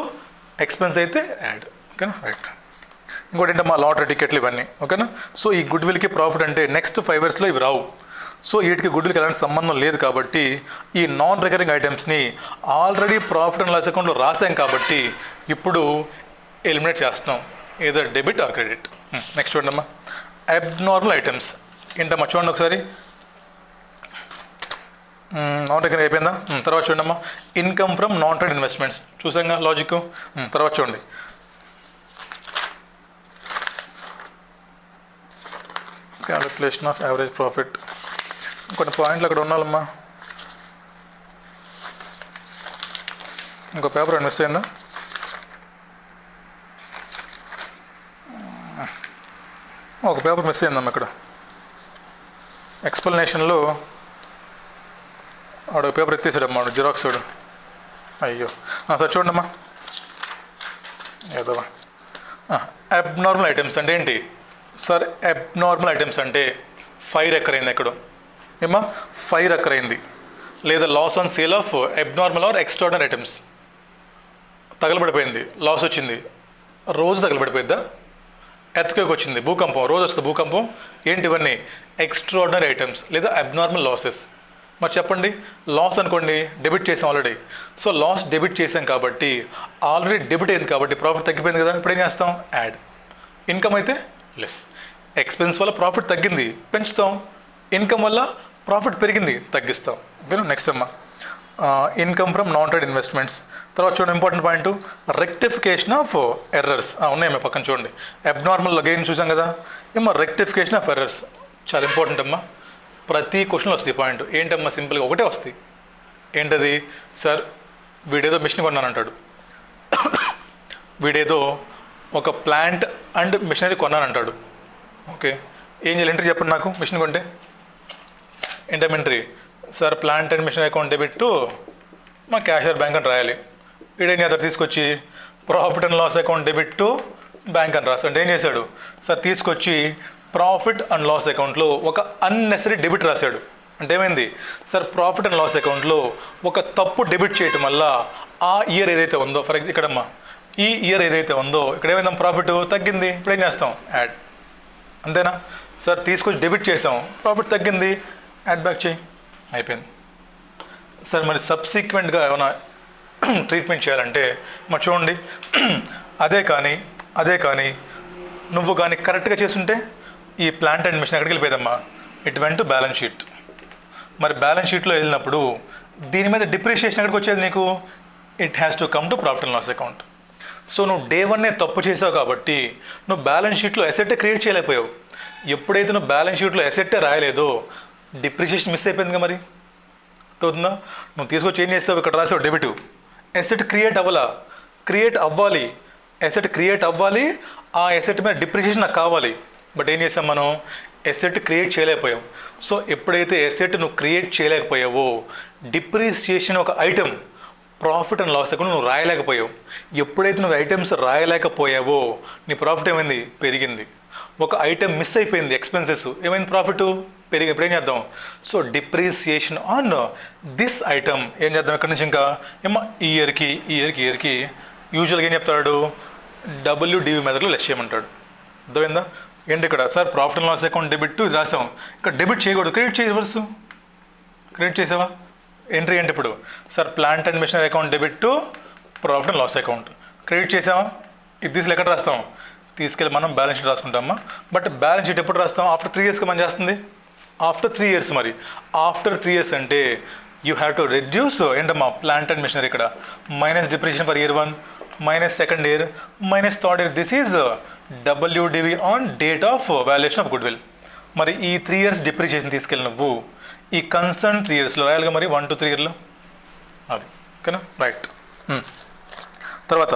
ఎక్స్పెన్స్ అయితే యాడ్. ఓకేనా? రైట్. ఇంకోటి ఏంటమ్మా? లాటరీ టికెట్లు ఇవన్నీ. ఓకేనా? సో ఈ గుడ్ విల్కి ప్రాఫిట్ అంటే నెక్స్ట్ 5 yearsలో ఇవి రావు. సో వీటికి గుడ్ విల్కి ఎలాంటి సంబంధం లేదు కాబట్టి ఈ నాన్ రికరింగ్ ఐటమ్స్ని ఆల్రెడీ ప్రాఫిట్ అండ్ లాస్ అకౌంట్లో రాసాం కాబట్టి ఇప్పుడు ఎలిమినేట్ చేస్తున్నాం, either debit or credit. Next చూడమ్మా, అబ్నార్మల్ ఐటమ్స్ ఏంటమ్మా? చూడండి ఒకసారి, నాన్ రికరింగ్ అయిపోయిందా? తర్వాత చూడమ్మా, income from non trade investments. చూసాంగా లాజిక్. తర్వాత చూడండి, క్యాలిక్యులేషన్ ఆఫ్ యావరేజ్ ప్రాఫిట్. కొన్ని పాయింట్లు అక్కడ ఉండాలమ్మా. ఇంకో పేపర్ మిస్ అయిందా? ఒక పేపర్ మిస్ అయిందమ్మా ఇక్కడ. ఎక్స్ప్లెనేషన్లో వాడు పేపర్ ఎత్తేసాడమ్మా, వాడు జిరాక్స్ వాడు. అయ్యో, సార్ చూడమ్మా, ఏదో అబ్నార్మల్ ఐటమ్స్ అంటే ఏంటి సార్? అబ్నార్మల్ ఐటమ్స్ అంటే ఫైర్ ఎక్కరైంది ఎక్కడో, ఫైర్ ఎక్కరైంది, లేదా loss on sale of abnormal or extraordinary items. తగలబడిపోయింది, లాస్ వచ్చింది, రోజు తగలబడిపోయిద్దా? ఎర్త్క్వేక్ వచ్చింది, భూకంపం, రోజు వస్తుంది భూకంపం. ఏంటి ఇవన్నీ? ఎక్స్ట్రాడినరీ ఐటమ్స్ లేదా అబ్నార్మల్ లాసెస్. మరి చెప్పండి, లాస్ అనుకోండి, డెబిట్ చేసాం ఆల్రెడీ. సో లాస్ డెబిట్ చేసాం కాబట్టి ఆల్రెడీ డెబిట్ అయింది కాబట్టి ప్రాఫిట్ తగ్గిపోయింది కదా, ఇప్పుడు ఏం చేస్తాం, యాడ్. ఇన్కమ్ అయితే లెస్. ఎక్స్పెన్స్ వల్ల ప్రాఫిట్ తగ్గింది, పెంచుతాం. ఇన్కమ్ వల్ల ప్రాఫిట్ పెరిగింది, తగ్గిస్తాం. ఓకేనా. నెక్స్ట్ అమ్మా, income from non trade investments. తర్వాత చూడండి important point, rectification of errors. ఉన్నాయమ్మా పక్కన చూడండి, అబ్నార్మల్ గెయిన్ చూసాం కదా, ఏమో రెక్టిఫికేషన్ ఆఫ్ ఎర్రర్స్ చాలా ఇంపార్టెంట్ అమ్మా. ప్రతి క్వశ్చన్లో వస్తుంది పాయింట్. ఏంటమ్మా, సింపుల్గా ఒకటే వస్తుంది. ఏంటది, సార్ వీడేదో మిషన్ కొన్నానంటాడు, వీడేదో ఒక ప్లాంట్ అండ్ మిషనరీ కొన్నానంటాడు. ఓకే, ఏం చేయాలి ఎంట్రీ చెప్పండి నాకు. మిషన్ కొంటే ఏంటమ్మా entry, sir plant and machine account debit to మా క్యాషియర్ బ్యాంక్ అని రాయాలి. వీడేం చేస్తాడు, తీసుకొచ్చి profit and loss account debit to bank అని రాస్తాడు. ఏం చేశాడు, సార్ తీసుకొచ్చి ప్రాఫిట్ అండ్ లాస్ అకౌంట్లో ఒక అన్నెసరీ డెబిట్ రాశాడు. అంటే ఏమైంది, సార్ ప్రాఫిట్ అండ్ లాస్ అకౌంట్లో ఒక తప్పు డెబిట్ చేయటం వల్ల ఆ ఇయర్ ఏదైతే ఉందో, ఫర్ ఎగ్జాంపుల్ ఇక్కడమ్మా ఈ ఇయర్ ఏదైతే ఉందో ఇక్కడ ఏమైందాం, ప్రాఫిట్ తగ్గింది, ఇప్పుడు ఏం చేస్తాం, యాడ్. అంతేనా. సార్ తీసుకొచ్చి డెబిట్ చేసాం, ప్రాఫిట్ తగ్గింది, యాడ్ బ్యాక్ చేయి, అయిపోయింది. సార్ మరి సబ్సీక్వెంట్గా ఏమైనా ట్రీట్మెంట్ చేయాలంటే మరి చూడండి, అదే కానీ నువ్వు కానీ కరెక్ట్గా చేస్తుంటే ఈ ప్లాంట్ అండ్ మిషన్ ఎక్కడికి వెళ్ళిపోయేదమ్మా, it went to balance sheet. మరి బ్యాలెన్స్ షీట్లో వెళ్ళినప్పుడు దీని మీద డిప్రిషియేషన్ ఎక్కడికి వచ్చేది నీకు, it has to come to profit and loss account. So నువ్వు డే 1 తప్పు చేసావు కాబట్టి నువ్వు బ్యాలెన్స్ షీట్లో ఎసెట్టే క్రియేట్ చేయలేకపోయావు. ఎప్పుడైతే నువ్వు బ్యాలెన్స్ షీట్లో ఎసెట్టే రాయలేదో డిప్రిషియేషన్ మిస్ అయిపోయిందిగా. మరి అవుతుందా, నువ్వు తీసుకొచ్చి ఏం చేస్తావు, ఇక్కడ రాసావు డెబిట్, ఎసెట్ క్రియేట్ అవ్వాలి, ఎసెట్ క్రియేట్ అవ్వాలి, ఆ ఎసెట్ మీద డిప్రిషియేషన్ నాకు కావాలి. బట్ ఏం చేసాం మనం, ఎసెట్ క్రియేట్ చేయలేకపోయాం. సో ఎప్పుడైతే ఎసెట్ నువ్వు క్రియేట్ చేయలేకపోయావో డిప్రిసియేషన్ ఒక item profit and loss account నువ్వు రాయలేకపోయావు. ఎప్పుడైతే నువ్వు ఐటమ్స్ రాయలేకపోయావో నీ ప్రాఫిట్ ఏమైంది, పెరిగింది. ఒక ఐటమ్ మిస్ అయిపోయింది, ఎక్స్పెన్సెస్, ఏమైంది, ప్రాఫిట్ పెరిగి. ఇప్పుడు ఏం చేద్దాం, so depreciation on this item ఏం చేద్దాం, ఇక్కడ నుంచి ఇంకా ఏమో ఇయర్కి యూజువల్గా ఏం చెప్తాడు, WDV మెథడ్లో లెస్ చేయమంటాడు. అర్థమైందా. ఏంటి ఇక్కడ, sir profit and loss account debit ఇది రాసాం, ఇక్కడ డెబిట్ చేయకూడదు, క్రెడిట్ చేయి, రివర్స్ క్రెడిట్ చేసావా. ఎంట్రీ ఏంటి ఇప్పుడు, sir plant and machinery account debit to profit and loss account, credit చేసావా. ఇది తీసుకెళ్ళి ఎక్కడ రాస్తాం, తీసుకెళ్ళి మనం బ్యాలెన్స్ షీట్ రాసుకుంటామా. బట్ బ్యాలెన్స్ షీట్ ఎప్పుడు రాస్తాం, ఆఫ్టర్ 3 yearsకి మనం చేస్తుంది, ఆఫ్టర్ 3 years. మరి ఆఫ్టర్ 3 years అంటే యూ హ్యావ్ టు రెడ్యూస్ ఏంటమ్మా, ప్లాంట్ అండ్ మిషనరీ ఇక్కడ minus depreciation for year 1, minus second year, minus third year. This is WDV on date of valuation of good will. మరి ఈ 3 years depreciation తీసుకెళ్ళి నువ్వు ఈ concern 3 yearsలో రాయాలిగా, మరి 1 to 3 yearsలో అది. ఓకేనా, రైట్. తర్వాత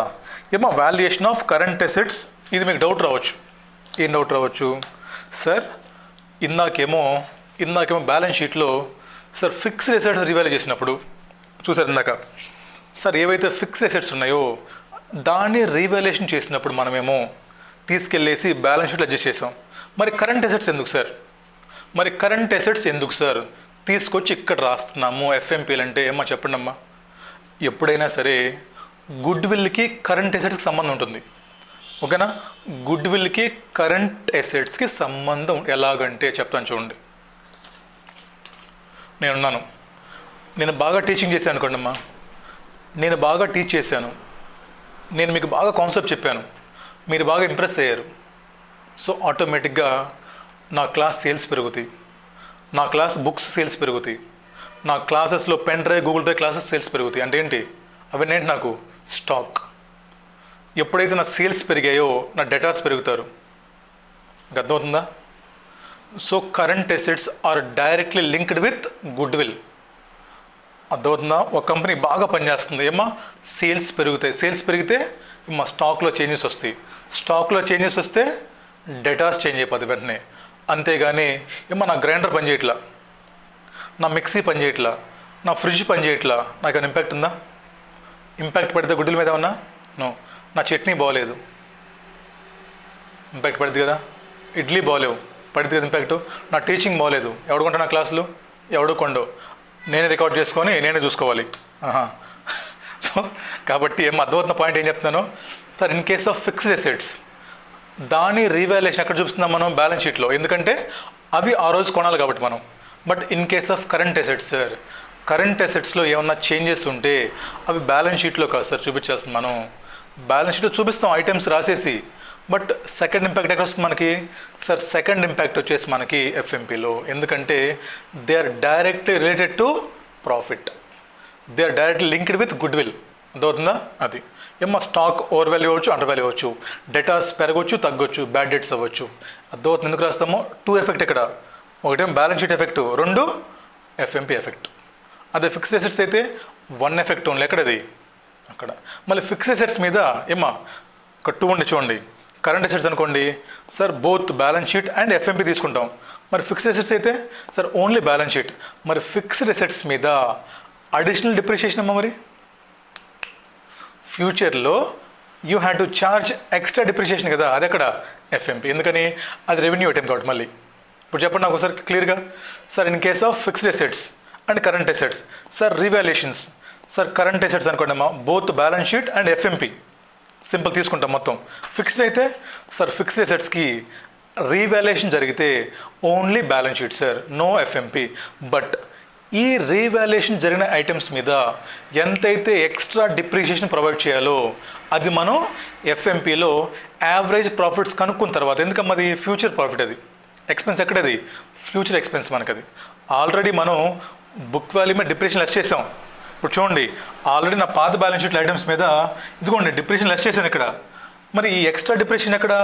ఏమో వాల్యుయేషన్ ఆఫ్ కరెంట్ అసెట్స్. ఇది మీకు డౌట్ రావచ్చు. ఏం డౌట్ రావచ్చు, సార్ ఇందాకేమో బ్యాలెన్స్ షీట్లో సార్ ఫిక్స్డ్ అసెట్స్ రివాల్యూ చేసినప్పుడు చూసారు ఇందాక, సార్ ఏవైతే ఫిక్స్డ్ అసెట్స్ ఉన్నాయో దాన్ని రీవాల్యుయేషన్ చేసినప్పుడు మనమేమో తీసుకెళ్ళేసి బ్యాలెన్స్ షీట్లో అడ్జస్ట్ చేసాం. మరి కరెంట్ అసెట్స్ ఎందుకు సార్ తీసుకొచ్చి ఇక్కడ రాస్తున్నాము FMPలు అంటే ఏమో చెప్పండి అమ్మా. ఎప్పుడైనా సరే గుడ్ విల్కి కరెంట్ అసెట్స్కి సంబంధం ఉంటుంది. ఓకేనా, గుడ్ విల్కి కరెంట్ అసెట్స్కి సంబంధం ఎలాగంటే చెప్తాను చూడండి. నేను బాగా టీచింగ్ చేశాను అనుకోండి అమ్మా, నేను బాగా టీచ్ చేశాను, నేను మీకు బాగా కాన్సెప్ట్ చెప్పాను, మీరు బాగా ఇంప్రెస్ అయ్యారు. సో ఆటోమేటిక్గా నా క్లాస్ సేల్స్ పెరుగుతాయి, నా క్లాస్ బుక్స్ సేల్స్ పెరుగుతాయి, నా క్లాసెస్లో pen drive Google drive classes sales పెరుగుతాయి. అంటే ఏంటి, అవన్నీ ఏంటి, నాకు స్టాక్. ఎప్పుడైతే నా సేల్స్ పెరిగాయో నా డెటార్స్ పెరుగుతారు. మీకు అర్థమవుతుందా. So current assets are directly linked with goodwill. అర్థమవుతుందా. ఒక కంపెనీ బాగా పనిచేస్తుంది, ఏమా సేల్స్ పెరుగుతాయి, సేల్స్ పెరిగితే మా స్టాక్లో చేంజెస్ వస్తాయి, స్టాక్లో చేంజెస్ వస్తే డెటాస్ చేంజ్ అయిపోతుంది వెంటనే. అంతేగాని ఏమో నా గ్రైండర్ పని చేయట్లా, నా మిక్సీ పని చేయట్లా, నా ఫ్రిడ్జ్ పని చేయట్లా, నాకు ఏమైనా ఇంపాక్ట్ ఉందా. ఇంపాక్ట్ పడితే గుడ్డల మీద ఏమన్నా, నో. నా చట్నీ బాగోలేదు, ఇంపాక్ట్ పడుతుంది కదా. ఇడ్లీ బాగోలేవు, పడుతుంది కదా ఇంపాక్ట్. నా టీచింగ్ బాగోలేదు, ఎవడు కొంటా నా క్లాసులు, ఎవడు కొండో, నేనే రికార్డ్ చేసుకొని నేనే చూసుకోవాలి. సో కాబట్టి ఏం అర్థమవుతున్న పాయింట్ ఏం చెప్తున్నాను sir, in case of fixed assets దాని రీవాల్యుయేషన్ ఎక్కడ చూపిస్తున్నాం మనం, బ్యాలెన్స్ షీట్లో. ఎందుకంటే అవి ఆ రోజు కొనాలి కాబట్టి మనం. But in case of current assets sir, current అసెట్స్లో ఏమన్నా చేంజెస్ ఉంటే అవి బ్యాలెన్స్ షీట్లో కాదు సార్ చూపించాల్సింది. మనం బ్యాలెన్స్ షీట్లో చూపిస్తాం ఐటమ్స్ రాసేసి, బట్ సెకండ్ ఇంపాక్ట్ ఎక్కడ వస్తుంది మనకి సార్? సెకండ్ ఇంపాక్ట్ వచ్చేసి మనకి ఎఫ్ఎంపీలో. ఎందుకంటే they are directly related to profit, they are directly linked with goodwill. అర్థమవుతుందా? అది ఏమో స్టాక్ ఓవర్ వాల్యూ అవ్వచ్చు, అండర్ వాల్యూ అవ్వచ్చు, డేటాస్ పెరగవచ్చు, తగ్గొచ్చు, బ్యాడ్ డేట్స్ అవ్వచ్చు. అర్థమవుతుంది ఎందుకు రాస్తామో? టూ ఎఫెక్ట్ ఇక్కడ, ఒకటేమో బ్యాలెన్స్ షీట్ ఎఫెక్ట్, రెండు ఎఫ్ఎంపీ ఎఫెక్ట్. అదే ఫిక్స్డ్ అసెట్స్ అయితే వన్ ఎఫెక్ట్ ఓన్లీ. ఎక్కడది? అక్కడ. మళ్ళీ ఫిక్స్డ్ అసెట్స్ మీద ఏమా ఒక టూ ఉండి చూడండి. కరెంట్ అసెట్స్ అనుకోండి sir, both balance sheet and FMP తీసుకుంటాం. మరి ఫిక్స్డ్ అసెట్స్ అయితే సార్ ఓన్లీ బ్యాలెన్స్ షీట్. మరి ఫిక్స్డ్ అసెట్స్ మీద అడిషనల్ డిప్రిషియేషన్ అమ్మా, మరి ఫ్యూచర్లో you had to charge extra depreciation కదా, అది ఎక్కడ? ఎఫ్ఎంపీ. ఎందుకని? అది రెవెన్యూ ఐటెం కాబట్టి. మళ్ళీ ఇప్పుడు చెప్పండి నాకు ఒకసారి క్లియర్గా sir. In case of fixed assets and current assets sir, revaluations sir, current assets అనుకోండి అమ్మా, both balance sheet and FMP simple తీసుకుంటాం మొత్తం. ఫిక్స్డ్ అయితే సార్, ఫిక్స్డ్ అసెట్స్కి రీవాల్యుయేషన్ జరిగితే only balance sheet sir, no FMP. But ఈ revaluation జరిగిన items మీద ఎంతైతే ఎక్స్ట్రా డిప్రిషియేషన్ ప్రొవైడ్ చేయాలో అది మనం ఎఫ్ఎంపీలో యావరేజ్ ప్రాఫిట్స్ కనుక్కున్న తర్వాత, ఎందుకమ్మా అది ఫ్యూచర్ ప్రాఫిట్, అది ఎక్స్పెన్స్ ఎక్కడది? ఫ్యూచర్ ఎక్స్పెన్స్ మనకు. అది ఆల్రెడీ మనం బుక్ వాల్యూ మీద డిప్రిషియేషన్ లెస్ చేసాం. ఇప్పుడు చూడండి, ఆల్రెడీ నా పాత బ్యాలెన్స్ షీట్ ఐటమ్స్ మీద ఇదిగోండి డిప్రిషియేషన్ లెస్ చేశాను ఇక్కడ. మరి ఈ ఎక్స్ట్రా డిప్రిషియేషన్ ఎక్కడ?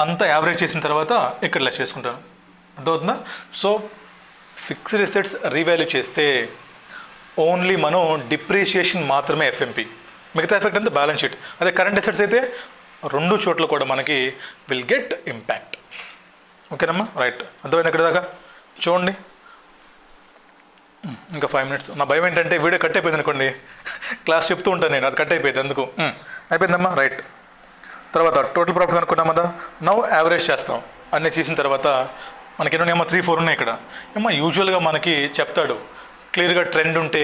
అంతా యావరేజ్ చేసిన తర్వాత ఇక్కడ లెస్ చేసుకుంటాను. అర్థమవుతుందా? సో ఫిక్స్డ్ అసెట్స్ రీవాల్యూ చేస్తే ఓన్లీ మనం డిప్రిషియేషన్ మాత్రమే ఎఫ్ఎంపీ, మిగతా ఎఫెక్ట్ అంతా బ్యాలెన్స్ షీట్. అదే కరెంట్ అసెట్స్ అయితే రెండు చోట్ల కూడా మనకి విల్ గెట్ ఇంపాక్ట్. ఓకేనమ్మా? రైట్, అర్థమైంది ఇక్కడ దాకా? చూడండి ఇంకా 5 minutes. నా భయం ఏంటంటే వీడియో కట్ అయిపోయింది అనుకోండి, క్లాస్ చెప్తూ ఉంటాను నేను, అది కట్ అయిపోయింది అందుకు. అయిపోయిందమ్మా? రైట్. తర్వాత టోటల్ ప్రాఫిట్ అనుకున్నాం కదా, నవ్వు యావరేజ్ చేస్తాం. అన్నీ చేసిన తర్వాత మనకి ఎన్నో ఏమో 3-4 ఉన్నాయి ఇక్కడ. ఏమో యూజువల్గా మనకి చెప్తాడు క్లియర్గా ట్రెండ్ ఉంటే,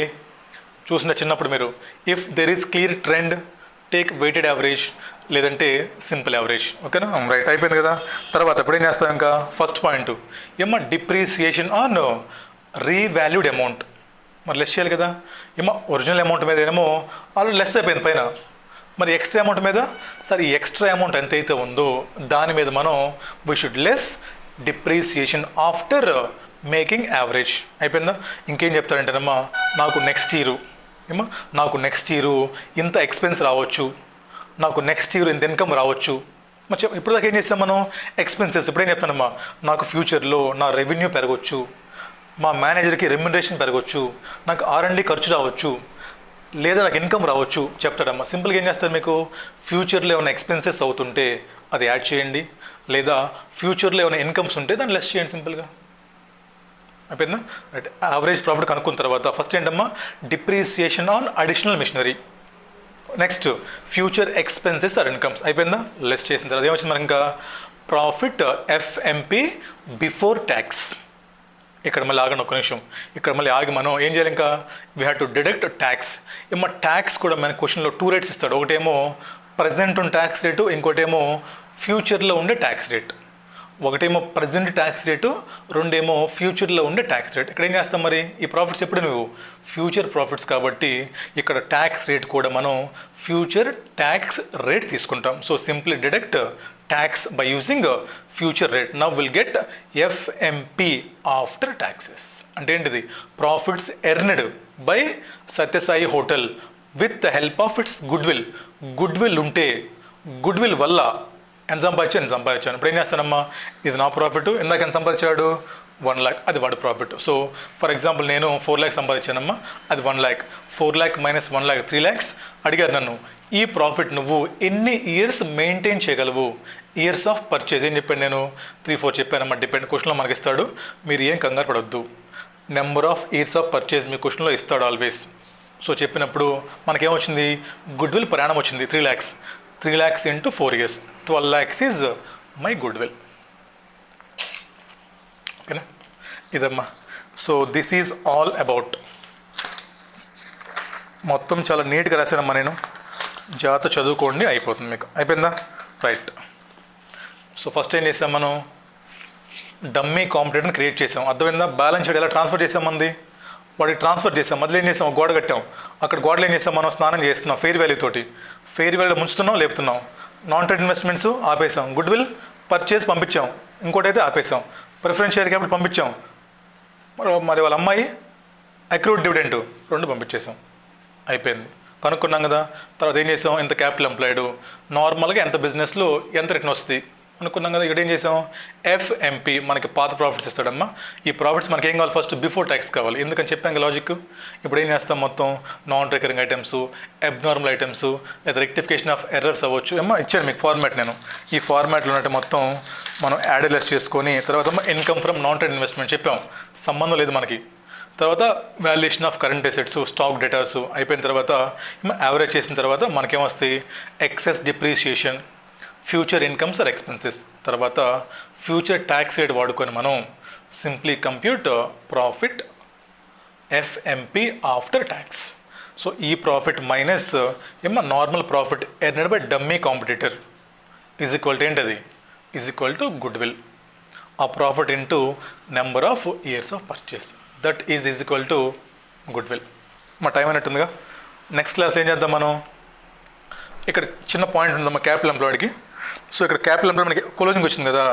చూసిన చిన్నప్పుడు మీరు, if there is clear trend take weighted average, లేదంటే సింపుల్ యావరేజ్. ఓకేనా? రైట్, అయిపోయింది కదా. తర్వాత ఇప్పుడు ఏం చేస్తాం? ఇంకా ఫస్ట్ పాయింట్ ఏమో డిప్రిసియేషన్ ఆన్ రీవాల్యూడ్ అమౌంట్. మరి లెస్ చేయాలి కదా. ఏమో ఒరిజినల్ అమౌంట్ మీద ఏమో ఆల్రెడీ లెస్ అయిపోయింది పైన, మరి ఎక్స్ట్రా అమౌంట్ మీద సార్ ఈ ఎక్స్ట్రా అమౌంట్ ఎంతైతే ఉందో దాని మీద మనం we should less depreciation after making average. అయిపోయిందా? ఇంకేం చెప్తారంటేనమ్మా, నాకు నెక్స్ట్ ఇయర్ ఇంత ఎక్స్పెన్స్ రావచ్చు, నాకు నెక్స్ట్ ఇయర్ ఇంత ఇన్కమ్ రావచ్చు. మరి ఇప్పుడు దాకా ఏం చేస్తాం మనం? ఎక్స్పెన్సెస్. ఇప్పుడేం చెప్తానమ్మా, నాకు ఫ్యూచర్లో నా రెవెన్యూ పెరగవచ్చు, మా మేనేజర్కి రెమ్యునరేషన్ పెరగవచ్చు, నాకు R&D ఖర్చు రావచ్చు, లేదా నాకు ఇన్కమ్ రావచ్చు చెప్తాడమ్మా. సింపుల్గా ఏం చేస్తారు, మీకు ఫ్యూచర్లో ఏమైనా ఎక్స్పెన్సెస్ అవుతుంటే అది యాడ్ చేయండి, లేదా ఫ్యూచర్లో ఏమైనా ఇన్కమ్స్ ఉంటే దాన్ని లెస్ చేయండి సింపుల్గా. అయిపోయిందా? రైట్. యావరేజ్ ప్రాఫిట్ కనుక్కున్న తర్వాత ఫస్ట్ ఏంటమ్మా? Depreciation on additional machinery. Next future expenses or incomes. అయిపోయిందా? లెస్ చేసిన తర్వాత ఏమొచ్చింది మనకి? ఇంకా ప్రాఫిట్ ఎఫ్ఎంపీ బిఫోర్ ట్యాక్స్. ఇక్కడ మళ్ళీ ఆగండి ఒక్క నిమిషం. ఇక్కడ మళ్ళీ ఆగి మనం ఏం చేయాలి? ఇంకా we have to deduct tax. ఏమో ట్యాక్స్ కూడా మన క్వశ్చన్లో 2 rates ఇస్తాడు. ఒకటేమో ప్రజెంట్ ఉన్న ట్యాక్స్ రేటు, ఇంకోటేమో ఫ్యూచర్లో ఉండే ట్యాక్స్ రేట్. ఒకటేమో ప్రజెంట్ ట్యాక్స్ రేటు, రెండేమో ఫ్యూచర్లో ఉండే ట్యాక్స్ రేట్. ఇక్కడ ఏం చేస్తాం మరి? ఈ ప్రాఫిట్స్ ఎప్పుడు నువ్వు ఫ్యూచర్ ప్రాఫిట్స్ కాబట్టి ఇక్కడ ట్యాక్స్ రేట్ కూడా మనం ఫ్యూచర్ ట్యాక్స్ రేట్ తీసుకుంటాం. So simply deduct tax by using future rate. Now will get FMP after taxes. అంటే ఏంటిది? Profits earned by Sathya Sai hotel with the help of its good will ఉంటే good will వల్ల ఎంత సంపాదించాను. ఇప్పుడు ఏం చేస్తానమ్మా, ఇది నా ప్రాఫిట్, ఇందాక ఎంత సంపాదించాడు 1 lakh, అది వాడు ప్రాఫిట్. సో ఫర్ ఎగ్జాంపుల్ నేను 4 lakhs సంపాదించానమ్మా, అది 1 lakh. 4 lakh minus 1 lakh 3 lakhs. అడిగారు నన్ను, ఈ ప్రాఫిట్ నువ్వు ఎన్ని ఇయర్స్ మెయింటైన్ చేయగలవు? ఇయర్స్ ఆఫ్ పర్చేజ్ ఏం చెప్పాను నేను? 3-4 చెప్పానమ్మా. డిపెండ్ క్వశ్చన్లో మనకి ఇస్తాడు, మీరు ఏం కంగారు పడొద్దు. Number of years of purchase మీ క్వశ్చన్లో ఇస్తాడు ఆల్వేస్. సో చెప్పినప్పుడు మనకేమొచ్చింది? గుడ్ విల్ ప్రయాణం వచ్చింది 3 lakhs. 3 lakhs into 4 years, 12 lakhs is my goodwill. ఓకేనా? ఇదమ్మా. So this is all about. మొత్తం చాలా నీట్గా రాశానమ్మా నేను, జాగ్రత్త చదువుకోండి, అయిపోతుంది మీకు. అయిపోయిందా? రైట్. సో ఫస్ట్ ఏం చేసాం మనం? డమ్మీ కాంపిటేటర్ని క్రియేట్ చేసాం. అర్థమైందా? బ్యాలెన్స్ షీట్ ఎలా ట్రాన్స్ఫర్ చేసాం మంది, వాడికి ట్రాన్స్ఫర్ చేసాం. మొదలు ఏం చేసాం, గోడ కట్టాం. అక్కడ గోడలు ఏం చేసాం, మనం స్నానం చేస్తున్నాం ఫెయిర్ వాల్యూ తోటి. ఫెయిర్ వాల్యూ ముంచుతున్నాం, లేపుతున్నాం. నాన్ ట్రేడ్ ఇన్వెస్ట్మెంట్స్ ఆపేసాం. గుడ్ విల్ పర్చేస్ పంపించాం. ఇంకోటి అయితే ఆపేసాం. ప్రిఫరెన్స్ షేర్ క్యాపిటల్ పంపించాం. మరి వాళ్ళ అమ్మాయి అక్రూడ్ డివిడెంట్ 2 పంపించేసాం. అయిపోయింది. కనుక్కున్నాం కదా. తర్వాత ఏం చేసాం, ఎంత క్యాపిటల్ ఎంప్లాయిడ్, నార్మల్గా ఎంత బిజినెస్లో ఎంత రిటర్న్ వస్తుంది అనుకున్నాం కదా. ఇక్కడ ఏం చేసాం, ఎఫ్ఎంపి మనకి పాత ప్రాఫిట్స్ ఇస్తాడమ్మా. ఈ ప్రాఫిట్స్ మనకి ఏం కావాలి, ఫస్ట్ బిఫోర్ ట్యాక్స్ కావాలి. ఎందుకని చెప్పాం కదా లాజిక్. ఇప్పుడు ఏం చేస్తాం, మొత్తం non recurring items, abnormal items, లేదా రెక్టిఫికేషన్ ఆఫ్ ఎర్రర్స్ అవ్వచ్చు. అమ్మా ఇచ్చాను మీకు ఫార్మాట్, నేను ఈ ఫార్మాట్లో ఉన్నట్టు మొత్తం మనం యాడెలర్స్ చేసుకొని తర్వాత income from non trade investment చెప్పాం, సంబంధం లేదు మనకి. తర్వాత valuation of current assets, stock datas అయిపోయిన తర్వాత యావరేజ్ చేసిన తర్వాత మనకేమొస్తాయి, excess depreciation, future incomes or expenses. తర్వాత ఫ్యూచర్ ట్యాక్స్ రేట్ వాడుకొని మనం simply compute profit FMP after tax. So ఈ profit minus normal profit earned by dummy competitor is equal to ఏంటది, is equal to good will. ఆ profit into number of years of purchase, that is equal to good will. మా time అయినట్టుందిగా. Next క్లాస్లో ఏం చేద్దాం మనం, ఇక్కడ చిన్న point ఉందమ్మా క్యాపిటల్ ఎంప్లాయిడ్కి. సో ఇక్కడ క్యాపిటల్ ఎంప్లాయిడ్ మనకి క్లోజింగ్ వచ్చింది కదా.